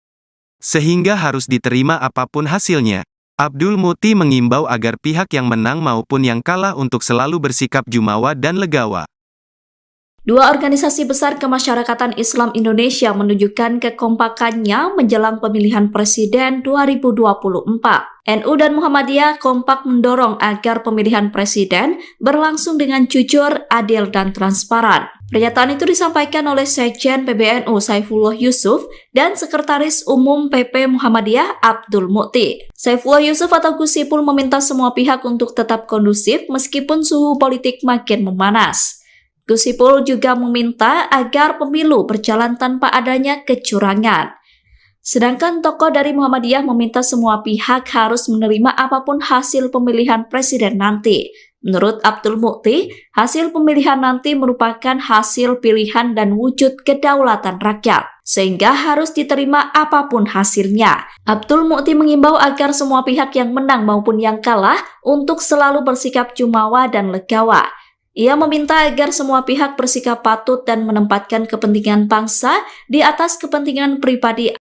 sehingga harus diterima apapun hasilnya. Abdul Mukti mengimbau agar pihak yang menang maupun yang kalah untuk selalu bersikap jumawa dan legawa. Dua organisasi besar kemasyarakatan Islam Indonesia menunjukkan kekompakannya menjelang pemilihan presiden 2024. NU dan Muhammadiyah kompak mendorong agar pemilihan presiden berlangsung dengan jujur, adil, dan transparan. Pernyataan itu disampaikan oleh Sekjen PBNU Saifullah Yusuf dan Sekretaris Umum PP Muhammadiyah Abdul Mukti. Saifullah Yusuf atau Gus Ipul meminta semua pihak untuk tetap kondusif meskipun suhu politik makin memanas. Gus Ipul juga meminta agar pemilu berjalan tanpa adanya kecurangan. Sedangkan tokoh dari Muhammadiyah meminta semua pihak harus menerima apapun hasil pemilihan presiden nanti. Menurut Abdul Mukti, hasil pemilihan nanti merupakan hasil pilihan dan wujud kedaulatan rakyat, sehingga harus diterima apapun hasilnya. Abdul Mukti mengimbau agar semua pihak yang menang maupun yang kalah untuk selalu bersikap jumawa dan legawa. Ia meminta agar semua pihak bersikap patut dan menempatkan kepentingan bangsa di atas kepentingan pribadi.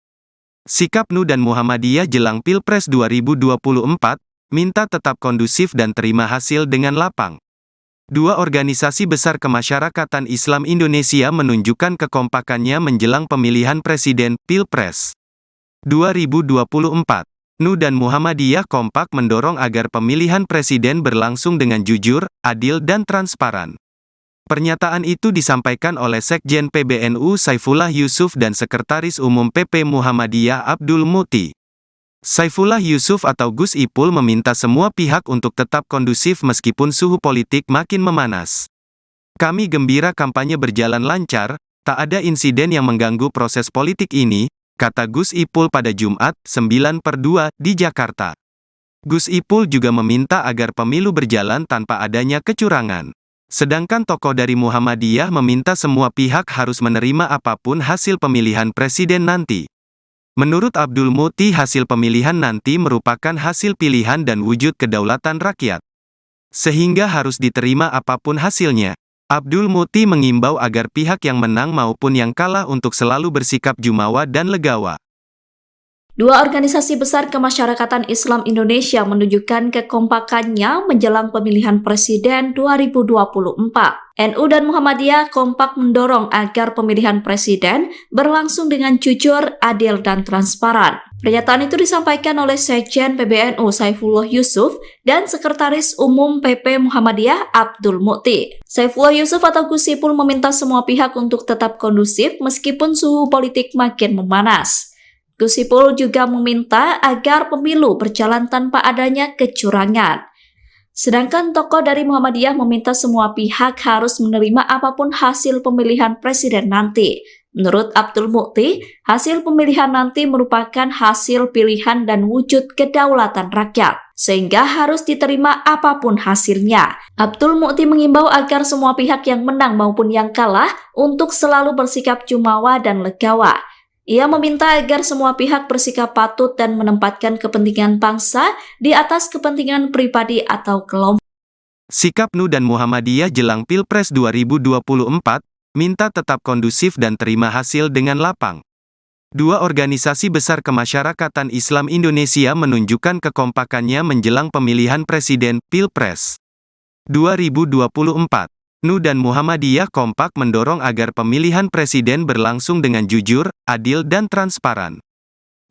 Sikap NU dan Muhammadiyah jelang Pilpres 2024, minta tetap kondusif dan terima hasil dengan lapang. Dua organisasi besar kemasyarakatan Islam Indonesia menunjukkan kekompakannya menjelang pemilihan presiden Pilpres 2024. NU dan Muhammadiyah kompak mendorong agar pemilihan presiden berlangsung dengan jujur, adil, dan transparan. Pernyataan itu disampaikan oleh Sekjen PBNU Saifullah Yusuf dan Sekretaris Umum PP Muhammadiyah Abdul Mukti. Saifullah Yusuf atau Gus Ipul meminta semua pihak untuk tetap kondusif meskipun suhu politik makin memanas. Kami gembira kampanye berjalan lancar, tak ada insiden yang mengganggu proses politik ini, kata Gus Ipul pada Jumat, 9/2, di Jakarta. Gus Ipul juga meminta agar pemilu berjalan tanpa adanya kecurangan. Sedangkan tokoh dari Muhammadiyah meminta semua pihak harus menerima apapun hasil pemilihan presiden nanti. Menurut Abdul Mukti, hasil pemilihan nanti merupakan hasil pilihan dan wujud kedaulatan rakyat, sehingga harus diterima apapun hasilnya. Abdul Mukti mengimbau agar pihak yang menang maupun yang kalah untuk selalu bersikap jumawa dan legawa. Dua organisasi besar kemasyarakatan Islam Indonesia menunjukkan kekompakannya menjelang pemilihan presiden 2024. NU dan Muhammadiyah kompak mendorong agar pemilihan presiden berlangsung dengan jujur, adil, dan transparan. Pernyataan itu disampaikan oleh Sekjen PBNU Saifullah Yusuf dan Sekretaris Umum PP Muhammadiyah Abdul Mukti. Saifullah Yusuf atau Gus Ipul meminta semua pihak untuk tetap kondusif meskipun suhu politik makin memanas. Gus Ipul juga meminta agar pemilu berjalan tanpa adanya kecurangan. Sedangkan tokoh dari Muhammadiyah meminta semua pihak harus menerima apapun hasil pemilihan presiden nanti. Menurut Abdul Mukti, hasil pemilihan nanti merupakan hasil pilihan dan wujud kedaulatan rakyat, sehingga harus diterima apapun hasilnya. Abdul Mukti mengimbau agar semua pihak yang menang maupun yang kalah untuk selalu bersikap jumawa dan legawa. Ia meminta agar semua pihak bersikap patut dan menempatkan kepentingan bangsa di atas kepentingan pribadi atau kelompok. Sikap NU dan Muhammadiyah jelang Pilpres 2024, minta tetap kondusif dan terima hasil dengan lapang. Dua organisasi besar kemasyarakatan Islam Indonesia menunjukkan kekompakannya menjelang pemilihan presiden Pilpres 2024. NU dan Muhammadiyah kompak mendorong agar pemilihan presiden berlangsung dengan jujur, adil dan transparan.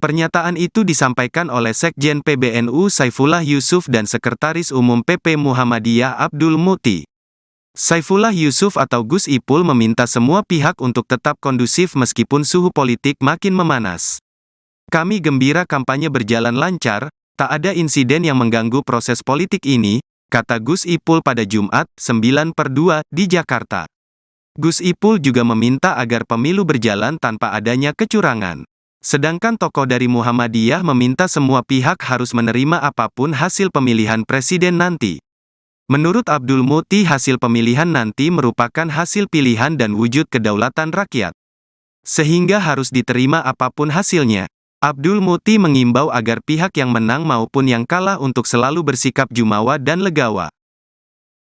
Pernyataan itu disampaikan oleh Sekjen PBNU Saifullah Yusuf dan Sekretaris Umum PP Muhammadiyah Abdul Mukti. Saifullah Yusuf atau Gus Ipul meminta semua pihak untuk tetap kondusif meskipun suhu politik makin memanas. Kami gembira kampanye berjalan lancar, tak ada insiden yang mengganggu proses politik ini, kata Gus Ipul pada Jumat, 9/2, di Jakarta. Gus Ipul juga meminta agar pemilu berjalan tanpa adanya kecurangan. Sedangkan tokoh dari Muhammadiyah meminta semua pihak harus menerima apapun hasil pemilihan presiden nanti. Menurut Abdul Mukti, hasil pemilihan nanti merupakan hasil pilihan dan wujud kedaulatan rakyat, sehingga harus diterima apapun hasilnya. Abdul Mukti mengimbau agar pihak yang menang maupun yang kalah untuk selalu bersikap jumawa dan legawa.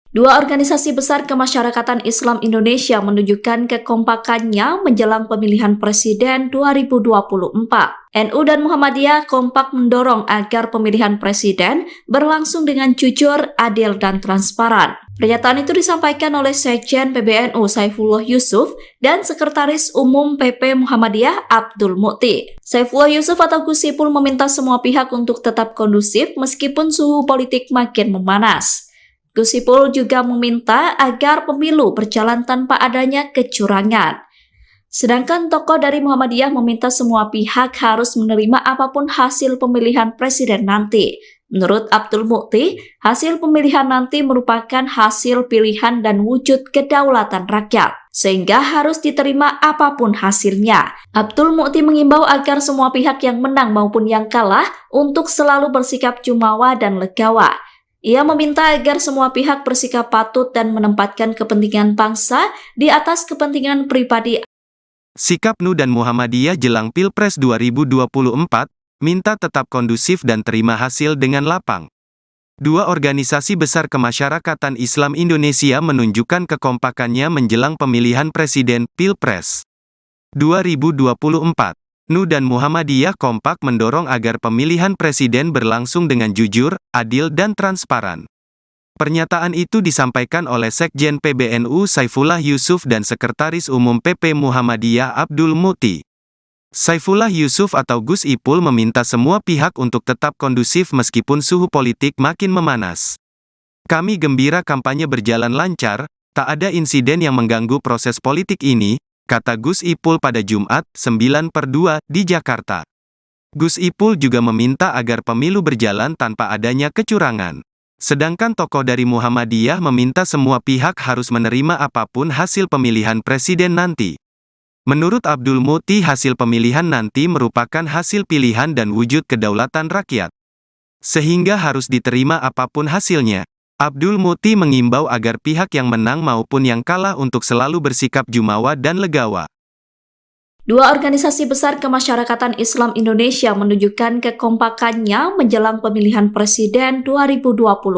Dua organisasi besar kemasyarakatan Islam Indonesia menunjukkan kekompakannya menjelang pemilihan presiden 2024. NU dan Muhammadiyah kompak mendorong agar pemilihan presiden berlangsung dengan jujur, adil, dan transparan. Pernyataan itu disampaikan oleh Sekjen PBNU Saifullah Yusuf dan Sekretaris Umum PP Muhammadiyah Abdul Mukti. Saifullah Yusuf atau Gus Ipul meminta semua pihak untuk tetap kondusif meskipun suhu politik makin memanas. Gus Ipul juga meminta agar pemilu berjalan tanpa adanya kecurangan. Sedangkan tokoh dari Muhammadiyah meminta semua pihak harus menerima apapun hasil pemilihan presiden nanti. Menurut Abdul Mukti, hasil pemilihan nanti merupakan hasil pilihan dan wujud kedaulatan rakyat, sehingga harus diterima apapun hasilnya. Abdul Mukti mengimbau agar semua pihak yang menang maupun yang kalah untuk selalu bersikap jumawa dan legawa. Ia meminta agar semua pihak bersikap patut dan menempatkan kepentingan bangsa di atas kepentingan pribadi. Sikap NU dan Muhammadiyah jelang Pilpres 2024, minta tetap kondusif dan terima hasil dengan lapang. Dua organisasi besar kemasyarakatan Islam Indonesia menunjukkan kekompakannya menjelang pemilihan presiden Pilpres 2024. NU dan Muhammadiyah kompak mendorong agar pemilihan presiden berlangsung dengan jujur, adil dan transparan. Pernyataan itu disampaikan oleh Sekjen PBNU Saifullah Yusuf dan Sekretaris Umum PP Muhammadiyah Abdul Mukti. Saifullah Yusuf atau Gus Ipul meminta semua pihak untuk tetap kondusif meskipun suhu politik makin memanas. Kami gembira kampanye berjalan lancar, tak ada insiden yang mengganggu proses politik ini, kata Gus Ipul pada Jumat, 9/2, di Jakarta. Gus Ipul juga meminta agar pemilu berjalan tanpa adanya kecurangan. Sedangkan tokoh dari Muhammadiyah meminta semua pihak harus menerima apapun hasil pemilihan presiden nanti. Menurut Abdul Mukti, hasil pemilihan nanti merupakan hasil pilihan dan wujud kedaulatan rakyat, sehingga harus diterima apapun hasilnya. Abdul Mukti mengimbau agar pihak yang menang maupun yang kalah untuk selalu bersikap jumawa dan legawa. Dua organisasi besar kemasyarakatan Islam Indonesia menunjukkan kekompakannya menjelang pemilihan presiden 2024.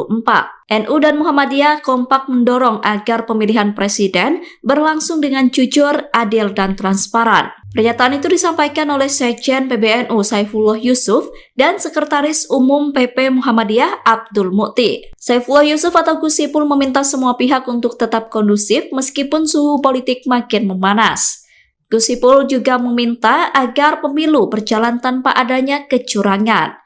NU dan Muhammadiyah kompak mendorong agar pemilihan presiden berlangsung dengan jujur, adil, dan transparan. Pernyataan itu disampaikan oleh Sekjen PBNU Saifullah Yusuf dan Sekretaris Umum PP Muhammadiyah Abdul Mukti. Saifullah Yusuf atau Gus Ipul meminta semua pihak untuk tetap kondusif meskipun suhu politik makin memanas. Gus Ipul juga meminta agar pemilu berjalan tanpa adanya kecurangan.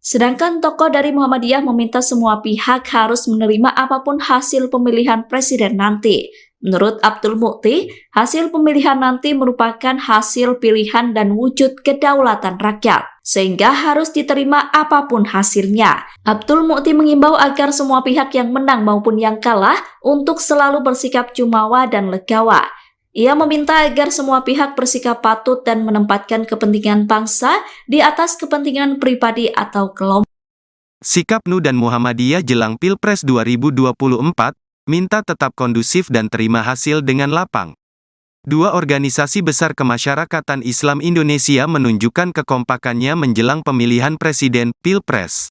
Sedangkan tokoh dari Muhammadiyah meminta semua pihak harus menerima apapun hasil pemilihan presiden nanti. Menurut Abdul Mukti, hasil pemilihan nanti merupakan hasil pilihan dan wujud kedaulatan rakyat, sehingga harus diterima apapun hasilnya. Abdul Mukti mengimbau agar semua pihak yang menang maupun yang kalah untuk selalu bersikap jumawa dan legawa. Ia meminta agar semua pihak bersikap patut dan menempatkan kepentingan bangsa di atas kepentingan pribadi atau kelompok. Sikap NU dan Muhammadiyah jelang Pilpres 2024, minta tetap kondusif dan terima hasil dengan lapang. Dua organisasi besar kemasyarakatan Islam Indonesia menunjukkan kekompakannya menjelang pemilihan presiden Pilpres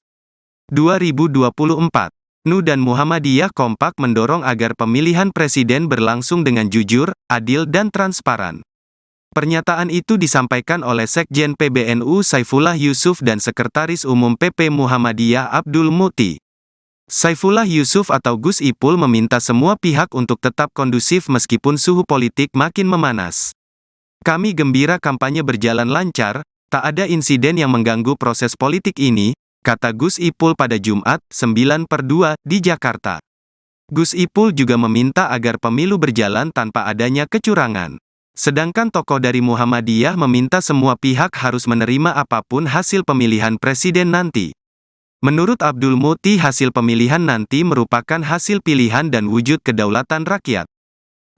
2024. NU dan Muhammadiyah kompak mendorong agar pemilihan presiden berlangsung dengan jujur, adil dan transparan. Pernyataan itu disampaikan oleh Sekjen PBNU Saifullah Yusuf dan Sekretaris Umum PP Muhammadiyah Abdul Mukti. Saifullah Yusuf atau Gus Ipul meminta semua pihak untuk tetap kondusif meskipun suhu politik makin memanas. Kami gembira kampanye berjalan lancar, tak ada insiden yang mengganggu proses politik ini, kata Gus Ipul pada Jumat, 9/2, di Jakarta. Gus Ipul juga meminta agar pemilu berjalan tanpa adanya kecurangan. Sedangkan tokoh dari Muhammadiyah meminta semua pihak harus menerima apapun hasil pemilihan presiden nanti. Menurut Abdul Mukti, hasil pemilihan nanti merupakan hasil pilihan dan wujud kedaulatan rakyat,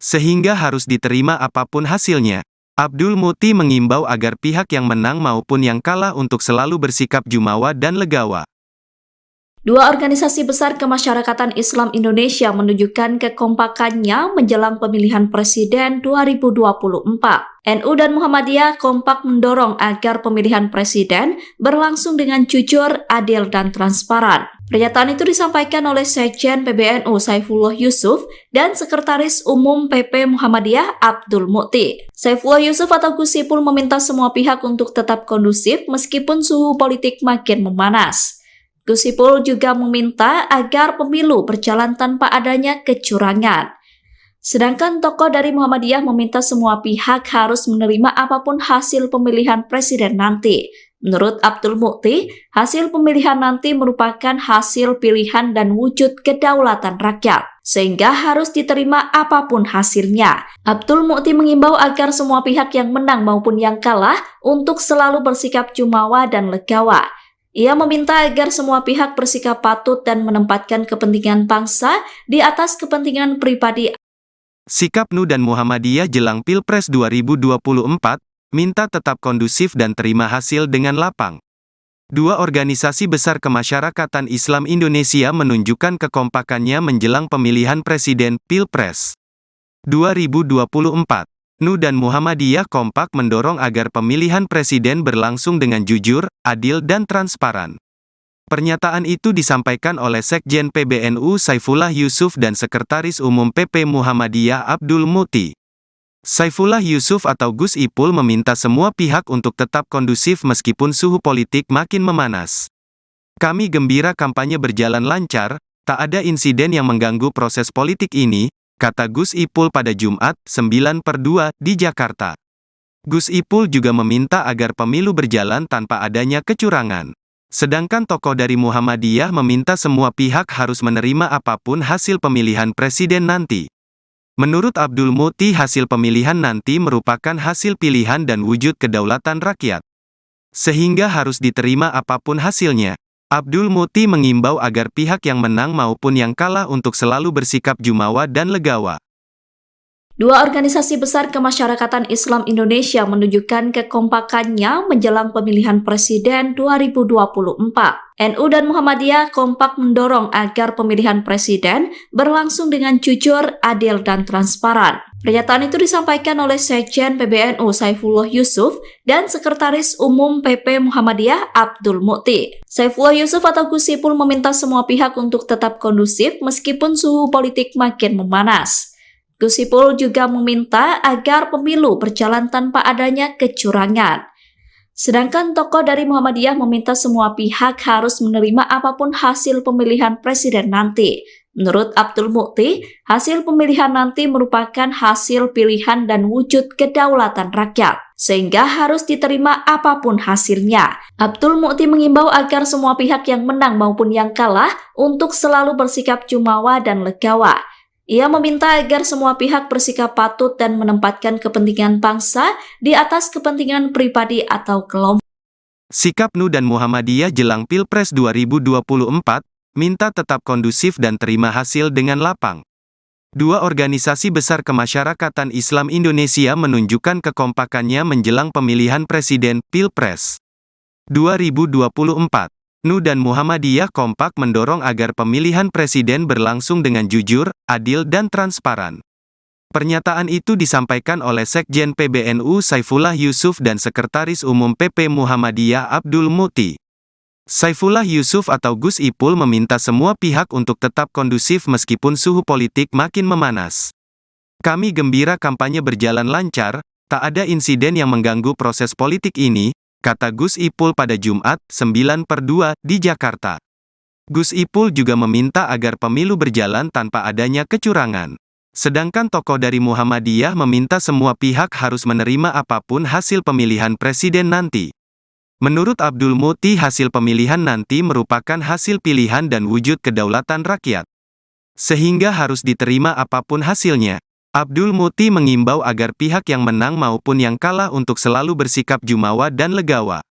sehingga harus diterima apapun hasilnya. Abdul Mukti mengimbau agar pihak yang menang maupun yang kalah untuk selalu bersikap jumawa dan legawa. Dua organisasi besar kemasyarakatan Islam Indonesia menunjukkan kekompakannya menjelang pemilihan presiden 2024. NU dan Muhammadiyah kompak mendorong agar pemilihan presiden berlangsung dengan jujur, adil, dan transparan. Pernyataan itu disampaikan oleh Sekjen PBNU Saifullah Yusuf dan Sekretaris Umum PP Muhammadiyah Abdul Mukti. Saifullah Yusuf atau Gus Ipul meminta semua pihak untuk tetap kondusif meskipun suhu politik makin memanas. Gus Ipul juga meminta agar pemilu berjalan tanpa adanya kecurangan. Sedangkan tokoh dari Muhammadiyah meminta semua pihak harus menerima apapun hasil pemilihan presiden nanti. Menurut Abdul Mukti, hasil pemilihan nanti merupakan hasil pilihan dan wujud kedaulatan rakyat, sehingga harus diterima apapun hasilnya. Abdul Mukti mengimbau agar semua pihak yang menang maupun yang kalah untuk selalu bersikap jumawa dan legawa. Ia meminta agar semua pihak bersikap patut dan menempatkan kepentingan bangsa di atas kepentingan pribadi. Sikap NU dan Muhammadiyah jelang Pilpres 2024, minta tetap kondusif dan terima hasil dengan lapang. Dua organisasi besar kemasyarakatan Islam Indonesia menunjukkan kekompakannya menjelang pemilihan presiden Pilpres 2024. NU dan Muhammadiyah kompak mendorong agar pemilihan presiden berlangsung dengan jujur, adil dan transparan. Pernyataan itu disampaikan oleh Sekjen PBNU Saifullah Yusuf dan Sekretaris Umum PP Muhammadiyah Abdul Mukti. Saifullah Yusuf atau Gus Ipul meminta semua pihak untuk tetap kondusif meskipun suhu politik makin memanas. Kami gembira kampanye berjalan lancar, tak ada insiden yang mengganggu proses politik ini, kata Gus Ipul pada Jumat, 9/2, di Jakarta. Gus Ipul juga meminta agar pemilu berjalan tanpa adanya kecurangan. Sedangkan tokoh dari Muhammadiyah meminta semua pihak harus menerima apapun hasil pemilihan presiden nanti. Menurut Abdul Mukti, hasil pemilihan nanti merupakan hasil pilihan dan wujud kedaulatan rakyat, sehingga harus diterima apapun hasilnya. Abdul Mukti mengimbau agar pihak yang menang maupun yang kalah untuk selalu bersikap jumawa dan legawa. Dua organisasi besar kemasyarakatan Islam Indonesia menunjukkan kekompakannya menjelang pemilihan presiden 2024. NU dan Muhammadiyah kompak mendorong agar pemilihan presiden berlangsung dengan jujur, adil, dan transparan. Pernyataan itu disampaikan oleh Sekjen PBNU Saifullah Yusuf dan Sekretaris Umum PP Muhammadiyah Abdul Mukti. Saifullah Yusuf atau Gus Ipul meminta semua pihak untuk tetap kondusif meskipun suhu politik makin memanas. Gus Ipul juga meminta agar pemilu berjalan tanpa adanya kecurangan. Sedangkan tokoh dari Muhammadiyah meminta semua pihak harus menerima apapun hasil pemilihan presiden nanti. Menurut Abdul Mukti, hasil pemilihan nanti merupakan hasil pilihan dan wujud kedaulatan rakyat, sehingga harus diterima apapun hasilnya. Abdul Mukti mengimbau agar semua pihak yang menang maupun yang kalah untuk selalu bersikap jumawa dan legawa. Ia meminta agar semua pihak bersikap patut dan menempatkan kepentingan bangsa di atas kepentingan pribadi atau kelompok. Sikap NU dan Muhammadiyah jelang Pilpres 2024, minta tetap kondusif dan terima hasil dengan lapang. Dua organisasi besar kemasyarakatan Islam Indonesia menunjukkan kekompakannya menjelang pemilihan presiden Pilpres 2024. NU dan Muhammadiyah kompak mendorong agar pemilihan presiden berlangsung dengan jujur, adil dan transparan. Pernyataan itu disampaikan oleh Sekjen PBNU Saifullah Yusuf dan Sekretaris Umum PP Muhammadiyah Abdul Mukti. Saifullah Yusuf atau Gus Ipul meminta semua pihak untuk tetap kondusif meskipun suhu politik makin memanas. Kami gembira kampanye berjalan lancar, tak ada insiden yang mengganggu proses politik ini, kata Gus Ipul pada Jumat, 9/2, di Jakarta. Gus Ipul juga meminta agar pemilu berjalan tanpa adanya kecurangan. Sedangkan tokoh dari Muhammadiyah meminta semua pihak harus menerima apapun hasil pemilihan presiden nanti. Menurut Abdul Mukti, hasil pemilihan nanti merupakan hasil pilihan dan wujud kedaulatan rakyat, sehingga harus diterima apapun hasilnya. Abdul Mukti mengimbau agar pihak yang menang maupun yang kalah untuk selalu bersikap jumawa dan legawa.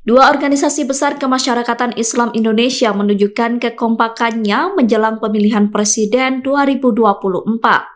Dua organisasi besar kemasyarakatan Islam Indonesia menunjukkan kekompakannya menjelang pemilihan presiden 2024.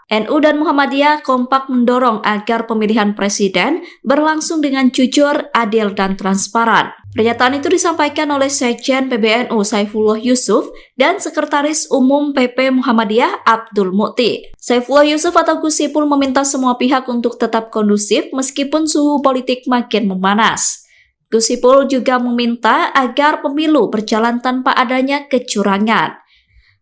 NU dan Muhammadiyah kompak mendorong agar pemilihan presiden berlangsung dengan jujur, adil, dan transparan. Pernyataan itu disampaikan oleh Sekjen PBNU Saifullah Yusuf dan Sekretaris Umum PP Muhammadiyah Abdul Mukti. Saifullah Yusuf atau Gus Ipul meminta semua pihak untuk tetap kondusif meskipun suhu politik makin memanas. Gus Ipul juga meminta agar pemilu berjalan tanpa adanya kecurangan.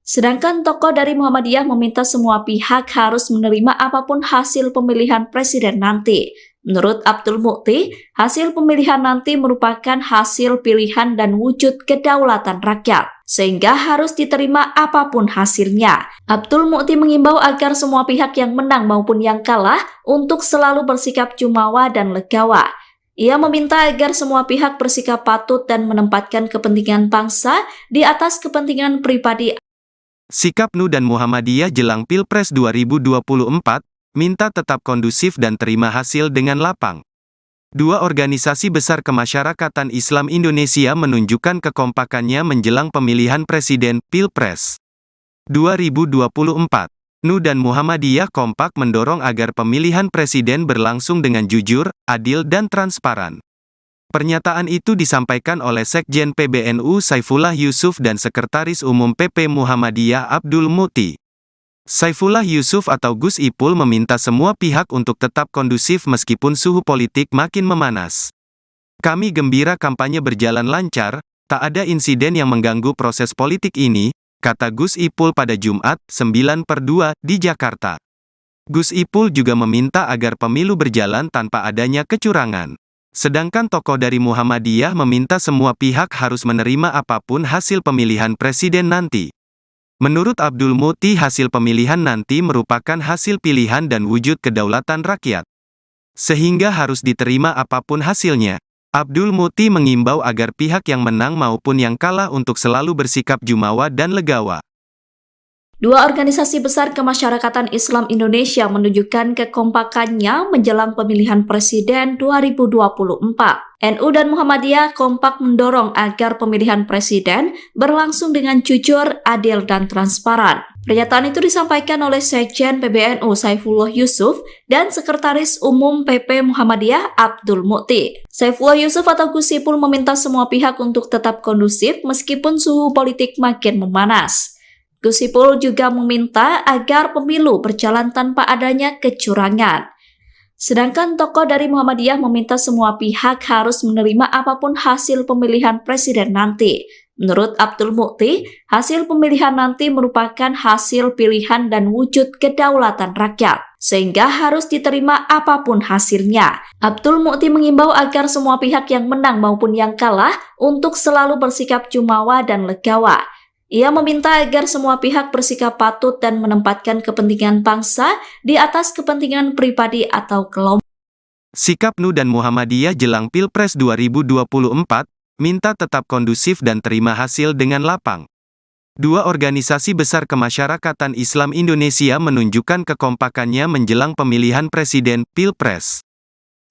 Sedangkan tokoh dari Muhammadiyah meminta semua pihak harus menerima apapun hasil pemilihan presiden nanti. Menurut Abdul Mukti, hasil pemilihan nanti merupakan hasil pilihan dan wujud kedaulatan rakyat, sehingga harus diterima apapun hasilnya. Abdul Mukti mengimbau agar semua pihak yang menang maupun yang kalah untuk selalu bersikap jumawa dan legawa. Ia meminta agar semua pihak bersikap patut dan menempatkan kepentingan bangsa di atas kepentingan pribadi. Sikap NU dan Muhammadiyah jelang Pilpres 2024, minta tetap kondusif dan terima hasil dengan lapang. Dua organisasi besar kemasyarakatan Islam Indonesia menunjukkan kekompakannya menjelang pemilihan presiden Pilpres 2024. NU dan Muhammadiyah kompak mendorong agar pemilihan presiden berlangsung dengan jujur, adil dan transparan. Pernyataan itu disampaikan oleh Sekjen PBNU Saifullah Yusuf dan Sekretaris Umum PP Muhammadiyah Abdul Mukti. Saifullah Yusuf atau Gus Ipul meminta semua pihak untuk tetap kondusif meskipun suhu politik makin memanas. Kami gembira kampanye berjalan lancar, tak ada insiden yang mengganggu proses politik ini, kata Gus Ipul pada Jumat, 9/2, di Jakarta. Gus Ipul juga meminta agar pemilu berjalan tanpa adanya kecurangan. Sedangkan tokoh dari Muhammadiyah meminta semua pihak harus menerima apapun hasil pemilihan presiden nanti. Menurut Abdul Mukti, hasil pemilihan nanti merupakan hasil pilihan dan wujud kedaulatan rakyat, sehingga harus diterima apapun hasilnya. Abdul Mukti mengimbau agar pihak yang menang maupun yang kalah untuk selalu bersikap jumawa dan legawa. Dua organisasi besar kemasyarakatan Islam Indonesia menunjukkan kekompakannya menjelang pemilihan presiden 2024. NU dan Muhammadiyah kompak mendorong agar pemilihan presiden berlangsung dengan jujur, adil, dan transparan. Pernyataan itu disampaikan oleh Sekjen PBNU Saifullah Yusuf dan Sekretaris Umum PP Muhammadiyah Abdul Mukti. Saifullah Yusuf atau Gus Ipul meminta semua pihak untuk tetap kondusif meskipun suhu politik makin memanas. Gus Ipul juga meminta agar pemilu berjalan tanpa adanya kecurangan. Sedangkan tokoh dari Muhammadiyah meminta semua pihak harus menerima apapun hasil pemilihan presiden nanti. Menurut Abdul Mukti, hasil pemilihan nanti merupakan hasil pilihan dan wujud kedaulatan rakyat, sehingga harus diterima apapun hasilnya. Abdul Mukti mengimbau agar semua pihak yang menang maupun yang kalah untuk selalu bersikap jumawa dan legawa. Ia meminta agar semua pihak bersikap patut dan menempatkan kepentingan bangsa di atas kepentingan pribadi atau kelompok. Sikap NU dan Muhammadiyah jelang Pilpres 2024, minta tetap kondusif dan terima hasil dengan lapang. Dua organisasi besar kemasyarakatan Islam Indonesia menunjukkan kekompakannya menjelang pemilihan presiden, Pilpres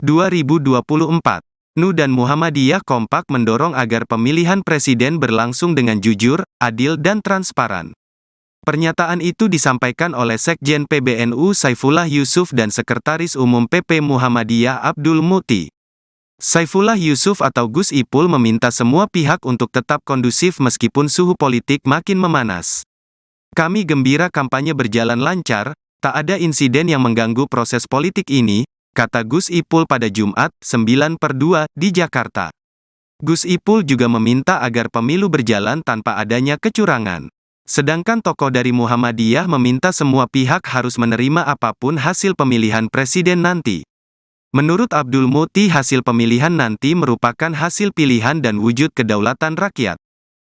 2024. NU dan Muhammadiyah kompak mendorong agar pemilihan presiden berlangsung dengan jujur, adil dan transparan. Pernyataan itu disampaikan oleh Sekjen PBNU Saifullah Yusuf dan Sekretaris Umum PP Muhammadiyah Abdul Muti. Saifullah Yusuf atau Gus Ipul meminta semua pihak untuk tetap kondusif meskipun suhu politik makin memanas. Kami gembira kampanye berjalan lancar, tak ada insiden yang mengganggu proses politik ini, kata Gus Ipul pada Jumat, 9/2, di Jakarta. Gus Ipul juga meminta agar pemilu berjalan tanpa adanya kecurangan. Sedangkan tokoh dari Muhammadiyah meminta semua pihak harus menerima apapun hasil pemilihan presiden nanti. Menurut Abdul Muti, hasil pemilihan nanti merupakan hasil pilihan dan wujud kedaulatan rakyat.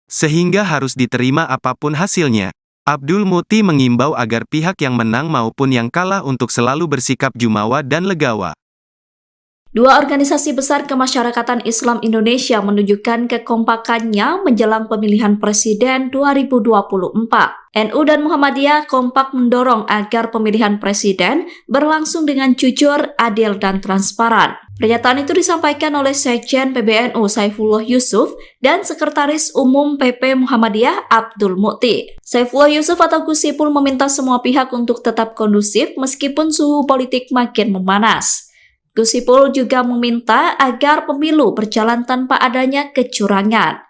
Sehingga harus diterima apapun hasilnya. Abdul Muti mengimbau agar pihak yang menang maupun yang kalah untuk selalu bersikap jumawa dan legawa. Dua organisasi besar kemasyarakatan Islam Indonesia menunjukkan kekompakannya menjelang pemilihan presiden 2024. NU dan Muhammadiyah kompak mendorong agar pemilihan presiden berlangsung dengan jujur, adil, dan transparan. Pernyataan itu disampaikan oleh Sekjen PBNU Saifullah Yusuf dan Sekretaris Umum PP Muhammadiyah Abdul Muti. Saifullah Yusuf atau Gus Ipul meminta semua pihak untuk tetap kondusif meskipun suhu politik makin memanas. Gus Ipul juga meminta agar pemilu berjalan tanpa adanya kecurangan.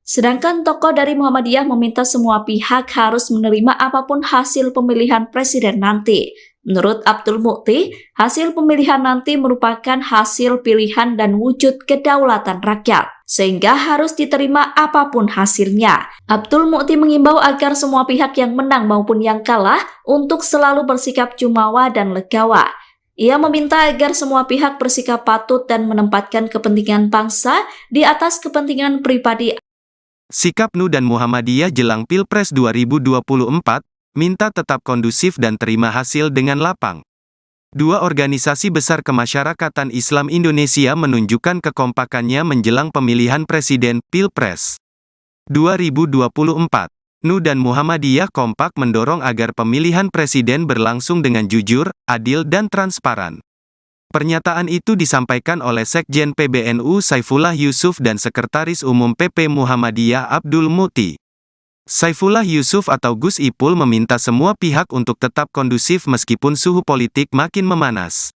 Sedangkan tokoh dari Muhammadiyah meminta semua pihak harus menerima apapun hasil pemilihan presiden nanti. Menurut Abdul Muti, hasil pemilihan nanti merupakan hasil pilihan dan wujud kedaulatan rakyat, sehingga harus diterima apapun hasilnya. Abdul Muti mengimbau agar semua pihak yang menang maupun yang kalah untuk selalu bersikap jumawa dan legawa. Ia meminta agar semua pihak bersikap patut dan menempatkan kepentingan bangsa di atas kepentingan pribadi. Sikap NU dan Muhammadiyah jelang Pilpres 2024, minta tetap kondusif dan terima hasil dengan lapang. Dua organisasi besar kemasyarakatan Islam Indonesia menunjukkan kekompakannya menjelang pemilihan presiden, Pilpres 2024. NU dan Muhammadiyah kompak mendorong agar pemilihan presiden berlangsung dengan jujur, adil dan transparan. Pernyataan itu disampaikan oleh Sekjen PBNU Saifullah Yusuf dan Sekretaris Umum PP Muhammadiyah Abdul Muti. Saifullah Yusuf atau Gus Ipul meminta semua pihak untuk tetap kondusif meskipun suhu politik makin memanas.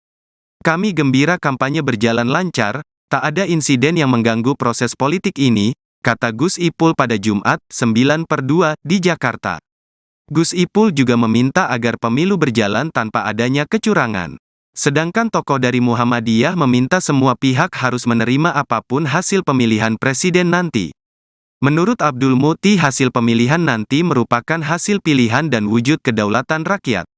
Kami gembira kampanye berjalan lancar, tak ada insiden yang mengganggu proses politik ini, kata Gus Ipul pada Jumat, 9/2, di Jakarta. Gus Ipul juga meminta agar pemilu berjalan tanpa adanya kecurangan. Sedangkan tokoh dari Muhammadiyah meminta semua pihak harus menerima apapun hasil pemilihan presiden nanti. Menurut Abdul Muti, hasil pemilihan nanti merupakan hasil pilihan dan wujud kedaulatan rakyat.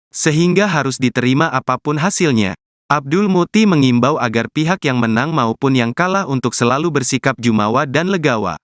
Sehingga harus diterima apapun hasilnya. Abdul Muti mengimbau agar pihak yang menang maupun yang kalah untuk selalu bersikap jumawa dan legawa.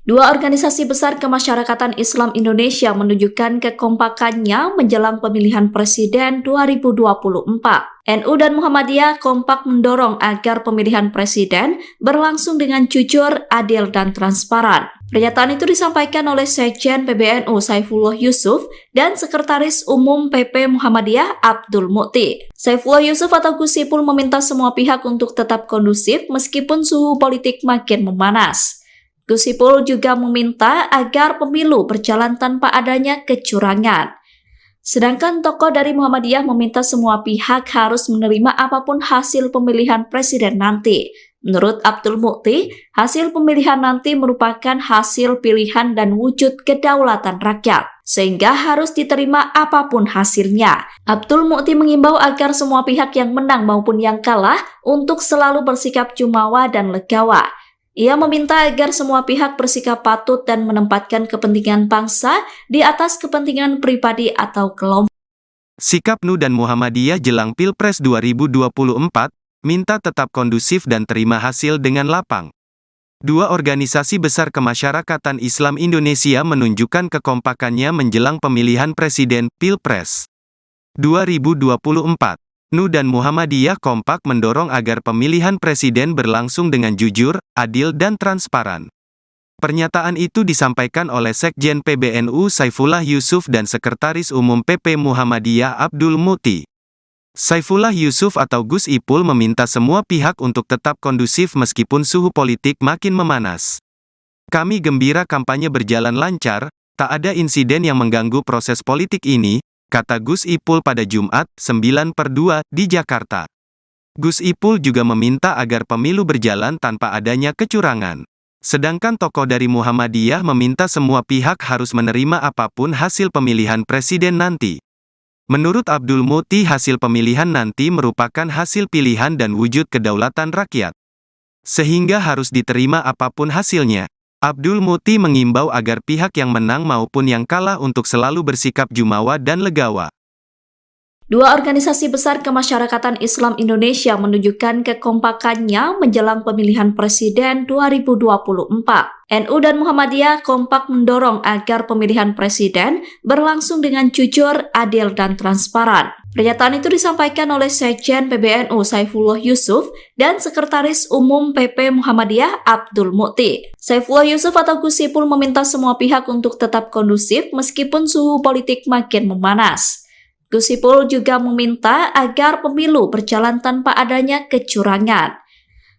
Dua organisasi besar kemasyarakatan Islam Indonesia menunjukkan kekompakannya menjelang pemilihan presiden 2024. NU dan Muhammadiyah kompak mendorong agar pemilihan presiden berlangsung dengan jujur, adil, dan transparan. Pernyataan itu disampaikan oleh Sekjen PBNU Saifullah Yusuf dan Sekretaris Umum PP Muhammadiyah Abdul Muti. Saifullah Yusuf atau Gus Ipul meminta semua pihak untuk tetap kondusif meskipun suhu politik makin memanas. Gus Ipul juga meminta agar pemilu berjalan tanpa adanya kecurangan. Sedangkan tokoh dari Muhammadiyah meminta semua pihak harus menerima apapun hasil pemilihan presiden nanti. Menurut Abdul Muti, hasil pemilihan nanti merupakan hasil pilihan dan wujud kedaulatan rakyat, sehingga harus diterima apapun hasilnya. Abdul Muti mengimbau agar semua pihak yang menang maupun yang kalah untuk selalu bersikap jumawa dan legawa. Ia meminta agar semua pihak bersikap patut dan menempatkan kepentingan bangsa di atas kepentingan pribadi atau kelompok. Sikap NU dan Muhammadiyah jelang Pilpres 2024, minta tetap kondusif dan terima hasil dengan lapang. Dua organisasi besar kemasyarakatan Islam Indonesia menunjukkan kekompakannya menjelang pemilihan presiden, Pilpres 2024. NU dan Muhammadiyah kompak mendorong agar pemilihan presiden berlangsung dengan jujur, adil dan transparan. Pernyataan itu disampaikan oleh Sekjen PBNU Saifullah Yusuf dan Sekretaris Umum PP Muhammadiyah Abdul Muti. Saifullah Yusuf atau Gus Ipul meminta semua pihak untuk tetap kondusif meskipun suhu politik makin memanas. Kami gembira kampanye berjalan lancar, tak ada insiden yang mengganggu proses politik ini, kata Gus Ipul pada Jumat, 9/2, di Jakarta. Gus Ipul juga meminta agar pemilu berjalan tanpa adanya kecurangan. Sedangkan tokoh dari Muhammadiyah meminta semua pihak harus menerima apapun hasil pemilihan presiden nanti. Menurut Abdul Muti, hasil pemilihan nanti merupakan hasil pilihan dan wujud kedaulatan rakyat. Sehingga harus diterima apapun hasilnya. Abdul Muti mengimbau agar pihak yang menang maupun yang kalah untuk selalu bersikap jumawa dan legawa. Dua organisasi besar kemasyarakatan Islam Indonesia menunjukkan kekompakannya menjelang pemilihan presiden 2024. NU dan Muhammadiyah kompak mendorong agar pemilihan presiden berlangsung dengan jujur, adil, dan transparan. Pernyataan itu disampaikan oleh Sekjen PBNU Saifullah Yusuf dan Sekretaris Umum PP Muhammadiyah Abdul Muti. Saifullah Yusuf atau Gus Ipul meminta semua pihak untuk tetap kondusif meskipun suhu politik makin memanas. Gus Ipul juga meminta agar pemilu berjalan tanpa adanya kecurangan.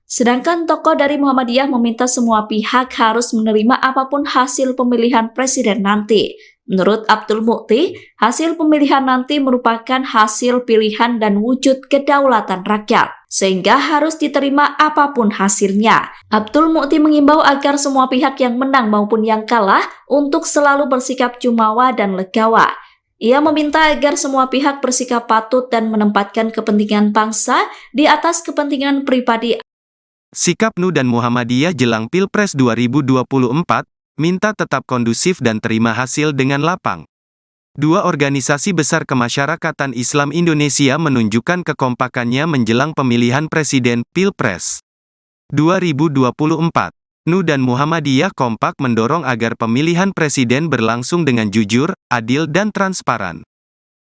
Sedangkan tokoh dari Muhammadiyah meminta semua pihak harus menerima apapun hasil pemilihan presiden nanti. Menurut Abdul Muti, hasil pemilihan nanti merupakan hasil pilihan dan wujud kedaulatan rakyat, sehingga harus diterima apapun hasilnya. Abdul Muti mengimbau agar semua pihak yang menang maupun yang kalah untuk selalu bersikap jumawa dan legawa. Ia meminta agar semua pihak bersikap patut dan menempatkan kepentingan bangsa di atas kepentingan pribadi. Sikap NU dan Muhammadiyah jelang Pilpres 2024, minta tetap kondusif dan terima hasil dengan lapang. Dua organisasi besar kemasyarakatan Islam Indonesia menunjukkan kekompakannya menjelang pemilihan presiden, Pilpres 2024. NU dan Muhammadiyah kompak mendorong agar pemilihan presiden berlangsung dengan jujur, adil dan transparan.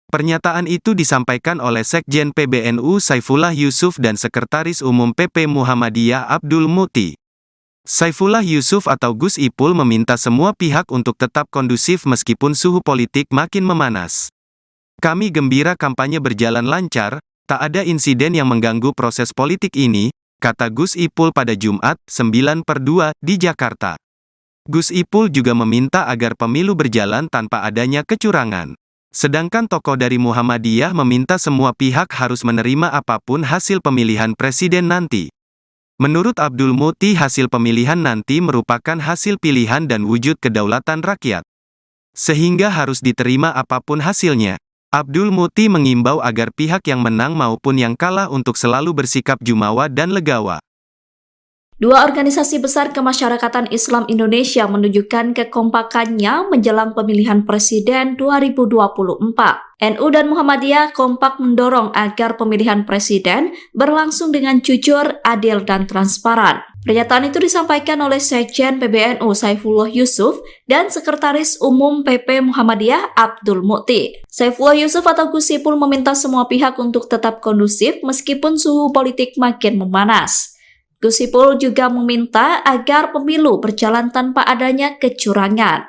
Pernyataan itu disampaikan oleh Sekjen PBNU Saifullah Yusuf dan Sekretaris Umum PP Muhammadiyah Abdul Muti. Saifullah Yusuf atau Gus Ipul meminta semua pihak untuk tetap kondusif meskipun suhu politik makin memanas. Kami gembira kampanye berjalan lancar, tak ada insiden yang mengganggu proses politik ini, kata Gus Ipul pada Jumat, 9/2, di Jakarta. Gus Ipul juga meminta agar pemilu berjalan tanpa adanya kecurangan. Sedangkan tokoh dari Muhammadiyah meminta semua pihak harus menerima apapun hasil pemilihan presiden nanti. Menurut Abdul Muti, hasil pemilihan nanti merupakan hasil pilihan dan wujud kedaulatan rakyat. Sehingga harus diterima apapun hasilnya. Abdul Muti mengimbau agar pihak yang menang maupun yang kalah untuk selalu bersikap jumawa dan legawa. Dua organisasi besar kemasyarakatan Islam Indonesia menunjukkan kekompakannya menjelang pemilihan presiden 2024. NU dan Muhammadiyah kompak mendorong agar pemilihan presiden berlangsung dengan jujur, adil, dan transparan. Pernyataan itu disampaikan oleh Sekjen PBNU Saifullah Yusuf dan Sekretaris Umum PP Muhammadiyah Abdul Muti. Saifullah Yusuf atau Gus Ipul meminta semua pihak untuk tetap kondusif meskipun suhu politik makin memanas. Gus Ipul juga meminta agar pemilu berjalan tanpa adanya kecurangan.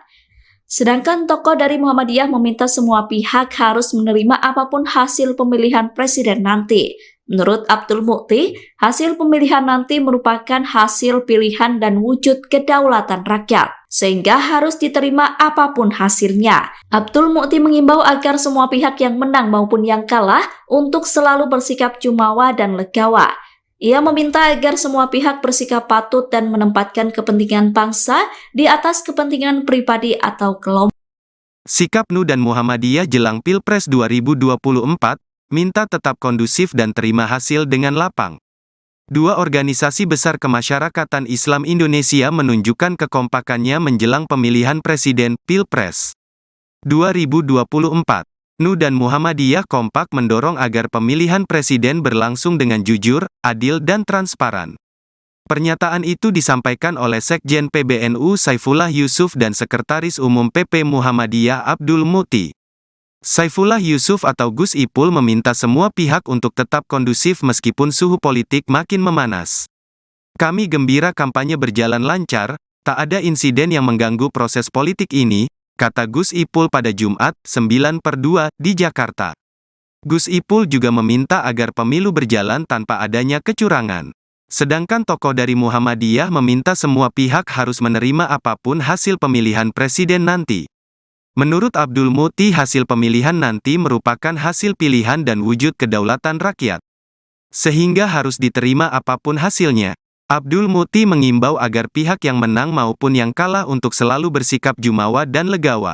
Sedangkan tokoh dari Muhammadiyah meminta semua pihak harus menerima apapun hasil pemilihan presiden nanti. Menurut Abdul Muti, hasil pemilihan nanti merupakan hasil pilihan dan wujud kedaulatan rakyat, sehingga harus diterima apapun hasilnya. Abdul Muti mengimbau agar semua pihak yang menang maupun yang kalah untuk selalu bersikap jumawa dan legawa. Ia meminta agar semua pihak bersikap patut dan menempatkan kepentingan bangsa di atas kepentingan pribadi atau kelompok. Sikap NU dan Muhammadiyah jelang Pilpres 2024, minta tetap kondusif dan terima hasil dengan lapang. Dua organisasi besar kemasyarakatan Islam Indonesia menunjukkan kekompakannya menjelang pemilihan presiden, Pilpres 2024. NU dan Muhammadiyah kompak mendorong agar pemilihan presiden berlangsung dengan jujur, adil dan transparan. Pernyataan itu disampaikan oleh Sekjen PBNU Saifullah Yusuf dan Sekretaris Umum PP Muhammadiyah Abdul Muti. Saifullah Yusuf atau Gus Ipul meminta semua pihak untuk tetap kondusif meskipun suhu politik makin memanas. Kami gembira kampanye berjalan lancar, tak ada insiden yang mengganggu proses politik ini, kata Gus Ipul pada Jumat, 9/2, di Jakarta. Gus Ipul juga meminta agar pemilu berjalan tanpa adanya kecurangan. Sedangkan tokoh dari Muhammadiyah meminta semua pihak harus menerima apapun hasil pemilihan presiden nanti. Menurut Abdul Muti, hasil pemilihan nanti merupakan hasil pilihan dan wujud kedaulatan rakyat. Sehingga harus diterima apapun hasilnya. Abdul Muti mengimbau agar pihak yang menang maupun yang kalah untuk selalu bersikap jumawa dan legawa.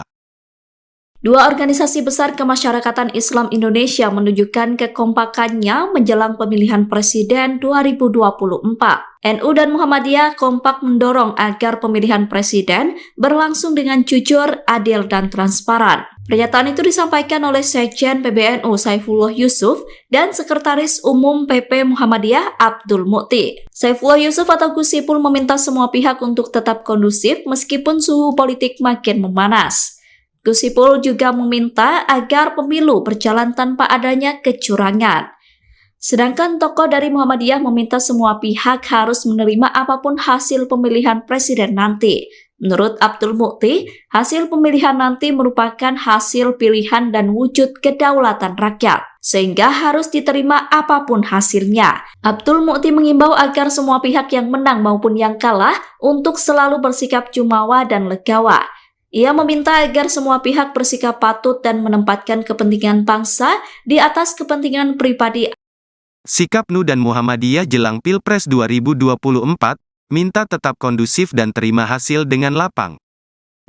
Dua organisasi besar kemasyarakatan Islam Indonesia menunjukkan kekompakannya menjelang pemilihan presiden 2024. NU dan Muhammadiyah kompak mendorong agar pemilihan presiden berlangsung dengan jujur, adil, dan transparan. Pernyataan itu disampaikan oleh Sekjen PBNU Saifullah Yusuf dan Sekretaris Umum PP Muhammadiyah Abdul Muti. Saifullah Yusuf atau Gus Ipul meminta semua pihak untuk tetap kondusif meskipun suhu politik makin memanas. Gus Ipul juga meminta agar pemilu berjalan tanpa adanya kecurangan. Sedangkan tokoh dari Muhammadiyah meminta semua pihak harus menerima apapun hasil pemilihan presiden nanti. Menurut Abdul Muti, hasil pemilihan nanti merupakan hasil pilihan dan wujud kedaulatan rakyat, sehingga harus diterima apapun hasilnya. Abdul Muti mengimbau agar semua pihak yang menang maupun yang kalah untuk selalu bersikap jumawa dan legawa. Ia meminta agar semua pihak bersikap patut dan menempatkan kepentingan bangsa di atas kepentingan pribadi. Sikap NU dan Muhammadiyah jelang Pilpres 2024, minta tetap kondusif dan terima hasil dengan lapang.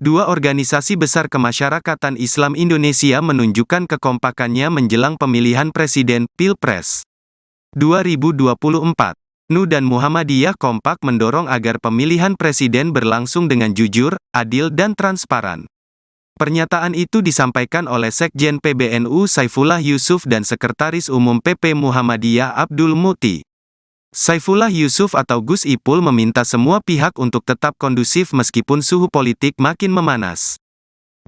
Dua organisasi besar kemasyarakatan Islam Indonesia menunjukkan kekompakannya menjelang pemilihan presiden Pilpres 2024. NU dan Muhammadiyah kompak mendorong agar pemilihan presiden berlangsung dengan jujur, adil, dan transparan. Pernyataan itu disampaikan oleh Sekjen PBNU Saifullah Yusuf dan Sekretaris Umum PP Muhammadiyah Abdul Muti. Saifullah Yusuf atau Gus Ipul meminta semua pihak untuk tetap kondusif meskipun suhu politik makin memanas.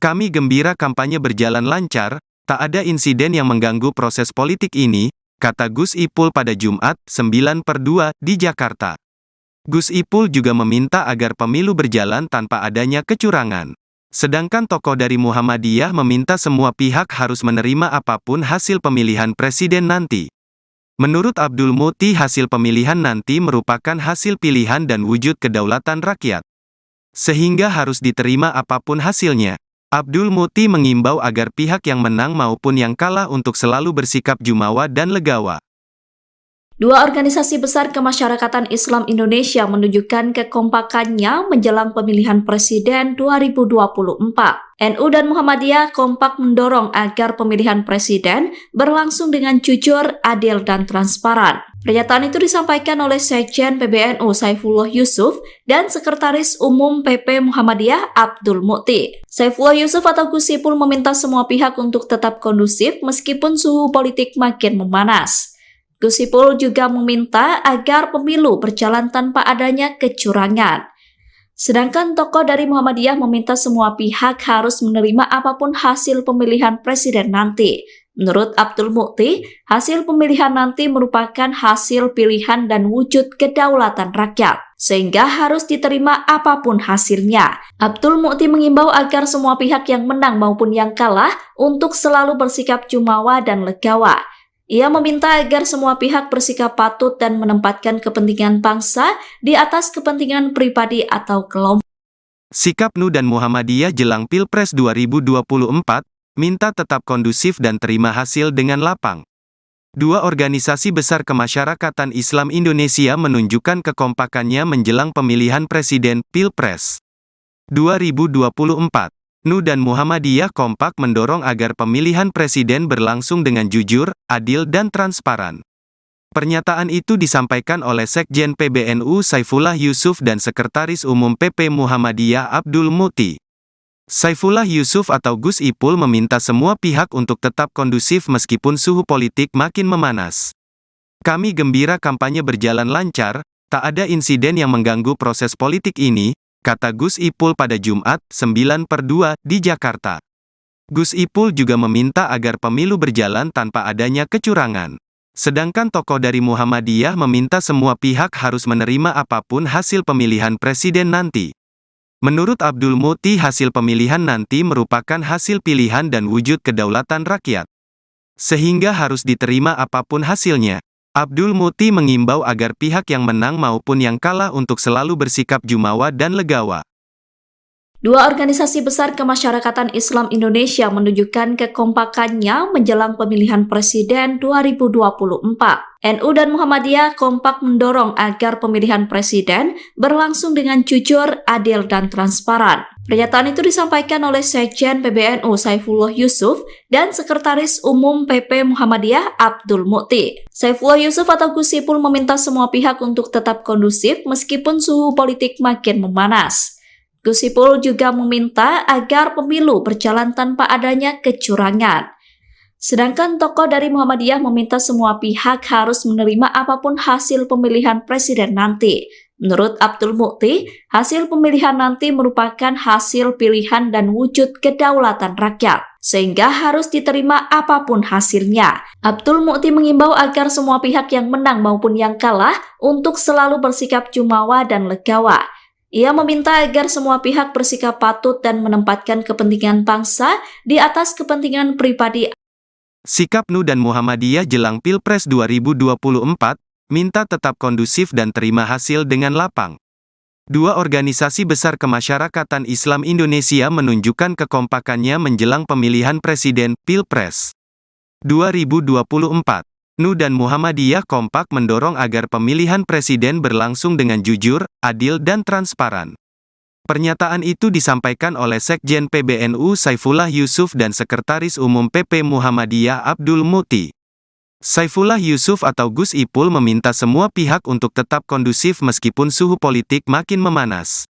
Kami gembira kampanye berjalan lancar, tak ada insiden yang mengganggu proses politik ini, kata Gus Ipul pada Jumat, 9/2, di Jakarta. Gus Ipul juga meminta agar pemilu berjalan tanpa adanya kecurangan. Sedangkan tokoh dari Muhammadiyah meminta semua pihak harus menerima apapun hasil pemilihan presiden nanti. Menurut Abdul Muti, hasil pemilihan nanti merupakan hasil pilihan dan wujud kedaulatan rakyat. Sehingga harus diterima apapun hasilnya. Abdul Muti mengimbau agar pihak yang menang maupun yang kalah untuk selalu bersikap jumawa dan legawa. Dua organisasi besar kemasyarakatan Islam Indonesia menunjukkan kekompakannya menjelang pemilihan presiden 2024. NU dan Muhammadiyah kompak mendorong agar pemilihan presiden berlangsung dengan jujur, adil, dan transparan. Pernyataan itu disampaikan oleh Sekjen PBNU Saifullah Yusuf dan Sekretaris Umum PP Muhammadiyah Abdul Muti. Saifullah Yusuf atau Gus Ipul meminta semua pihak untuk tetap kondusif meskipun suhu politik makin memanas. Gus Ipul juga meminta agar pemilu berjalan tanpa adanya kecurangan. Sedangkan tokoh dari Muhammadiyah meminta semua pihak harus menerima apapun hasil pemilihan presiden nanti. Menurut Abdul Muti, hasil pemilihan nanti merupakan hasil pilihan dan wujud kedaulatan rakyat, sehingga harus diterima apapun hasilnya. Abdul Muti mengimbau agar semua pihak yang menang maupun yang kalah untuk selalu bersikap jumawa dan legawa. Ia meminta agar semua pihak bersikap patut dan menempatkan kepentingan bangsa di atas kepentingan pribadi atau kelompok. Sikap NU dan Muhammadiyah jelang Pilpres 2024, minta tetap kondusif dan terima hasil dengan lapang. Dua organisasi besar kemasyarakatan Islam Indonesia menunjukkan kekompakannya menjelang pemilihan presiden Pilpres 2024. NU dan Muhammadiyah kompak mendorong agar pemilihan presiden berlangsung dengan jujur, adil, dan transparan. Pernyataan itu disampaikan oleh Sekjen PBNU Saifullah Yusuf dan Sekretaris Umum PP Muhammadiyah Abdul Muti. Saifullah Yusuf atau Gus Ipul meminta semua pihak untuk tetap kondusif meskipun suhu politik makin memanas. Kami gembira kampanye berjalan lancar, Tak ada insiden yang mengganggu proses politik ini, kata Gus Ipul pada Jumat, 9/2, di Jakarta. Gus Ipul juga meminta agar pemilu berjalan tanpa adanya kecurangan. Sedangkan tokoh dari Muhammadiyah meminta semua pihak harus menerima apapun hasil pemilihan presiden nanti. Menurut Abdul Muti, hasil pemilihan nanti merupakan hasil pilihan dan wujud kedaulatan rakyat. Sehingga harus diterima apapun hasilnya. Abdul Muti mengimbau agar pihak yang menang maupun yang kalah untuk selalu bersikap jumawa dan legawa. Dua organisasi besar kemasyarakatan Islam Indonesia menunjukkan kekompakannya menjelang pemilihan presiden 2024. NU dan Muhammadiyah kompak mendorong agar pemilihan presiden berlangsung dengan jujur, adil, dan transparan. Pernyataan itu disampaikan oleh Sekjen PBNU Saifullah Yusuf dan Sekretaris Umum PP Muhammadiyah Abdul Muti. Saifullah Yusuf atau Gus Ipul meminta semua pihak untuk tetap kondusif meskipun suhu politik makin memanas. Gus Ipul juga meminta agar pemilu berjalan tanpa adanya kecurangan. Sedangkan tokoh dari Muhammadiyah meminta semua pihak harus menerima apapun hasil pemilihan presiden nanti. Menurut Abdul Muti, hasil pemilihan nanti merupakan hasil pilihan dan wujud kedaulatan rakyat, sehingga harus diterima apapun hasilnya. Abdul Muti mengimbau agar semua pihak yang menang maupun yang kalah untuk selalu bersikap jumawa dan legawa. Ia meminta agar semua pihak bersikap patut dan menempatkan kepentingan bangsa di atas kepentingan pribadi. Sikap NU dan Muhammadiyah jelang Pilpres 2024, minta tetap kondusif dan terima hasil dengan lapang. Dua organisasi besar kemasyarakatan Islam Indonesia menunjukkan kekompakannya menjelang pemilihan presiden Pilpres 2024. NU dan Muhammadiyah kompak mendorong agar pemilihan presiden berlangsung dengan jujur, adil, dan transparan. Pernyataan itu disampaikan oleh Sekjen PBNU Saifullah Yusuf dan Sekretaris Umum PP Muhammadiyah Abdul Muti. Saifullah Yusuf atau Gus Ipul meminta semua pihak untuk tetap kondusif meskipun suhu politik makin memanas.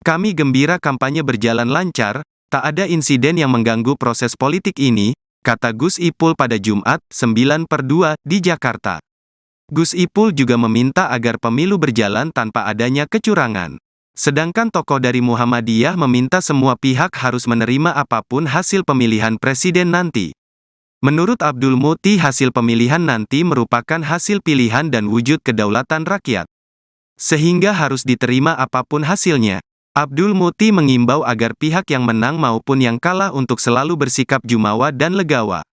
Kami gembira kampanye berjalan lancar, tak ada insiden yang mengganggu proses politik ini, kata Gus Ipul pada Jumat, 9/2, di Jakarta. Gus Ipul juga meminta agar pemilu berjalan tanpa adanya kecurangan. Sedangkan tokoh dari Muhammadiyah meminta semua pihak harus menerima apapun hasil pemilihan presiden nanti. Menurut Abdul Muti, hasil pemilihan nanti merupakan hasil pilihan dan wujud kedaulatan rakyat. Sehingga harus diterima apapun hasilnya. Abdul Muti mengimbau agar pihak yang menang maupun yang kalah untuk selalu bersikap jumawa dan legawa.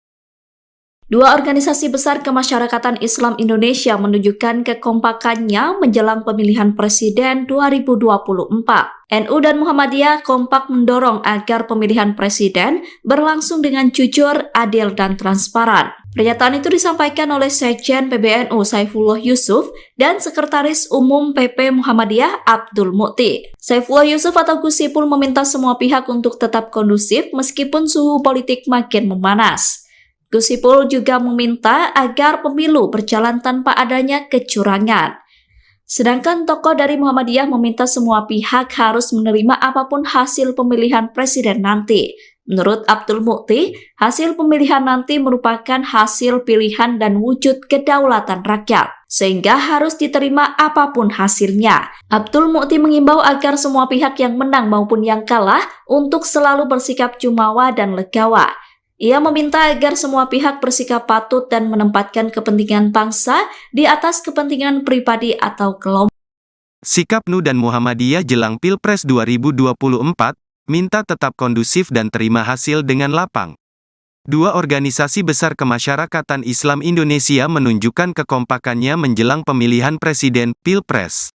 Dua organisasi besar kemasyarakatan Islam Indonesia menunjukkan kekompakannya menjelang pemilihan presiden 2024. NU dan Muhammadiyah kompak mendorong agar pemilihan presiden berlangsung dengan jujur, adil, dan transparan. Pernyataan itu disampaikan oleh Sekjen PBNU Saifullah Yusuf dan Sekretaris Umum PP Muhammadiyah Abdul Muti. Saifullah Yusuf atau Gus Ipul meminta semua pihak untuk tetap kondusif meskipun suhu politik makin memanas. Gus Ipul juga meminta agar pemilu berjalan tanpa adanya kecurangan. Sedangkan tokoh dari Muhammadiyah meminta semua pihak harus menerima apapun hasil pemilihan presiden nanti. Menurut Abdul Muti, hasil pemilihan nanti merupakan hasil pilihan dan wujud kedaulatan rakyat, sehingga harus diterima apapun hasilnya. Abdul Muti mengimbau agar semua pihak yang menang maupun yang kalah untuk selalu bersikap jumawa dan legawa. Ia meminta agar semua pihak bersikap patut dan menempatkan kepentingan bangsa di atas kepentingan pribadi atau kelompok. Sikap NU dan Muhammadiyah jelang Pilpres 2024, minta tetap kondusif dan terima hasil dengan lapang. Dua organisasi besar kemasyarakatan Islam Indonesia menunjukkan kekompakannya menjelang pemilihan presiden Pilpres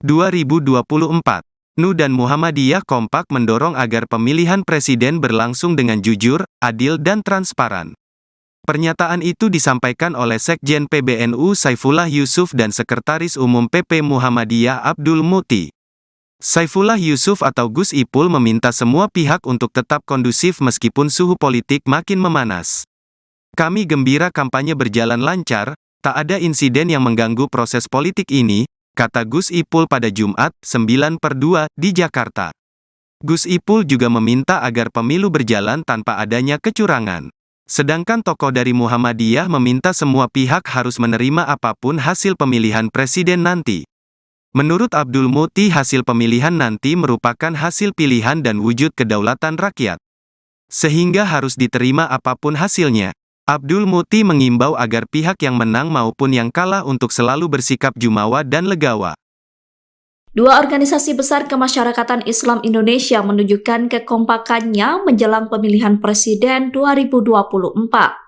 2024. NU dan Muhammadiyah kompak mendorong agar pemilihan presiden berlangsung dengan jujur, adil, dan transparan. Pernyataan itu disampaikan oleh Sekjen PBNU Saifullah Yusuf dan Sekretaris Umum PP Muhammadiyah Abdul Muti. Saifullah Yusuf atau Gus Ipul meminta semua pihak untuk tetap kondusif meskipun suhu politik makin memanas. Kami gembira kampanye berjalan lancar, tak ada insiden yang mengganggu proses politik ini, kata Gus Ipul pada Jumat, 9/2, di Jakarta. Gus Ipul juga meminta agar pemilu berjalan tanpa adanya kecurangan. Sedangkan tokoh dari Muhammadiyah meminta semua pihak harus menerima apapun hasil pemilihan presiden nanti. Menurut Abdul Muti, hasil pemilihan nanti merupakan hasil pilihan dan wujud kedaulatan rakyat. Sehingga harus diterima apapun hasilnya. Abdul Muti mengimbau agar pihak yang menang maupun yang kalah untuk selalu bersikap jumawa dan legawa. Dua organisasi besar kemasyarakatan Islam Indonesia menunjukkan kekompakannya menjelang pemilihan presiden 2024.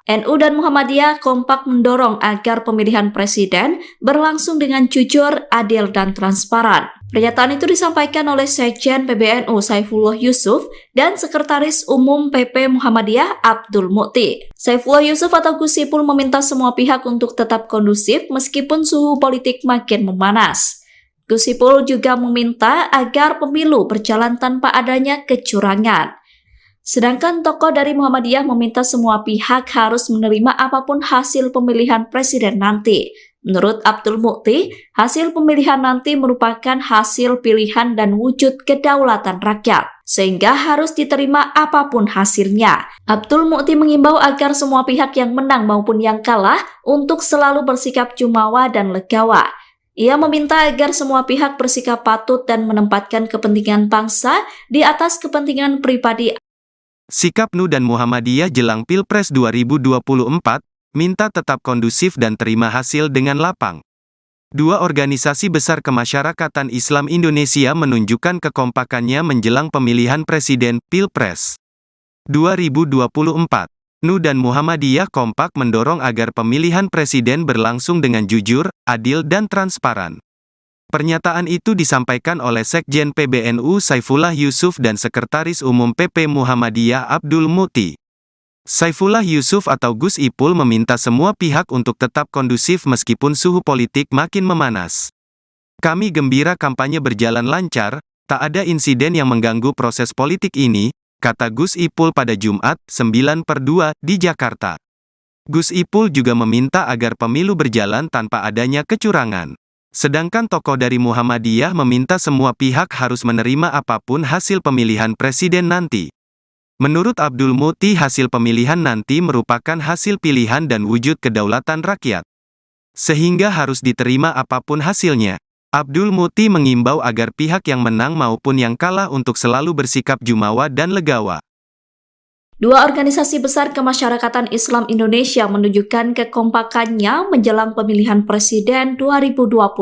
NU dan Muhammadiyah kompak mendorong agar pemilihan presiden berlangsung dengan jujur, adil, dan transparan. Pernyataan itu disampaikan oleh Sekjen PBNU Saifullah Yusuf dan Sekretaris Umum PP Muhammadiyah Abdul Muti. Saifullah Yusuf atau Gus Ipul meminta semua pihak untuk tetap kondusif meskipun suhu politik makin memanas. Gus Ipul juga meminta agar pemilu berjalan tanpa adanya kecurangan. Sedangkan tokoh dari Muhammadiyah meminta semua pihak harus menerima apapun hasil pemilihan presiden nanti. Menurut Abdul Muti, hasil pemilihan nanti merupakan hasil pilihan dan wujud kedaulatan rakyat, sehingga harus diterima apapun hasilnya. Abdul Muti mengimbau agar semua pihak yang menang maupun yang kalah untuk selalu bersikap jumawa dan legawa. Ia meminta agar semua pihak bersikap patut dan menempatkan kepentingan bangsa di atas kepentingan pribadi. Sikap NU dan Muhammadiyah jelang Pilpres 2024, minta tetap kondusif dan terima hasil dengan lapang. Dua organisasi besar kemasyarakatan Islam Indonesia menunjukkan kekompakannya menjelang pemilihan presiden Pilpres 2024. NU dan Muhammadiyah kompak mendorong agar pemilihan presiden berlangsung dengan jujur, adil, dan transparan. Pernyataan itu disampaikan oleh Sekjen PBNU Saifullah Yusuf dan Sekretaris Umum PP Muhammadiyah Abdul Muti. Saifullah Yusuf atau Gus Ipul meminta semua pihak untuk tetap kondusif meskipun suhu politik makin memanas. Kami gembira kampanye berjalan lancar, tak ada insiden yang mengganggu proses politik ini, kata Gus Ipul pada Jumat, 9/2, di Jakarta. Gus Ipul juga meminta agar pemilu berjalan tanpa adanya kecurangan. Sedangkan tokoh dari Muhammadiyah meminta semua pihak harus menerima apapun hasil pemilihan presiden nanti. Menurut Abdul Muti, hasil pemilihan nanti merupakan hasil pilihan dan wujud kedaulatan rakyat. Sehingga harus diterima apapun hasilnya. Abdul Muti mengimbau agar pihak yang menang maupun yang kalah untuk selalu bersikap jumawa dan legawa. Dua organisasi besar kemasyarakatan Islam Indonesia menunjukkan kekompakannya menjelang pemilihan presiden 2024.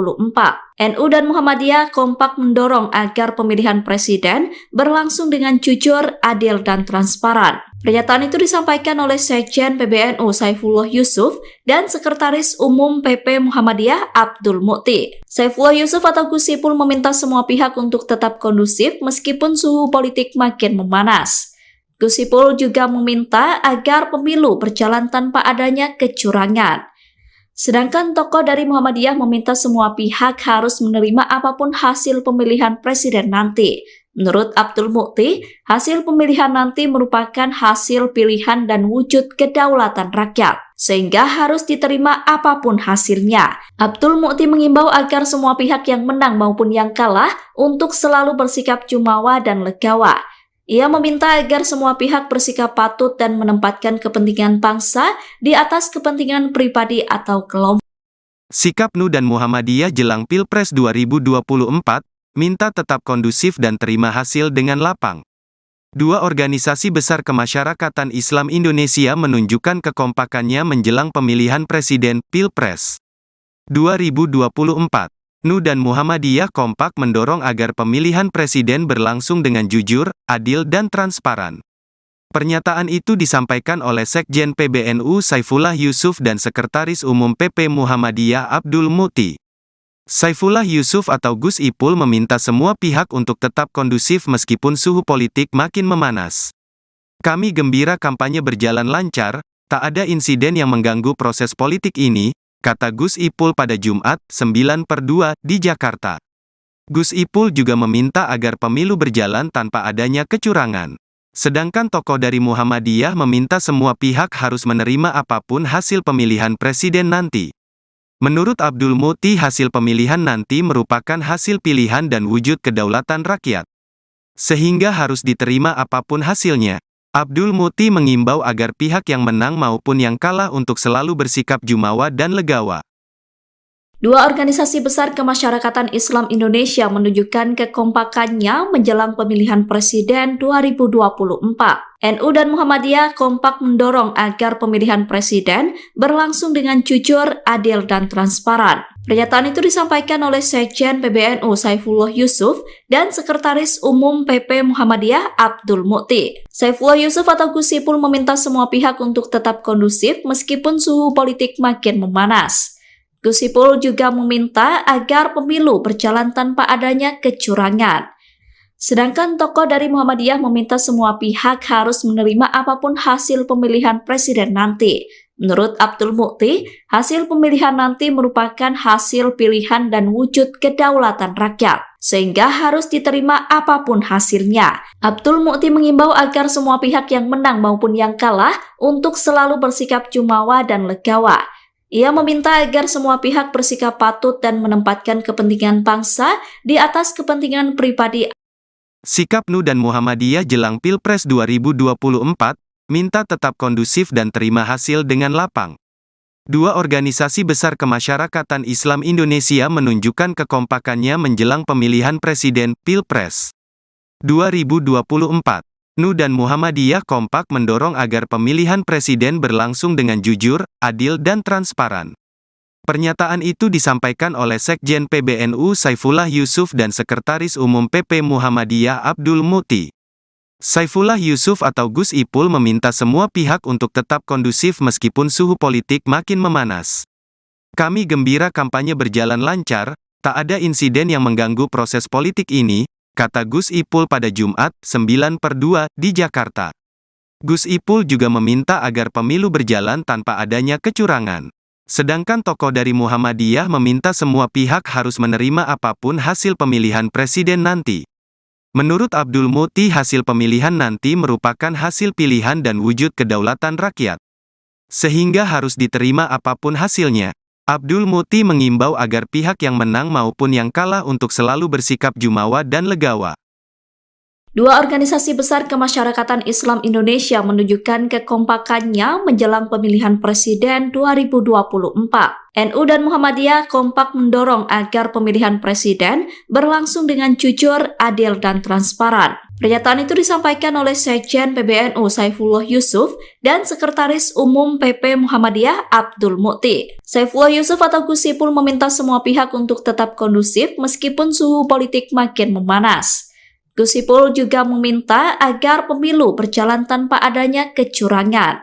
NU dan Muhammadiyah kompak mendorong agar pemilihan presiden berlangsung dengan jujur, adil, dan transparan. Pernyataan itu disampaikan oleh Sekjen PBNU Saifullah Yusuf dan Sekretaris Umum PP Muhammadiyah Abdul Muti. Saifullah Yusuf atau Gus Ipul meminta semua pihak untuk tetap kondusif meskipun suhu politik makin memanas. Gus Ipul juga meminta agar pemilu berjalan tanpa adanya kecurangan. Sedangkan tokoh dari Muhammadiyah meminta semua pihak harus menerima apapun hasil pemilihan presiden nanti. Menurut Abdul Muti, hasil pemilihan nanti merupakan hasil pilihan dan wujud kedaulatan rakyat, sehingga harus diterima apapun hasilnya. Abdul Muti mengimbau agar semua pihak yang menang maupun yang kalah untuk selalu bersikap jumawa dan legawa. Ia meminta agar semua pihak bersikap patut dan menempatkan kepentingan bangsa di atas kepentingan pribadi atau kelompok. Sikap NU dan Muhammadiyah jelang Pilpres 2024, minta tetap kondusif dan terima hasil dengan lapang. Dua organisasi besar kemasyarakatan Islam Indonesia menunjukkan kekompakannya menjelang pemilihan presiden Pilpres 2024. NU dan Muhammadiyah kompak mendorong agar pemilihan presiden berlangsung dengan jujur, adil, dan transparan. Pernyataan itu disampaikan oleh Sekjen PBNU Saifullah Yusuf dan Sekretaris Umum PP Muhammadiyah Abdul Muti. Saifullah Yusuf atau Gus Ipul meminta semua pihak untuk tetap kondusif meskipun suhu politik makin memanas. Kami gembira kampanye berjalan lancar, tak ada insiden yang mengganggu proses politik ini, kata Gus Ipul pada Jumat, 9/2, di Jakarta. Gus Ipul juga meminta agar pemilu berjalan tanpa adanya kecurangan. Sedangkan tokoh dari Muhammadiyah meminta semua pihak harus menerima apapun hasil pemilihan presiden nanti. Menurut Abdul Muti, hasil pemilihan nanti merupakan hasil pilihan dan wujud kedaulatan rakyat. Sehingga harus diterima apapun hasilnya. Abdul Muti mengimbau agar pihak yang menang maupun yang kalah untuk selalu bersikap jumawa dan legawa. Dua organisasi besar kemasyarakatan Islam Indonesia menunjukkan kekompakannya menjelang pemilihan presiden 2024. NU dan Muhammadiyah kompak mendorong agar pemilihan presiden berlangsung dengan jujur, adil, dan transparan. Pernyataan itu disampaikan oleh Sekjen PBNU Saifullah Yusuf dan Sekretaris Umum PP Muhammadiyah Abdul Mukti. Saifullah Yusuf atau Gus Ipul meminta semua pihak untuk tetap kondusif meskipun suhu politik makin memanas. Gus Ipul juga meminta agar pemilu berjalan tanpa adanya kecurangan. Sedangkan tokoh dari Muhammadiyah meminta semua pihak harus menerima apapun hasil pemilihan presiden nanti. Menurut Abdul Mukti, hasil pemilihan nanti merupakan hasil pilihan dan wujud kedaulatan rakyat, sehingga harus diterima apapun hasilnya. Abdul Mukti mengimbau agar semua pihak yang menang maupun yang kalah untuk selalu bersikap jumawa dan legawa. Ia meminta agar semua pihak bersikap patut dan menempatkan kepentingan bangsa di atas kepentingan pribadi. Sikap NU dan Muhammadiyah jelang Pilpres 2024, minta tetap kondusif dan terima hasil dengan lapang. Dua organisasi besar kemasyarakatan Islam Indonesia menunjukkan kekompakannya menjelang pemilihan presiden Pilpres 2024. NU dan Muhammadiyah kompak mendorong agar pemilihan presiden berlangsung dengan jujur, adil, dan transparan. Pernyataan itu disampaikan oleh Sekjen PBNU Saifullah Yusuf dan Sekretaris Umum PP Muhammadiyah Abdul Mukti. Saifullah Yusuf atau Gus Ipul meminta semua pihak untuk tetap kondusif meskipun suhu politik makin memanas. Kami gembira kampanye berjalan lancar, tak ada insiden yang mengganggu proses politik ini, kata Gus Ipul pada Jumat, 9/2, di Jakarta. Gus Ipul juga meminta agar pemilu berjalan tanpa adanya kecurangan. Sedangkan tokoh dari Muhammadiyah meminta semua pihak harus menerima apapun hasil pemilihan presiden nanti. Menurut Abdul Mukti, hasil pemilihan nanti merupakan hasil pilihan dan wujud kedaulatan rakyat, sehingga harus diterima apapun hasilnya. Abdul Mukti mengimbau agar pihak yang menang maupun yang kalah untuk selalu bersikap jumawa dan legawa. Dua organisasi besar kemasyarakatan Islam Indonesia menunjukkan kekompakannya menjelang pemilihan presiden 2024. NU dan Muhammadiyah kompak mendorong agar pemilihan presiden berlangsung dengan jujur, adil, dan transparan. Pernyataan itu disampaikan oleh Sekjen PBNU Saifullah Yusuf dan Sekretaris Umum PP Muhammadiyah Abdul Mukti. Saifullah Yusuf atau Gus Ipul meminta semua pihak untuk tetap kondusif meskipun suhu politik makin memanas. Gus Ipul juga meminta agar pemilu berjalan tanpa adanya kecurangan.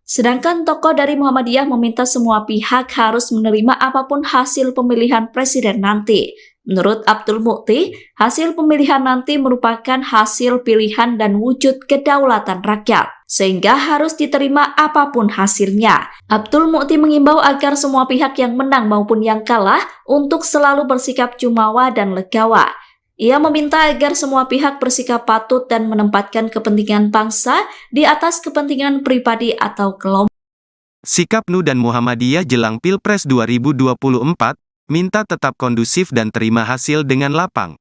Sedangkan tokoh dari Muhammadiyah meminta semua pihak harus menerima apapun hasil pemilihan presiden nanti. Menurut Abdul Mukti, hasil pemilihan nanti merupakan hasil pilihan dan wujud kedaulatan rakyat, sehingga harus diterima apapun hasilnya. Abdul Mukti mengimbau agar semua pihak yang menang maupun yang kalah untuk selalu bersikap jumawa dan legawa. Ia meminta agar semua pihak bersikap patut dan menempatkan kepentingan bangsa di atas kepentingan pribadi atau kelompok. Sikap NU dan Muhammadiyah jelang Pilpres 2024, minta tetap kondusif dan terima hasil dengan lapang.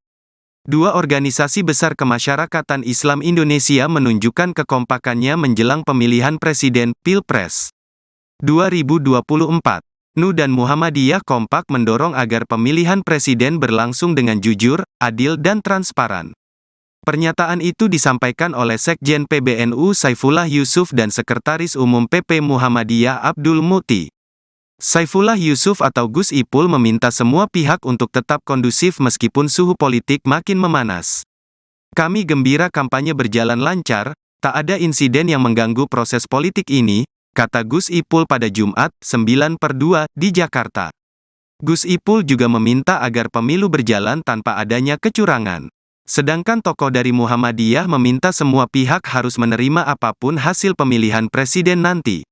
Dua organisasi besar kemasyarakatan Islam Indonesia menunjukkan kekompakannya menjelang pemilihan presiden Pilpres 2024. NU dan Muhammadiyah kompak mendorong agar pemilihan presiden berlangsung dengan jujur, adil, dan transparan. Pernyataan itu disampaikan oleh Sekjen PBNU Saifullah Yusuf dan Sekretaris Umum PP Muhammadiyah Abdul Mukti. Saifullah Yusuf atau Gus Ipul meminta semua pihak untuk tetap kondusif meskipun suhu politik makin memanas. Kami gembira kampanye berjalan lancar, tak ada insiden yang mengganggu proses politik ini, kata Gus Ipul pada Jumat, 9/2, di Jakarta. Gus Ipul juga meminta agar pemilu berjalan tanpa adanya kecurangan. Sedangkan tokoh dari Muhammadiyah meminta semua pihak harus menerima apapun hasil pemilihan presiden nanti.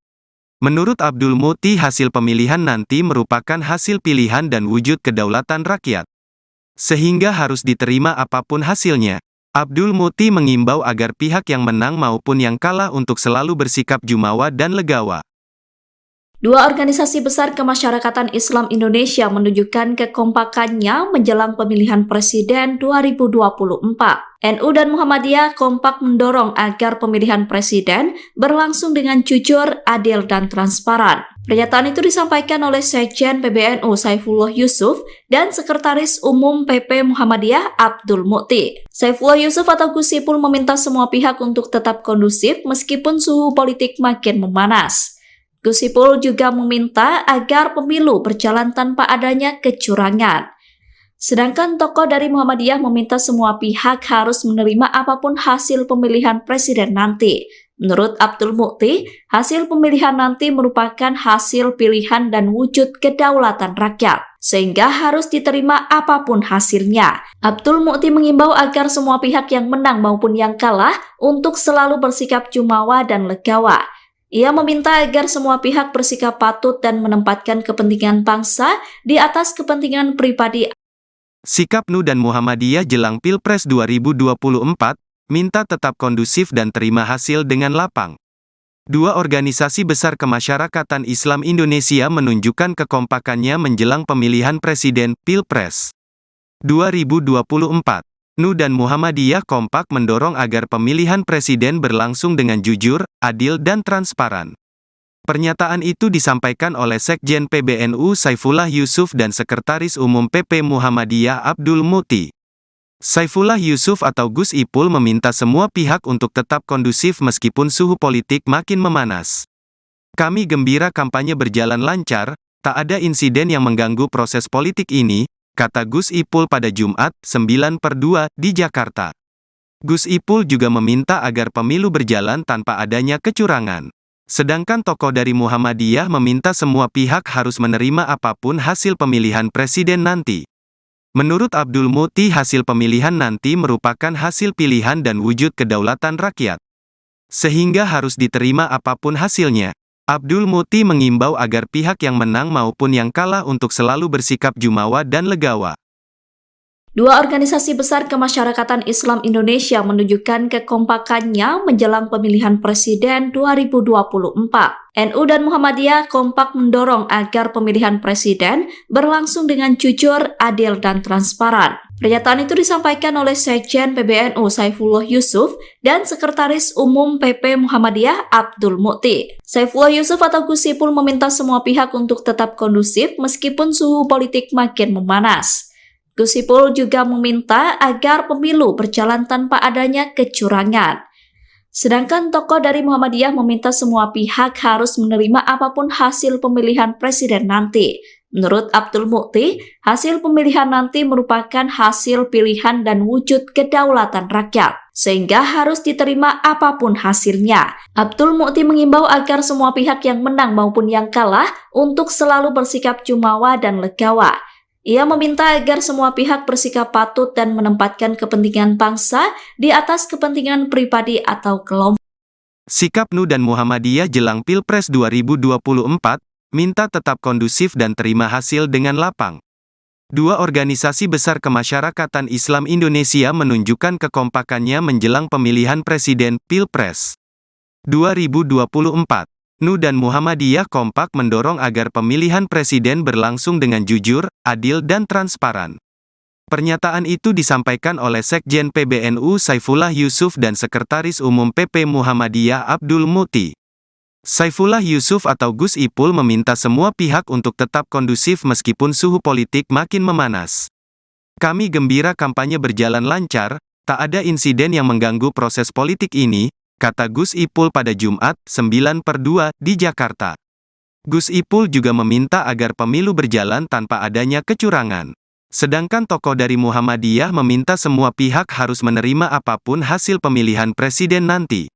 Menurut Abdul Mukti, hasil pemilihan nanti merupakan hasil pilihan dan wujud kedaulatan rakyat, sehingga harus diterima apapun hasilnya. Abdul Mukti mengimbau agar pihak yang menang maupun yang kalah untuk selalu bersikap jumawa dan legawa. Dua organisasi besar kemasyarakatan Islam Indonesia menunjukkan kekompakannya menjelang pemilihan presiden 2024. NU dan Muhammadiyah kompak mendorong agar pemilihan presiden berlangsung dengan jujur, adil, dan transparan. Pernyataan itu disampaikan oleh Sekjen PBNU Saifullah Yusuf dan Sekretaris Umum PP Muhammadiyah Abdul Mukti. Saifullah Yusuf atau Gus Ipul meminta semua pihak untuk tetap kondusif meskipun suhu politik makin memanas. Gus Ipul juga meminta agar pemilu berjalan tanpa adanya kecurangan. Sedangkan tokoh dari Muhammadiyah meminta semua pihak harus menerima apapun hasil pemilihan presiden nanti. Menurut Abdul Mukti, hasil pemilihan nanti merupakan hasil pilihan dan wujud kedaulatan rakyat, sehingga harus diterima apapun hasilnya. Abdul Mukti mengimbau agar semua pihak yang menang maupun yang kalah untuk selalu bersikap jumawa dan legawa. Ia meminta agar semua pihak bersikap patut dan menempatkan kepentingan bangsa di atas kepentingan pribadi. Sikap NU dan Muhammadiyah jelang Pilpres 2024, minta tetap kondusif dan terima hasil dengan lapang. Dua organisasi besar kemasyarakatan Islam Indonesia menunjukkan kekompakannya menjelang pemilihan presiden Pilpres 2024. NU dan Muhammadiyah kompak mendorong agar pemilihan presiden berlangsung dengan jujur, adil, dan transparan. Pernyataan itu disampaikan oleh Sekjen PBNU Saifullah Yusuf dan Sekretaris Umum PP Muhammadiyah Abdul Mukti. Saifullah Yusuf atau Gus Ipul meminta semua pihak untuk tetap kondusif meskipun suhu politik makin memanas. Kami gembira kampanye berjalan lancar, tak ada insiden yang mengganggu proses politik ini, kata Gus Ipul pada Jumat, 9/2, di Jakarta. Gus Ipul juga meminta agar pemilu berjalan tanpa adanya kecurangan. Sedangkan tokoh dari Muhammadiyah meminta semua pihak harus menerima apapun hasil pemilihan presiden nanti. Menurut Abdul Mukti, hasil pemilihan nanti merupakan hasil pilihan dan wujud kedaulatan rakyat, sehingga harus diterima apapun hasilnya. Abdul Mukti mengimbau agar pihak yang menang maupun yang kalah untuk selalu bersikap jumawa dan legawa. Dua organisasi besar kemasyarakatan Islam Indonesia menunjukkan kekompakannya menjelang pemilihan presiden 2024. NU dan Muhammadiyah kompak mendorong agar pemilihan presiden berlangsung dengan jujur, adil, dan transparan. Pernyataan itu disampaikan oleh Sekjen PBNU Saifullah Yusuf dan Sekretaris Umum PP Muhammadiyah Abdul Mukti. Saifullah Yusuf atau Gus Ipul meminta semua pihak untuk tetap kondusif meskipun suhu politik makin memanas. Gus Ipul juga meminta agar pemilu berjalan tanpa adanya kecurangan. Sedangkan tokoh dari Muhammadiyah meminta semua pihak harus menerima apapun hasil pemilihan presiden nanti. Menurut Abdul Mukti, hasil pemilihan nanti merupakan hasil pilihan dan wujud kedaulatan rakyat, sehingga harus diterima apapun hasilnya. Abdul Mukti mengimbau agar semua pihak yang menang maupun yang kalah untuk selalu bersikap jumawa dan legawa. Ia meminta agar semua pihak bersikap patut dan menempatkan kepentingan bangsa di atas kepentingan pribadi atau kelompok. Sikap NU dan Muhammadiyah jelang Pilpres 2024, minta tetap kondusif dan terima hasil dengan lapang. Dua organisasi besar kemasyarakatan Islam Indonesia menunjukkan kekompakannya menjelang pemilihan presiden Pilpres 2024. NU dan Muhammadiyah kompak mendorong agar pemilihan presiden berlangsung dengan jujur, adil, dan transparan. Pernyataan itu disampaikan oleh Sekjen PBNU Saifullah Yusuf dan Sekretaris Umum PP Muhammadiyah Abdul Mukti. Saifullah Yusuf atau Gus Ipul meminta semua pihak untuk tetap kondusif meskipun suhu politik makin memanas. Kami gembira kampanye berjalan lancar, tak ada insiden yang mengganggu proses politik ini, kata Gus Ipul pada Jumat, 9/2, di Jakarta. Gus Ipul juga meminta agar pemilu berjalan tanpa adanya kecurangan. Sedangkan tokoh dari Muhammadiyah meminta semua pihak harus menerima apapun hasil pemilihan presiden nanti.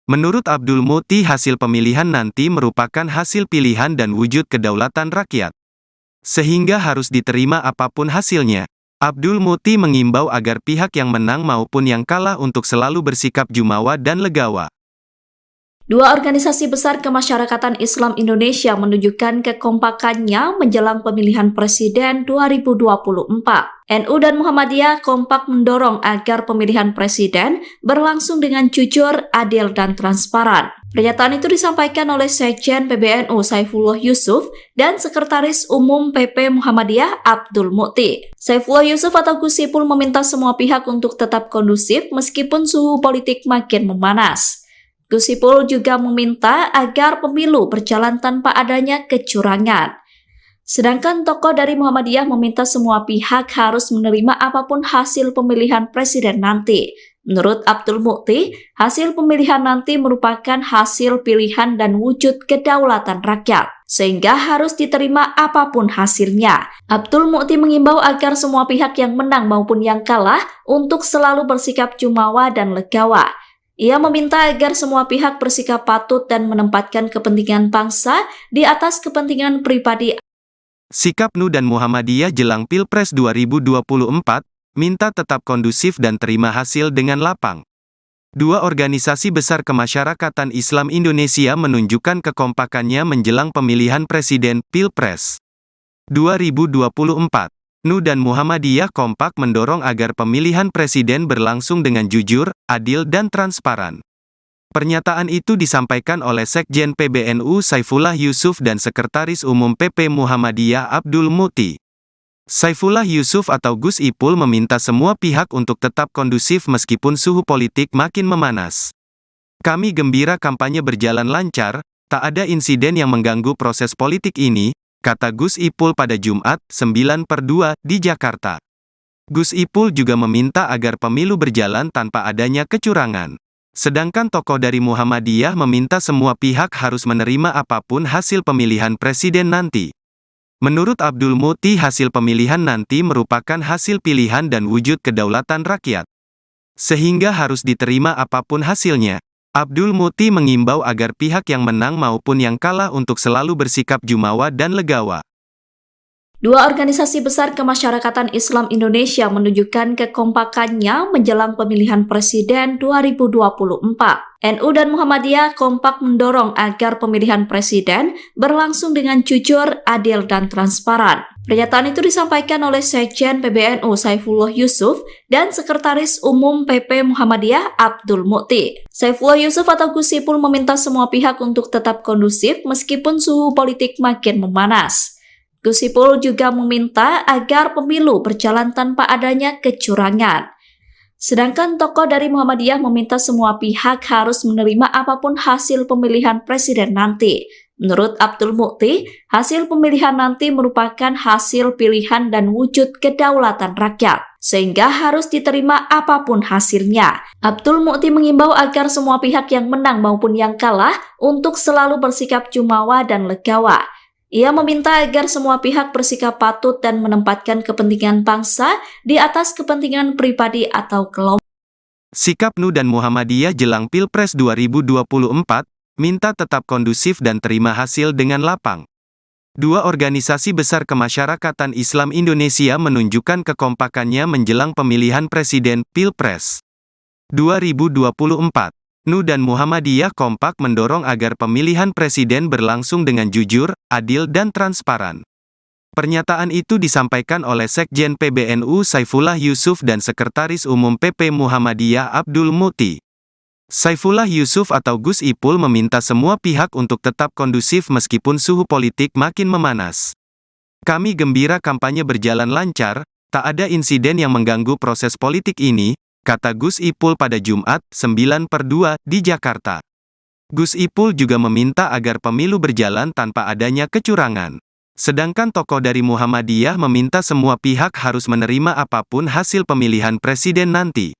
Menurut Abdul Mukti, hasil pemilihan nanti merupakan hasil pilihan dan wujud kedaulatan rakyat, sehingga harus diterima apapun hasilnya. Abdul Mukti mengimbau agar pihak yang menang maupun yang kalah untuk selalu bersikap jumawa dan legawa. Dua organisasi besar kemasyarakatan Islam Indonesia menunjukkan kekompakannya menjelang pemilihan presiden 2024. NU dan Muhammadiyah kompak mendorong agar pemilihan presiden berlangsung dengan jujur, adil, dan transparan. Pernyataan itu disampaikan oleh Sekjen PBNU Saifullah Yusuf dan Sekretaris Umum PP Muhammadiyah Abdul Mukti. Saifullah Yusuf atau Gus Ipul meminta semua pihak untuk tetap kondusif meskipun suhu politik makin memanas. Gus Ipul juga meminta agar pemilu berjalan tanpa adanya kecurangan. Sedangkan tokoh dari Muhammadiyah meminta semua pihak harus menerima apapun hasil pemilihan presiden nanti. Menurut Abdul Mukti, hasil pemilihan nanti merupakan hasil pilihan dan wujud kedaulatan rakyat, sehingga harus diterima apapun hasilnya. Abdul Mukti mengimbau agar semua pihak yang menang maupun yang kalah untuk selalu bersikap jumawa dan legawa. Ia meminta agar semua pihak bersikap patut dan menempatkan kepentingan bangsa di atas kepentingan pribadi. Sikap NU dan Muhammadiyah jelang Pilpres 2024, minta tetap kondusif dan terima hasil dengan lapang. Dua organisasi besar kemasyarakatan Islam Indonesia menunjukkan kekompakannya menjelang pemilihan presiden Pilpres 2024. NU dan Muhammadiyah kompak mendorong agar pemilihan presiden berlangsung dengan jujur, adil, dan transparan. Pernyataan itu disampaikan oleh Sekjen PBNU Saifullah Yusuf dan Sekretaris Umum PP Muhammadiyah Abdul Mukti. Saifullah Yusuf atau Gus Ipul meminta semua pihak untuk tetap kondusif meskipun suhu politik makin memanas. Kami gembira kampanye berjalan lancar, tak ada insiden yang mengganggu proses politik ini, kata Gus Ipul pada Jumat, 9/2, di Jakarta. Gus Ipul juga meminta agar pemilu berjalan tanpa adanya kecurangan. Sedangkan tokoh dari Muhammadiyah meminta semua pihak harus menerima apapun hasil pemilihan presiden nanti. Menurut Abdul Mukti, hasil pemilihan nanti merupakan hasil pilihan dan wujud kedaulatan rakyat, sehingga harus diterima apapun hasilnya. Abdul Mukti mengimbau agar pihak yang menang maupun yang kalah untuk selalu bersikap jumawa dan legawa. Dua organisasi besar kemasyarakatan Islam Indonesia menunjukkan kekompakannya menjelang pemilihan presiden 2024. NU dan Muhammadiyah kompak mendorong agar pemilihan presiden berlangsung dengan jujur, adil, dan transparan. Pernyataan itu disampaikan oleh Sekjen PBNU Saifullah Yusuf dan Sekretaris Umum PP Muhammadiyah Abdul Mukti. Saifullah Yusuf atau Gus Ipul meminta semua pihak untuk tetap kondusif meskipun suhu politik makin memanas. Gus Ipul juga meminta agar pemilu berjalan tanpa adanya kecurangan. Sedangkan tokoh dari Muhammadiyah meminta semua pihak harus menerima apapun hasil pemilihan presiden nanti. Menurut Abdul Mukti, hasil pemilihan nanti merupakan hasil pilihan dan wujud kedaulatan rakyat, sehingga harus diterima apapun hasilnya. Abdul Mukti mengimbau agar semua pihak yang menang maupun yang kalah untuk selalu bersikap jumawa dan legawa. Ia meminta agar semua pihak bersikap patut dan menempatkan kepentingan bangsa di atas kepentingan pribadi atau kelompok. Sikap NU dan Muhammadiyah jelang Pilpres 2024, minta tetap kondusif dan terima hasil dengan lapang. Dua organisasi besar kemasyarakatan Islam Indonesia menunjukkan kekompakannya menjelang pemilihan presiden Pilpres 2024. NU dan Muhammadiyah kompak mendorong agar pemilihan presiden berlangsung dengan jujur, adil, dan transparan. Pernyataan itu disampaikan oleh Sekjen PBNU Saifullah Yusuf dan Sekretaris Umum PP Muhammadiyah Abdul Mukti. Saifullah Yusuf atau Gus Ipul meminta semua pihak untuk tetap kondusif meskipun suhu politik makin memanas. Kami gembira kampanye berjalan lancar, tak ada insiden yang mengganggu proses politik ini, kata Gus Ipul pada Jumat, 9/2, di Jakarta. Gus Ipul juga meminta agar pemilu berjalan tanpa adanya kecurangan. Sedangkan tokoh dari Muhammadiyah meminta semua pihak harus menerima apapun hasil pemilihan presiden nanti.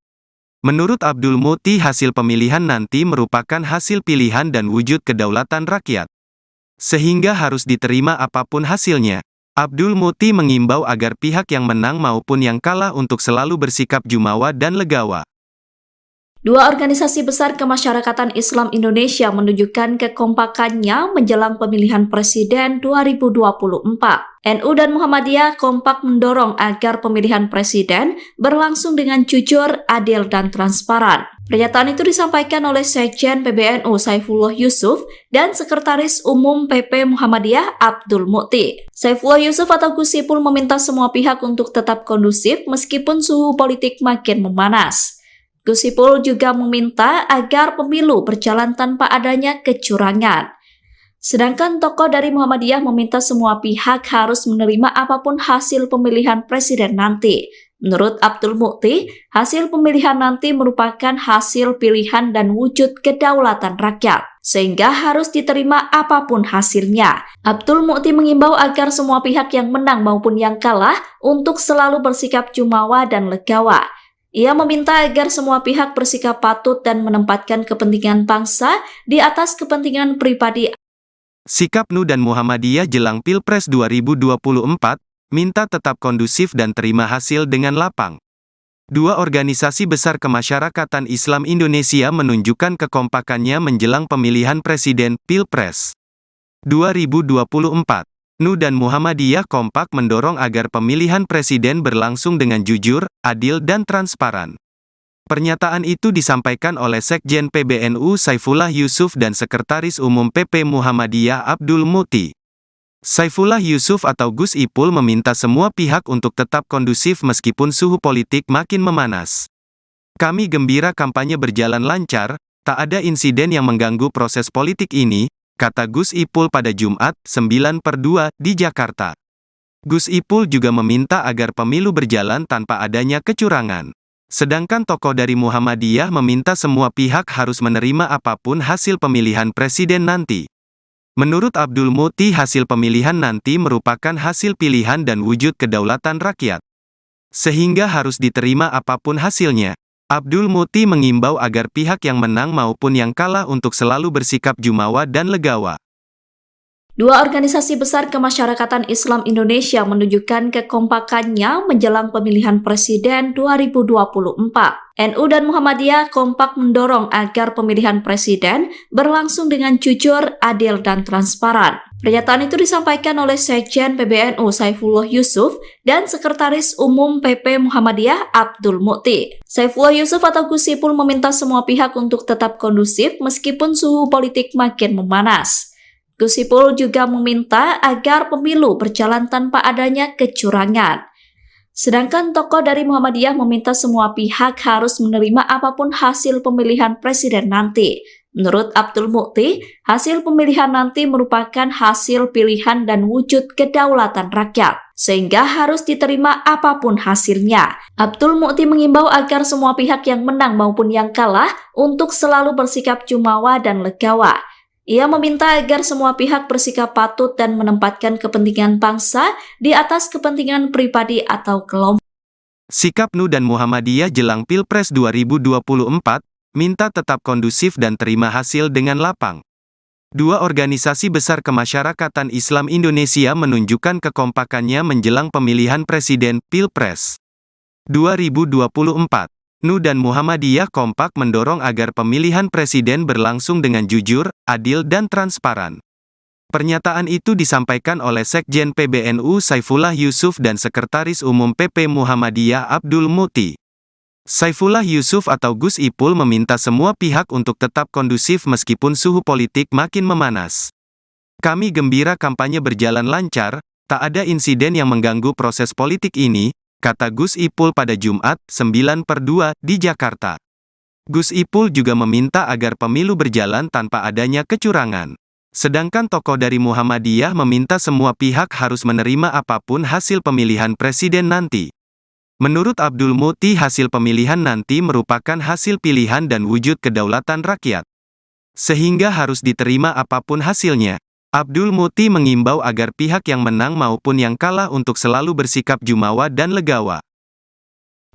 Menurut Abdul Mukti, hasil pemilihan nanti merupakan hasil pilihan dan wujud kedaulatan rakyat, sehingga harus diterima apapun hasilnya. Abdul Mukti mengimbau agar pihak yang menang maupun yang kalah untuk selalu bersikap jumawa dan legawa. Dua organisasi besar kemasyarakatan Islam Indonesia menunjukkan kekompakannya menjelang pemilihan presiden 2024. NU dan Muhammadiyah kompak mendorong agar pemilihan presiden berlangsung dengan jujur, adil, dan transparan. Pernyataan itu disampaikan oleh Sekjen PBNU Saifullah Yusuf dan Sekretaris Umum PP Muhammadiyah Abdul Mukti. Saifullah Yusuf atau Gus Ipul meminta semua pihak untuk tetap kondusif meskipun suhu politik makin memanas. Gus Ipul juga meminta agar pemilu berjalan tanpa adanya kecurangan. Sedangkan tokoh dari Muhammadiyah meminta semua pihak harus menerima apapun hasil pemilihan presiden nanti. Menurut Abdul Mukti, hasil pemilihan nanti merupakan hasil pilihan dan wujud kedaulatan rakyat, sehingga harus diterima apapun hasilnya. Abdul Mukti mengimbau agar semua pihak yang menang maupun yang kalah untuk selalu bersikap jumawa dan legawa. Ia meminta agar semua pihak bersikap patut dan menempatkan kepentingan bangsa di atas kepentingan pribadi. Sikap NU dan Muhammadiyah jelang Pilpres 2024, minta tetap kondusif dan terima hasil dengan lapang. Dua organisasi besar kemasyarakatan Islam Indonesia menunjukkan kekompakannya menjelang pemilihan presiden Pilpres 2024. NU dan Muhammadiyah kompak mendorong agar pemilihan presiden berlangsung dengan jujur, adil dan transparan. Pernyataan itu disampaikan oleh Sekjen PBNU Saifullah Yusuf dan Sekretaris Umum PP Muhammadiyah Abdul Mukti. Saifullah Yusuf atau Gus Ipul meminta semua pihak untuk tetap kondusif meskipun suhu politik makin memanas. Kami gembira kampanye berjalan lancar, tak ada insiden yang mengganggu proses politik ini, kata Gus Ipul pada Jumat, 9/2, di Jakarta. Gus Ipul juga meminta agar pemilu berjalan tanpa adanya kecurangan. Sedangkan tokoh dari Muhammadiyah meminta semua pihak harus menerima apapun hasil pemilihan presiden nanti. Menurut Abdul Mukti, hasil pemilihan nanti merupakan hasil pilihan dan wujud kedaulatan rakyat, sehingga harus diterima apapun hasilnya. Abdul Mukti mengimbau agar pihak yang menang maupun yang kalah untuk selalu bersikap jumawa dan legawa. Dua organisasi besar kemasyarakatan Islam Indonesia menunjukkan kekompakannya menjelang pemilihan presiden 2024. NU dan Muhammadiyah kompak mendorong agar pemilihan presiden berlangsung dengan jujur, adil, dan transparan. Pernyataan itu disampaikan oleh Sekjen PBNU Saifullah Yusuf dan Sekretaris Umum PP Muhammadiyah Abdul Mukti. Saifullah Yusuf atau Gus Ipul meminta semua pihak untuk tetap kondusif meskipun suhu politik makin memanas. Gus Ipul juga meminta agar pemilu berjalan tanpa adanya kecurangan. Sedangkan tokoh dari Muhammadiyah meminta semua pihak harus menerima apapun hasil pemilihan presiden nanti. Menurut Abdul Mukti, hasil pemilihan nanti merupakan hasil pilihan dan wujud kedaulatan rakyat, sehingga harus diterima apapun hasilnya. Abdul Mukti mengimbau agar semua pihak yang menang maupun yang kalah untuk selalu bersikap jumawa dan legawa. Ia meminta agar semua pihak bersikap patut dan menempatkan kepentingan bangsa di atas kepentingan pribadi atau kelompok. Sikap NU dan Muhammadiyah jelang Pilpres 2024, minta tetap kondusif dan terima hasil dengan lapang. Dua organisasi besar kemasyarakatan Islam Indonesia menunjukkan kekompakannya menjelang pemilihan presiden Pilpres 2024. NU dan Muhammadiyah kompak mendorong agar pemilihan presiden berlangsung dengan jujur, adil dan transparan. Pernyataan itu disampaikan oleh Sekjen PBNU Saifullah Yusuf dan Sekretaris Umum PP Muhammadiyah Abdul Mukti. Saifullah Yusuf atau Gus Ipul meminta semua pihak untuk tetap kondusif meskipun suhu politik makin memanas. Kami gembira kampanye berjalan lancar, tak ada insiden yang mengganggu proses politik ini, kata Gus Ipul pada Jumat, 9/2, di Jakarta. Gus Ipul juga meminta agar pemilu berjalan tanpa adanya kecurangan. Sedangkan tokoh dari Muhammadiyah meminta semua pihak harus menerima apapun hasil pemilihan presiden nanti. Menurut Abdul Mukti, hasil pemilihan nanti merupakan hasil pilihan dan wujud kedaulatan rakyat, sehingga harus diterima apapun hasilnya. Abdul Mukti mengimbau agar pihak yang menang maupun yang kalah untuk selalu bersikap jumawa dan legawa.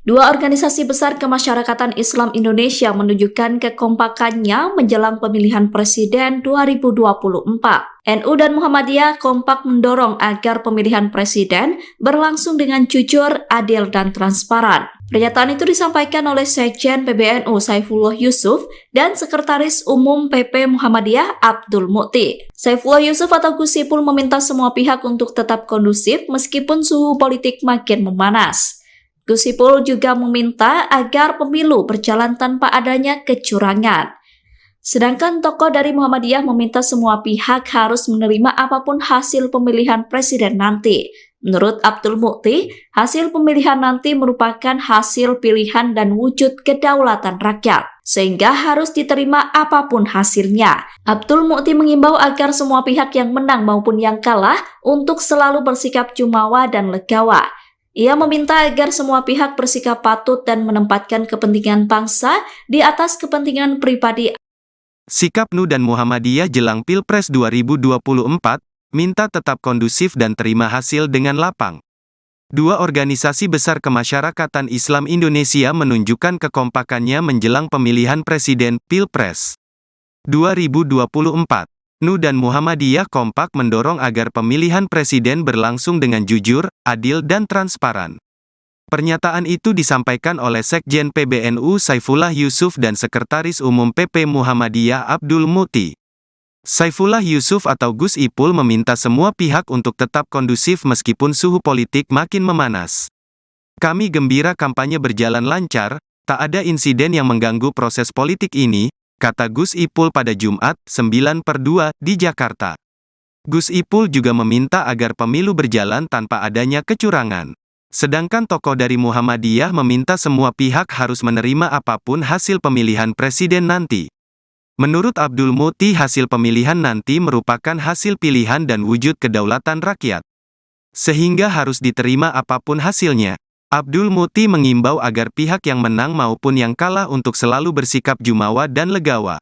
Dua organisasi besar kemasyarakatan Islam Indonesia menunjukkan kekompakannya menjelang pemilihan presiden 2024. NU dan Muhammadiyah kompak mendorong agar pemilihan presiden berlangsung dengan jujur, adil, dan transparan. Pernyataan itu disampaikan oleh Sekjen PBNU Saifullah Yusuf dan Sekretaris Umum PP Muhammadiyah Abdul Mukti. Saifullah Yusuf atau Gus Ipul meminta semua pihak untuk tetap kondusif meskipun suhu politik makin memanas. Gus Ipul juga meminta agar pemilu berjalan tanpa adanya kecurangan. Sedangkan tokoh dari Muhammadiyah meminta semua pihak harus menerima apapun hasil pemilihan presiden nanti. Menurut Abdul Mukti, hasil pemilihan nanti merupakan hasil pilihan dan wujud kedaulatan rakyat, sehingga harus diterima apapun hasilnya. Abdul Mukti mengimbau agar semua pihak yang menang maupun yang kalah untuk selalu bersikap jumawa dan legawa. Ia meminta agar semua pihak bersikap patut dan menempatkan kepentingan bangsa di atas kepentingan pribadi. Sikap NU dan Muhammadiyah jelang Pilpres 2024, minta tetap kondusif dan terima hasil dengan lapang. Dua organisasi besar kemasyarakatan Islam Indonesia menunjukkan kekompakannya menjelang pemilihan presiden Pilpres 2024. NU dan Muhammadiyah kompak mendorong agar pemilihan presiden berlangsung dengan jujur, adil dan transparan. Pernyataan itu disampaikan oleh Sekjen PBNU Saifullah Yusuf dan Sekretaris Umum PP Muhammadiyah Abdul Mukti. Saifullah Yusuf atau Gus Ipul meminta semua pihak untuk tetap kondusif meskipun suhu politik makin memanas. Kami gembira kampanye berjalan lancar, tak ada insiden yang mengganggu proses politik ini, kata Gus Ipul pada Jumat, 9/2, di Jakarta. Gus Ipul juga meminta agar pemilu berjalan tanpa adanya kecurangan. Sedangkan tokoh dari Muhammadiyah meminta semua pihak harus menerima apapun hasil pemilihan presiden nanti. Menurut Abdul Mukti, hasil pemilihan nanti merupakan hasil pilihan dan wujud kedaulatan rakyat, sehingga harus diterima apapun hasilnya. Abdul Mukti mengimbau agar pihak yang menang maupun yang kalah untuk selalu bersikap jumawa dan legawa.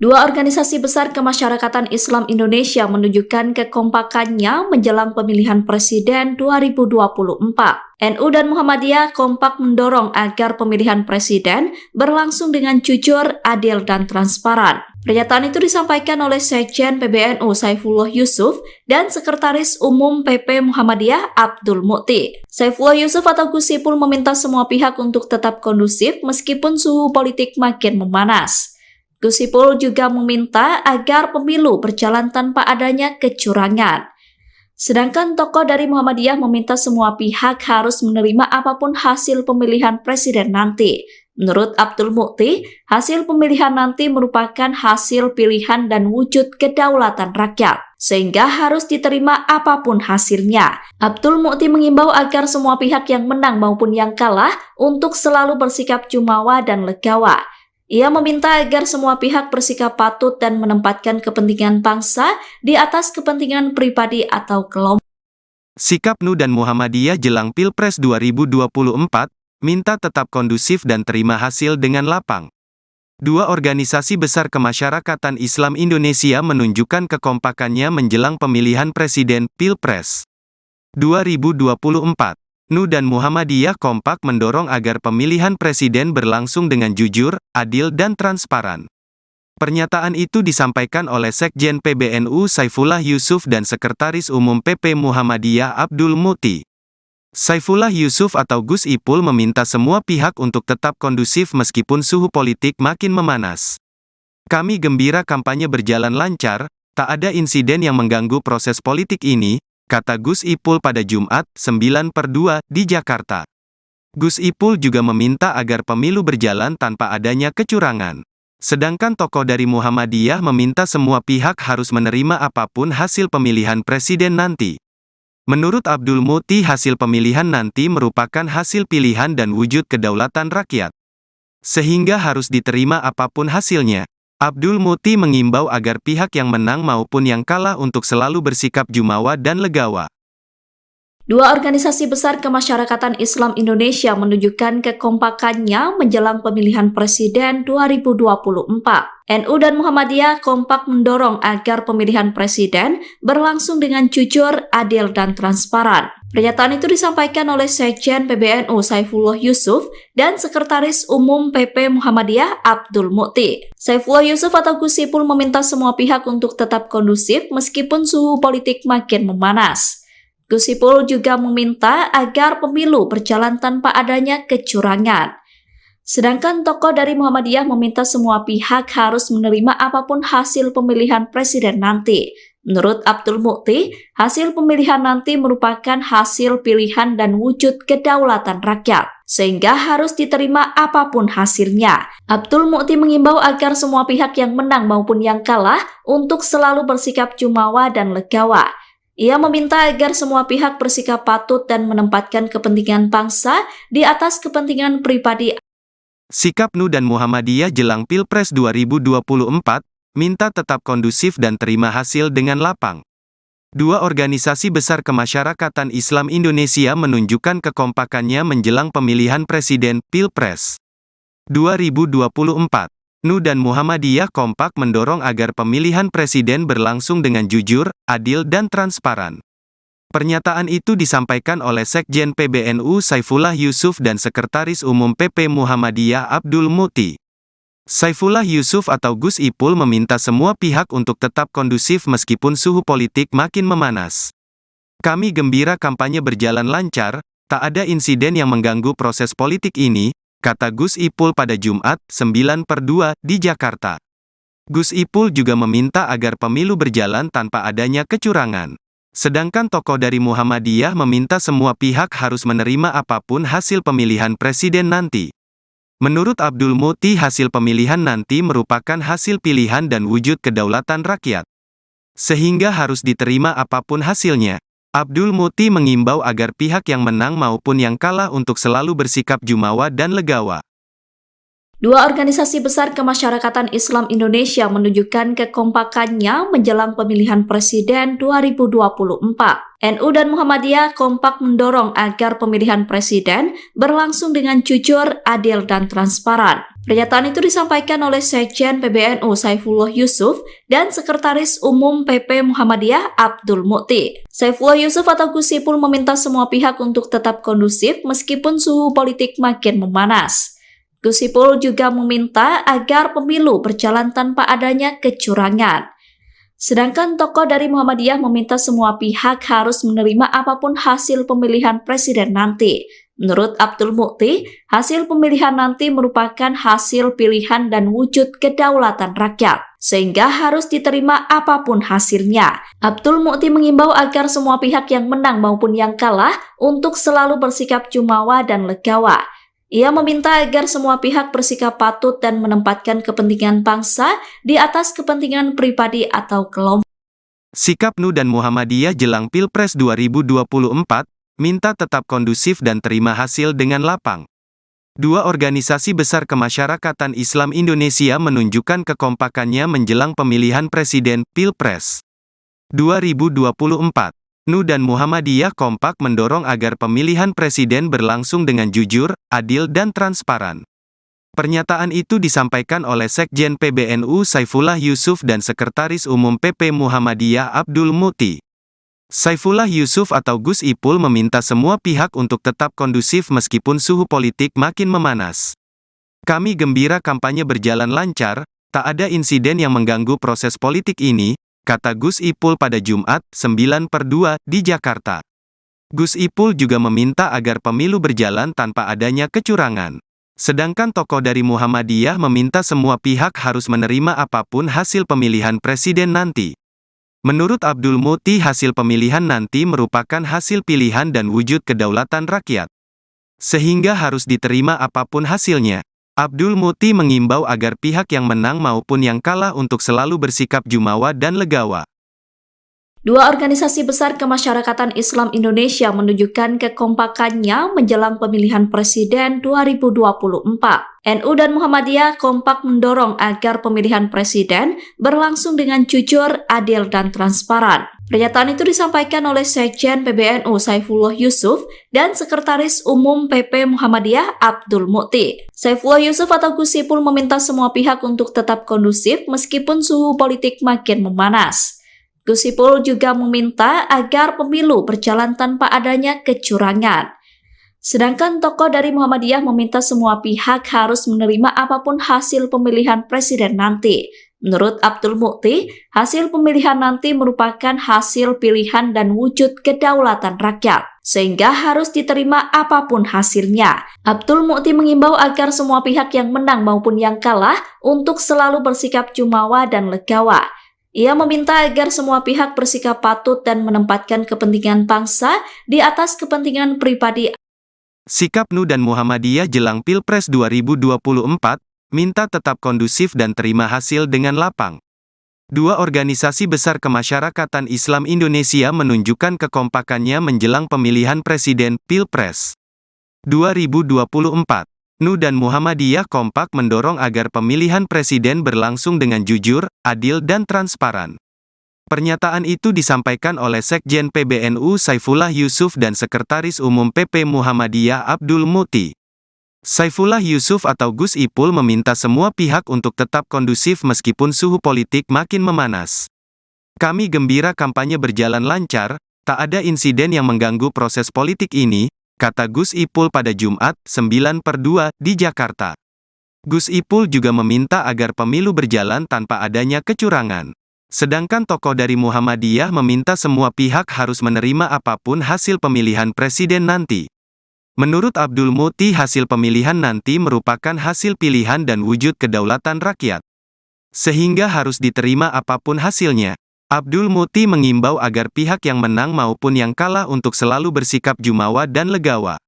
Dua organisasi besar kemasyarakatan Islam Indonesia menunjukkan kekompakannya menjelang pemilihan presiden 2024. NU dan Muhammadiyah kompak mendorong agar pemilihan presiden berlangsung dengan jujur, adil, dan transparan. Pernyataan itu disampaikan oleh Sekjen PBNU Saifullah Yusuf dan Sekretaris Umum PP Muhammadiyah Abdul Mukti. Saifullah Yusuf atau Gus Ipul meminta semua pihak untuk tetap kondusif meskipun suhu politik makin memanas. Gus Ipul juga meminta agar pemilu berjalan tanpa adanya kecurangan. Sedangkan tokoh dari Muhammadiyah meminta semua pihak harus menerima apapun hasil pemilihan presiden nanti. Menurut Abdul Mukti, hasil pemilihan nanti merupakan hasil pilihan dan wujud kedaulatan rakyat, sehingga harus diterima apapun hasilnya. Abdul Mukti mengimbau agar semua pihak yang menang maupun yang kalah untuk selalu bersikap jumawa dan legawa. Ia meminta agar semua pihak bersikap patut dan menempatkan kepentingan bangsa di atas kepentingan pribadi atau kelompok. Sikap NU dan Muhammadiyah jelang Pilpres 2024, minta tetap kondusif dan terima hasil dengan lapang. Dua organisasi besar kemasyarakatan Islam Indonesia menunjukkan kekompakannya menjelang pemilihan presiden Pilpres 2024. NU dan Muhammadiyah kompak mendorong agar pemilihan presiden berlangsung dengan jujur, adil dan transparan. Pernyataan itu disampaikan oleh Sekjen PBNU Saifullah Yusuf dan Sekretaris Umum PP Muhammadiyah Abdul Mukti. Saifullah Yusuf atau Gus Ipul meminta semua pihak untuk tetap kondusif meskipun suhu politik makin memanas. Kami gembira kampanye berjalan lancar, tak ada insiden yang mengganggu proses politik ini, kata Gus Ipul pada Jumat, 9/2, di Jakarta. Gus Ipul juga meminta agar pemilu berjalan tanpa adanya kecurangan. Sedangkan tokoh dari Muhammadiyah meminta semua pihak harus menerima apapun hasil pemilihan presiden nanti. Menurut Abdul Mukti, hasil pemilihan nanti merupakan hasil pilihan dan wujud kedaulatan rakyat, sehingga harus diterima apapun hasilnya. Abdul Mukti mengimbau agar pihak yang menang maupun yang kalah untuk selalu bersikap jumawa dan legawa. Dua organisasi besar kemasyarakatan Islam Indonesia menunjukkan kekompakannya menjelang pemilihan presiden 2024. NU dan Muhammadiyah kompak mendorong agar pemilihan presiden berlangsung dengan jujur, adil, dan transparan. Pernyataan itu disampaikan oleh Sekjen PBNU Saifullah Yusuf dan Sekretaris Umum PP Muhammadiyah Abdul Mukti. Saifullah Yusuf atau Gus Ipul meminta semua pihak untuk tetap kondusif meskipun suhu politik makin memanas. Gus Ipul juga meminta agar pemilu berjalan tanpa adanya kecurangan. Sedangkan tokoh dari Muhammadiyah meminta semua pihak harus menerima apapun hasil pemilihan presiden nanti. Menurut Abdul Mukti, hasil pemilihan nanti merupakan hasil pilihan dan wujud kedaulatan rakyat, sehingga harus diterima apapun hasilnya. Abdul Mukti mengimbau agar semua pihak yang menang maupun yang kalah untuk selalu bersikap jumawa dan legawa. Ia meminta agar semua pihak bersikap patut dan menempatkan kepentingan bangsa di atas kepentingan pribadi. Sikap NU dan Muhammadiyah jelang Pilpres 2024, minta tetap kondusif dan terima hasil dengan lapang. Dua organisasi besar kemasyarakatan Islam Indonesia menunjukkan kekompakannya menjelang pemilihan presiden Pilpres 2024. NU dan Muhammadiyah kompak mendorong agar pemilihan presiden berlangsung dengan jujur, adil dan transparan. Pernyataan itu disampaikan oleh Sekjen PBNU Saifullah Yusuf dan Sekretaris Umum PP Muhammadiyah Abdul Mukti. Saifullah Yusuf atau Gus Ipul meminta semua pihak untuk tetap kondusif meskipun suhu politik makin memanas. Kami gembira kampanye berjalan lancar, tak ada insiden yang mengganggu proses politik ini, kata Gus Ipul pada Jumat, 9/2, di Jakarta. Gus Ipul juga meminta agar pemilu berjalan tanpa adanya kecurangan. Sedangkan tokoh dari Muhammadiyah meminta semua pihak harus menerima apapun hasil pemilihan presiden nanti. Menurut Abdul Mukti, hasil pemilihan nanti merupakan hasil pilihan dan wujud kedaulatan rakyat, sehingga harus diterima apapun hasilnya. Abdul Mukti mengimbau agar pihak yang menang maupun yang kalah untuk selalu bersikap jumawa dan legawa. Dua organisasi besar kemasyarakatan Islam Indonesia menunjukkan kekompakannya menjelang pemilihan presiden 2024. NU dan Muhammadiyah kompak mendorong agar pemilihan presiden berlangsung dengan jujur, adil, dan transparan. Pernyataan itu disampaikan oleh Sekjen PBNU Saifullah Yusuf dan Sekretaris Umum PP Muhammadiyah Abdul Mukti. Saifullah Yusuf atau Gus Ipul meminta semua pihak untuk tetap kondusif meskipun suhu politik makin memanas. Gus Ipul juga meminta agar pemilu berjalan tanpa adanya kecurangan. Sedangkan tokoh dari Muhammadiyah meminta semua pihak harus menerima apapun hasil pemilihan presiden nanti. Menurut Abdul Mukti, hasil pemilihan nanti merupakan hasil pilihan dan wujud kedaulatan rakyat, sehingga harus diterima apapun hasilnya. Abdul Mukti mengimbau agar semua pihak yang menang maupun yang kalah untuk selalu bersikap jumawa dan legawa. Ia meminta agar semua pihak bersikap patut dan menempatkan kepentingan bangsa di atas kepentingan pribadi atau kelompok. Sikap NU dan Muhammadiyah jelang Pilpres 2024, minta tetap kondusif dan terima hasil dengan lapang. Dua organisasi besar kemasyarakatan Islam Indonesia menunjukkan kekompakannya menjelang pemilihan presiden Pilpres 2024. NU dan Muhammadiyah kompak mendorong agar pemilihan presiden berlangsung dengan jujur, adil dan transparan. Pernyataan itu disampaikan oleh Sekjen PBNU Saifullah Yusuf dan Sekretaris Umum PP Muhammadiyah Abdul Mukti. Saifullah Yusuf atau Gus Ipul meminta semua pihak untuk tetap kondusif meskipun suhu politik makin memanas. Kami gembira kampanye berjalan lancar, tak ada insiden yang mengganggu proses politik ini, kata Gus Ipul pada Jumat, 9/2, di Jakarta. Gus Ipul juga meminta agar pemilu berjalan tanpa adanya kecurangan. Sedangkan tokoh dari Muhammadiyah meminta semua pihak harus menerima apapun hasil pemilihan presiden nanti. Menurut Abdul Mukti, hasil pemilihan nanti merupakan hasil pilihan dan wujud kedaulatan rakyat, sehingga harus diterima apapun hasilnya. Abdul Mukti mengimbau agar pihak yang menang maupun yang kalah untuk selalu bersikap jumawa dan legawa. Dua organisasi besar kemasyarakatan Islam Indonesia menunjukkan kekompakannya menjelang pemilihan presiden 2024. NU dan Muhammadiyah kompak mendorong agar pemilihan presiden berlangsung dengan jujur, adil, dan transparan. Pernyataan itu disampaikan oleh Sekjen PBNU Saifullah Yusuf dan Sekretaris Umum PP Muhammadiyah Abdul Mukti. Saifullah Yusuf atau Gus Ipul meminta semua pihak untuk tetap kondusif meskipun suhu politik makin memanas. Gus Ipul juga meminta agar pemilu berjalan tanpa adanya kecurangan. Sedangkan tokoh dari Muhammadiyah meminta semua pihak harus menerima apapun hasil pemilihan presiden nanti. Menurut Abdul Mukti, hasil pemilihan nanti merupakan hasil pilihan dan wujud kedaulatan rakyat, sehingga harus diterima apapun hasilnya. Abdul Mukti mengimbau agar semua pihak yang menang maupun yang kalah untuk selalu bersikap jumawa dan legawa. Ia meminta agar semua pihak bersikap patut dan menempatkan kepentingan bangsa di atas kepentingan pribadi. Sikap NU dan Muhammadiyah jelang Pilpres 2024, minta tetap kondusif dan terima hasil dengan lapang. Dua organisasi besar kemasyarakatan Islam Indonesia menunjukkan kekompakannya menjelang pemilihan presiden Pilpres 2024. NU dan Muhammadiyah kompak mendorong agar pemilihan presiden berlangsung dengan jujur, adil dan transparan. Pernyataan itu disampaikan oleh Sekjen PBNU Saifullah Yusuf dan Sekretaris Umum PP Muhammadiyah Abdul Muti. Saifullah Yusuf atau Gus Ipul meminta semua pihak untuk tetap kondusif meskipun suhu politik makin memanas. Kami gembira kampanye berjalan lancar, tak ada insiden yang mengganggu proses politik ini, kata Gus Ipul pada Jumat, 9/2, di Jakarta. Gus Ipul juga meminta agar pemilu berjalan tanpa adanya kecurangan. Sedangkan tokoh dari Muhammadiyah meminta semua pihak harus menerima apapun hasil pemilihan presiden nanti. Menurut Abdul Muti, hasil pemilihan nanti merupakan hasil pilihan dan wujud kedaulatan rakyat. Sehingga harus diterima apapun hasilnya. Abdul Muti mengimbau agar pihak yang menang maupun yang kalah untuk selalu bersikap jumawa dan legawa.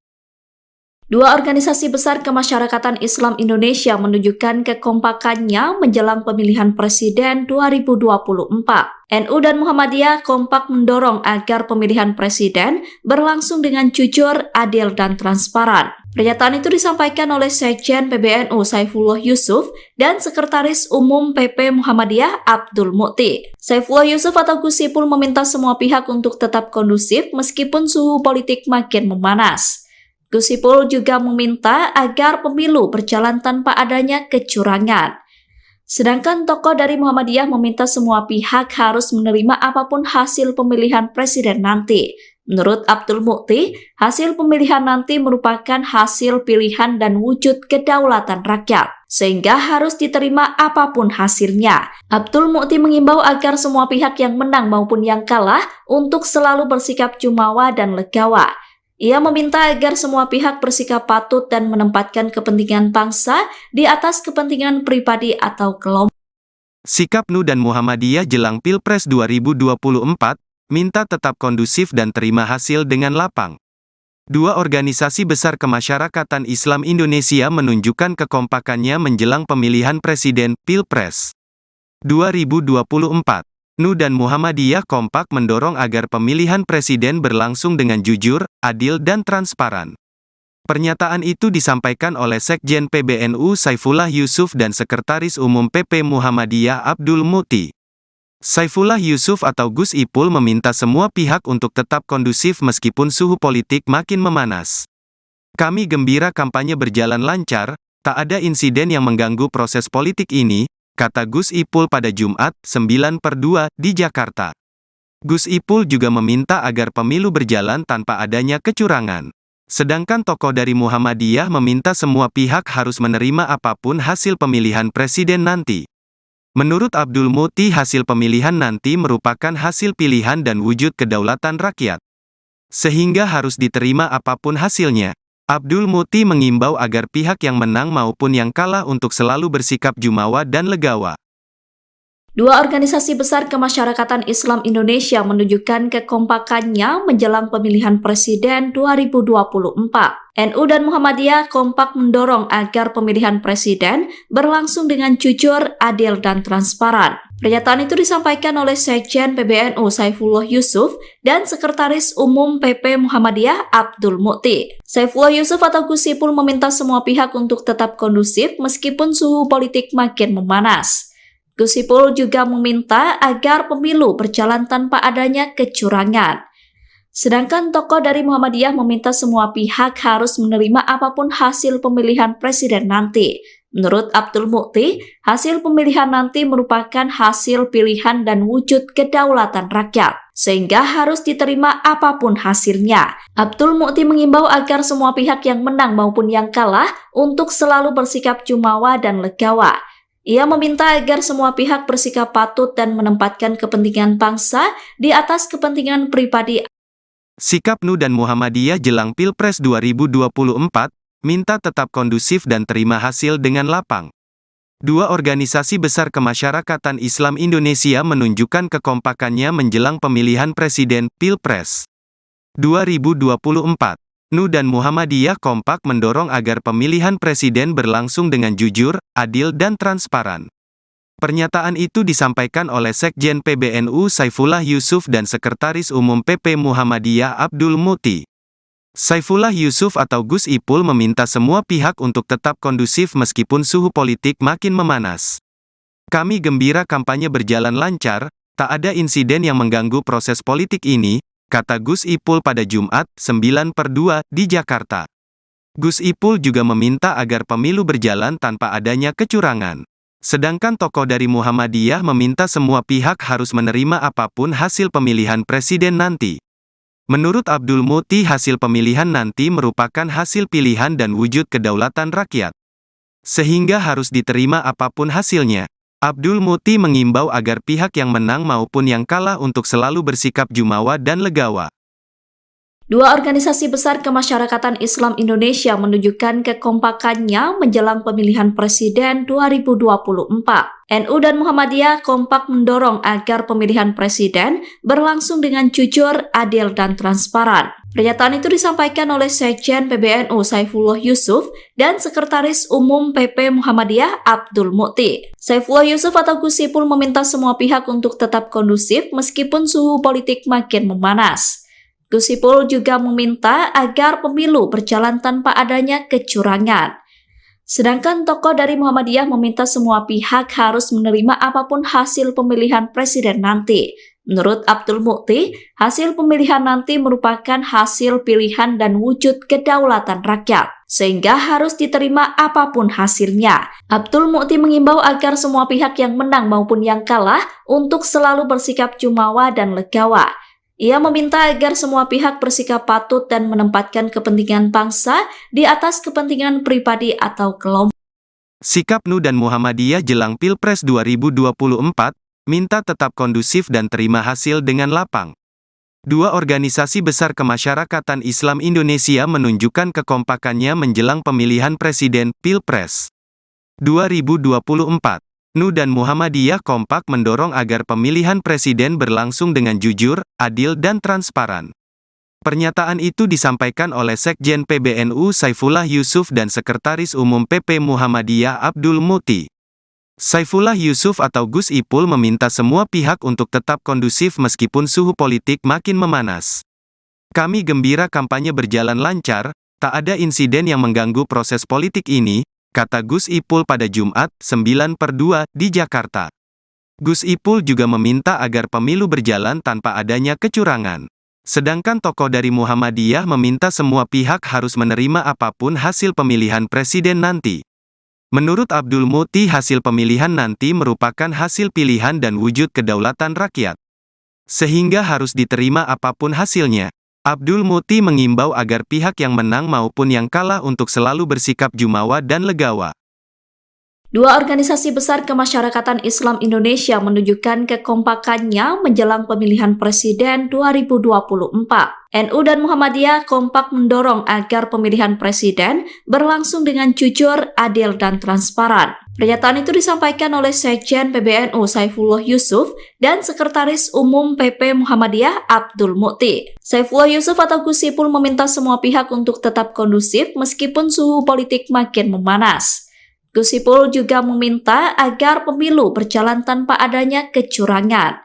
Dua organisasi besar kemasyarakatan Islam Indonesia menunjukkan kekompakannya menjelang pemilihan presiden 2024. NU dan Muhammadiyah kompak mendorong agar pemilihan presiden berlangsung dengan jujur, adil, dan transparan. Pernyataan itu disampaikan oleh Sekjen PBNU Saifullah Yusuf dan Sekretaris Umum PP Muhammadiyah Abdul Muti. Saifullah Yusuf atau Gus Ipul meminta semua pihak untuk tetap kondusif meskipun suhu politik makin memanas. Gus Ipul juga meminta agar pemilu berjalan tanpa adanya kecurangan. Sedangkan tokoh dari Muhammadiyah meminta semua pihak harus menerima apapun hasil pemilihan presiden nanti. Menurut Abdul Muti, hasil pemilihan nanti merupakan hasil pilihan dan wujud kedaulatan rakyat, sehingga harus diterima apapun hasilnya. Abdul Muti mengimbau agar semua pihak yang menang maupun yang kalah untuk selalu bersikap jumawa dan legawa. Ia meminta agar semua pihak bersikap patut dan menempatkan kepentingan bangsa di atas kepentingan pribadi atau kelompok. Sikap NU dan Muhammadiyah jelang Pilpres 2024, minta tetap kondusif dan terima hasil dengan lapang. Dua organisasi besar kemasyarakatan Islam Indonesia menunjukkan kekompakannya menjelang pemilihan presiden Pilpres 2024. NU dan Muhammadiyah kompak mendorong agar pemilihan presiden berlangsung dengan jujur, adil dan transparan. Pernyataan itu disampaikan oleh Sekjen PBNU Saifullah Yusuf dan Sekretaris Umum PP Muhammadiyah Abdul Muti. Saifullah Yusuf atau Gus Ipul meminta semua pihak untuk tetap kondusif meskipun suhu politik makin memanas. Kami gembira kampanye berjalan lancar, tak ada insiden yang mengganggu proses politik ini, kata Gus Ipul pada Jumat, 9/2, di Jakarta. Gus Ipul juga meminta agar pemilu berjalan tanpa adanya kecurangan. Sedangkan tokoh dari Muhammadiyah meminta semua pihak harus menerima apapun hasil pemilihan presiden nanti. Menurut Abdul Muti, hasil pemilihan nanti merupakan hasil pilihan dan wujud kedaulatan rakyat. Sehingga harus diterima apapun hasilnya. Abdul Muti mengimbau agar pihak yang menang maupun yang kalah untuk selalu bersikap jumawa dan legawa. Dua organisasi besar kemasyarakatan Islam Indonesia menunjukkan kekompakannya menjelang pemilihan presiden 2024. NU dan Muhammadiyah kompak mendorong agar pemilihan presiden berlangsung dengan jujur, adil, dan transparan. Pernyataan itu disampaikan oleh Sekjen PBNU Saifullah Yusuf dan Sekretaris Umum PP Muhammadiyah Abdul Muti. Saifullah Yusuf atau Gus Ipul meminta semua pihak untuk tetap kondusif meskipun suhu politik makin memanas. Gus Ipul juga meminta agar pemilu berjalan tanpa adanya kecurangan. Sedangkan tokoh dari Muhammadiyah meminta semua pihak harus menerima apapun hasil pemilihan presiden nanti. Menurut Abdul Muti, hasil pemilihan nanti merupakan hasil pilihan dan wujud kedaulatan rakyat, sehingga harus diterima apapun hasilnya. Abdul Muti mengimbau agar semua pihak yang menang maupun yang kalah untuk selalu bersikap jumawa dan legawa. Ia meminta agar semua pihak bersikap patut dan menempatkan kepentingan bangsa di atas kepentingan pribadi. Sikap NU dan Muhammadiyah jelang Pilpres 2024, minta tetap kondusif dan terima hasil dengan lapang. Dua organisasi besar kemasyarakatan Islam Indonesia menunjukkan kekompakannya menjelang pemilihan presiden, Pilpres 2024. NU dan Muhammadiyah kompak mendorong agar pemilihan presiden berlangsung dengan jujur, adil dan transparan. Pernyataan itu disampaikan oleh Sekjen PBNU Saifullah Yusuf dan Sekretaris Umum PP Muhammadiyah Abdul Muti. Saifullah Yusuf atau Gus Ipul meminta semua pihak untuk tetap kondusif meskipun suhu politik makin memanas. Kami gembira kampanye berjalan lancar, tak ada insiden yang mengganggu proses politik ini, kata Gus Ipul pada Jumat, 9/2, di Jakarta. Gus Ipul juga meminta agar pemilu berjalan tanpa adanya kecurangan. Sedangkan tokoh dari Muhammadiyah meminta semua pihak harus menerima apapun hasil pemilihan presiden nanti. Menurut Abdul Muti, hasil pemilihan nanti merupakan hasil pilihan dan wujud kedaulatan rakyat. Sehingga harus diterima apapun hasilnya. Abdul Muti mengimbau agar pihak yang menang maupun yang kalah untuk selalu bersikap jumawa dan legawa. Dua organisasi besar kemasyarakatan Islam Indonesia menunjukkan kekompakannya menjelang pemilihan presiden 2024. NU dan Muhammadiyah kompak mendorong agar pemilihan presiden berlangsung dengan jujur, adil, dan transparan. Pernyataan itu disampaikan oleh Sekjen PBNU Saifullah Yusuf dan Sekretaris Umum PP Muhammadiyah Abdul Muti. Saifullah Yusuf atau Gus Ipul meminta semua pihak untuk tetap kondusif meskipun suhu politik makin memanas. Gus Ipul juga meminta agar pemilu berjalan tanpa adanya kecurangan. Sedangkan tokoh dari Muhammadiyah meminta semua pihak harus menerima apapun hasil pemilihan presiden nanti. Menurut Abdul Muti, hasil pemilihan nanti merupakan hasil pilihan dan wujud kedaulatan rakyat, sehingga harus diterima apapun hasilnya. Abdul Muti mengimbau agar semua pihak yang menang maupun yang kalah untuk selalu bersikap jumawa dan legawa. Ia meminta agar semua pihak bersikap patut dan menempatkan kepentingan bangsa di atas kepentingan pribadi atau kelompok. Sikap NU dan Muhammadiyah jelang Pilpres 2024, minta tetap kondusif dan terima hasil dengan lapang. Dua organisasi besar kemasyarakatan Islam Indonesia menunjukkan kekompakannya menjelang pemilihan presiden, Pilpres 2024. NU dan Muhammadiyah kompak mendorong agar pemilihan presiden berlangsung dengan jujur, adil dan transparan. Pernyataan itu disampaikan oleh Sekjen PBNU Saifullah Yusuf dan Sekretaris Umum PP Muhammadiyah Abdul Muti. Saifullah Yusuf atau Gus Ipul meminta semua pihak untuk tetap kondusif meskipun suhu politik makin memanas. Kami gembira kampanye berjalan lancar, tak ada insiden yang mengganggu proses politik ini, kata Gus Ipul pada Jumat, 9/2, di Jakarta. Gus Ipul juga meminta agar pemilu berjalan tanpa adanya kecurangan. Sedangkan tokoh dari Muhammadiyah meminta semua pihak harus menerima apapun hasil pemilihan presiden nanti. Menurut Abdul Muti, hasil pemilihan nanti merupakan hasil pilihan dan wujud kedaulatan rakyat. Sehingga harus diterima apapun hasilnya. Abdul Muti mengimbau agar pihak yang menang maupun yang kalah untuk selalu bersikap jumawa dan legawa. Dua organisasi besar kemasyarakatan Islam Indonesia menunjukkan kekompakannya menjelang pemilihan presiden 2024. NU dan Muhammadiyah kompak mendorong agar pemilihan presiden berlangsung dengan jujur, adil, dan transparan. Pernyataan itu disampaikan oleh Sekjen PBNU Saifullah Yusuf dan Sekretaris Umum PP Muhammadiyah Abdul Muti. Saifullah Yusuf atau Gus Ipul meminta semua pihak untuk tetap kondusif meskipun suhu politik makin memanas. Gus Ipul juga meminta agar pemilu berjalan tanpa adanya kecurangan.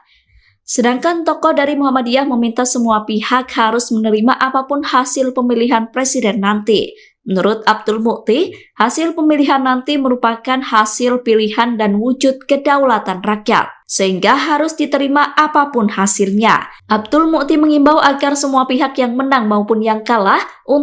Sedangkan tokoh dari Muhammadiyah meminta semua pihak harus menerima apapun hasil pemilihan presiden nanti. Menurut Abdul Muti, hasil pemilihan nanti merupakan hasil pilihan dan wujud kedaulatan rakyat, sehingga harus diterima apapun hasilnya. Abdul Muti mengimbau agar semua pihak yang menang maupun yang kalah untuk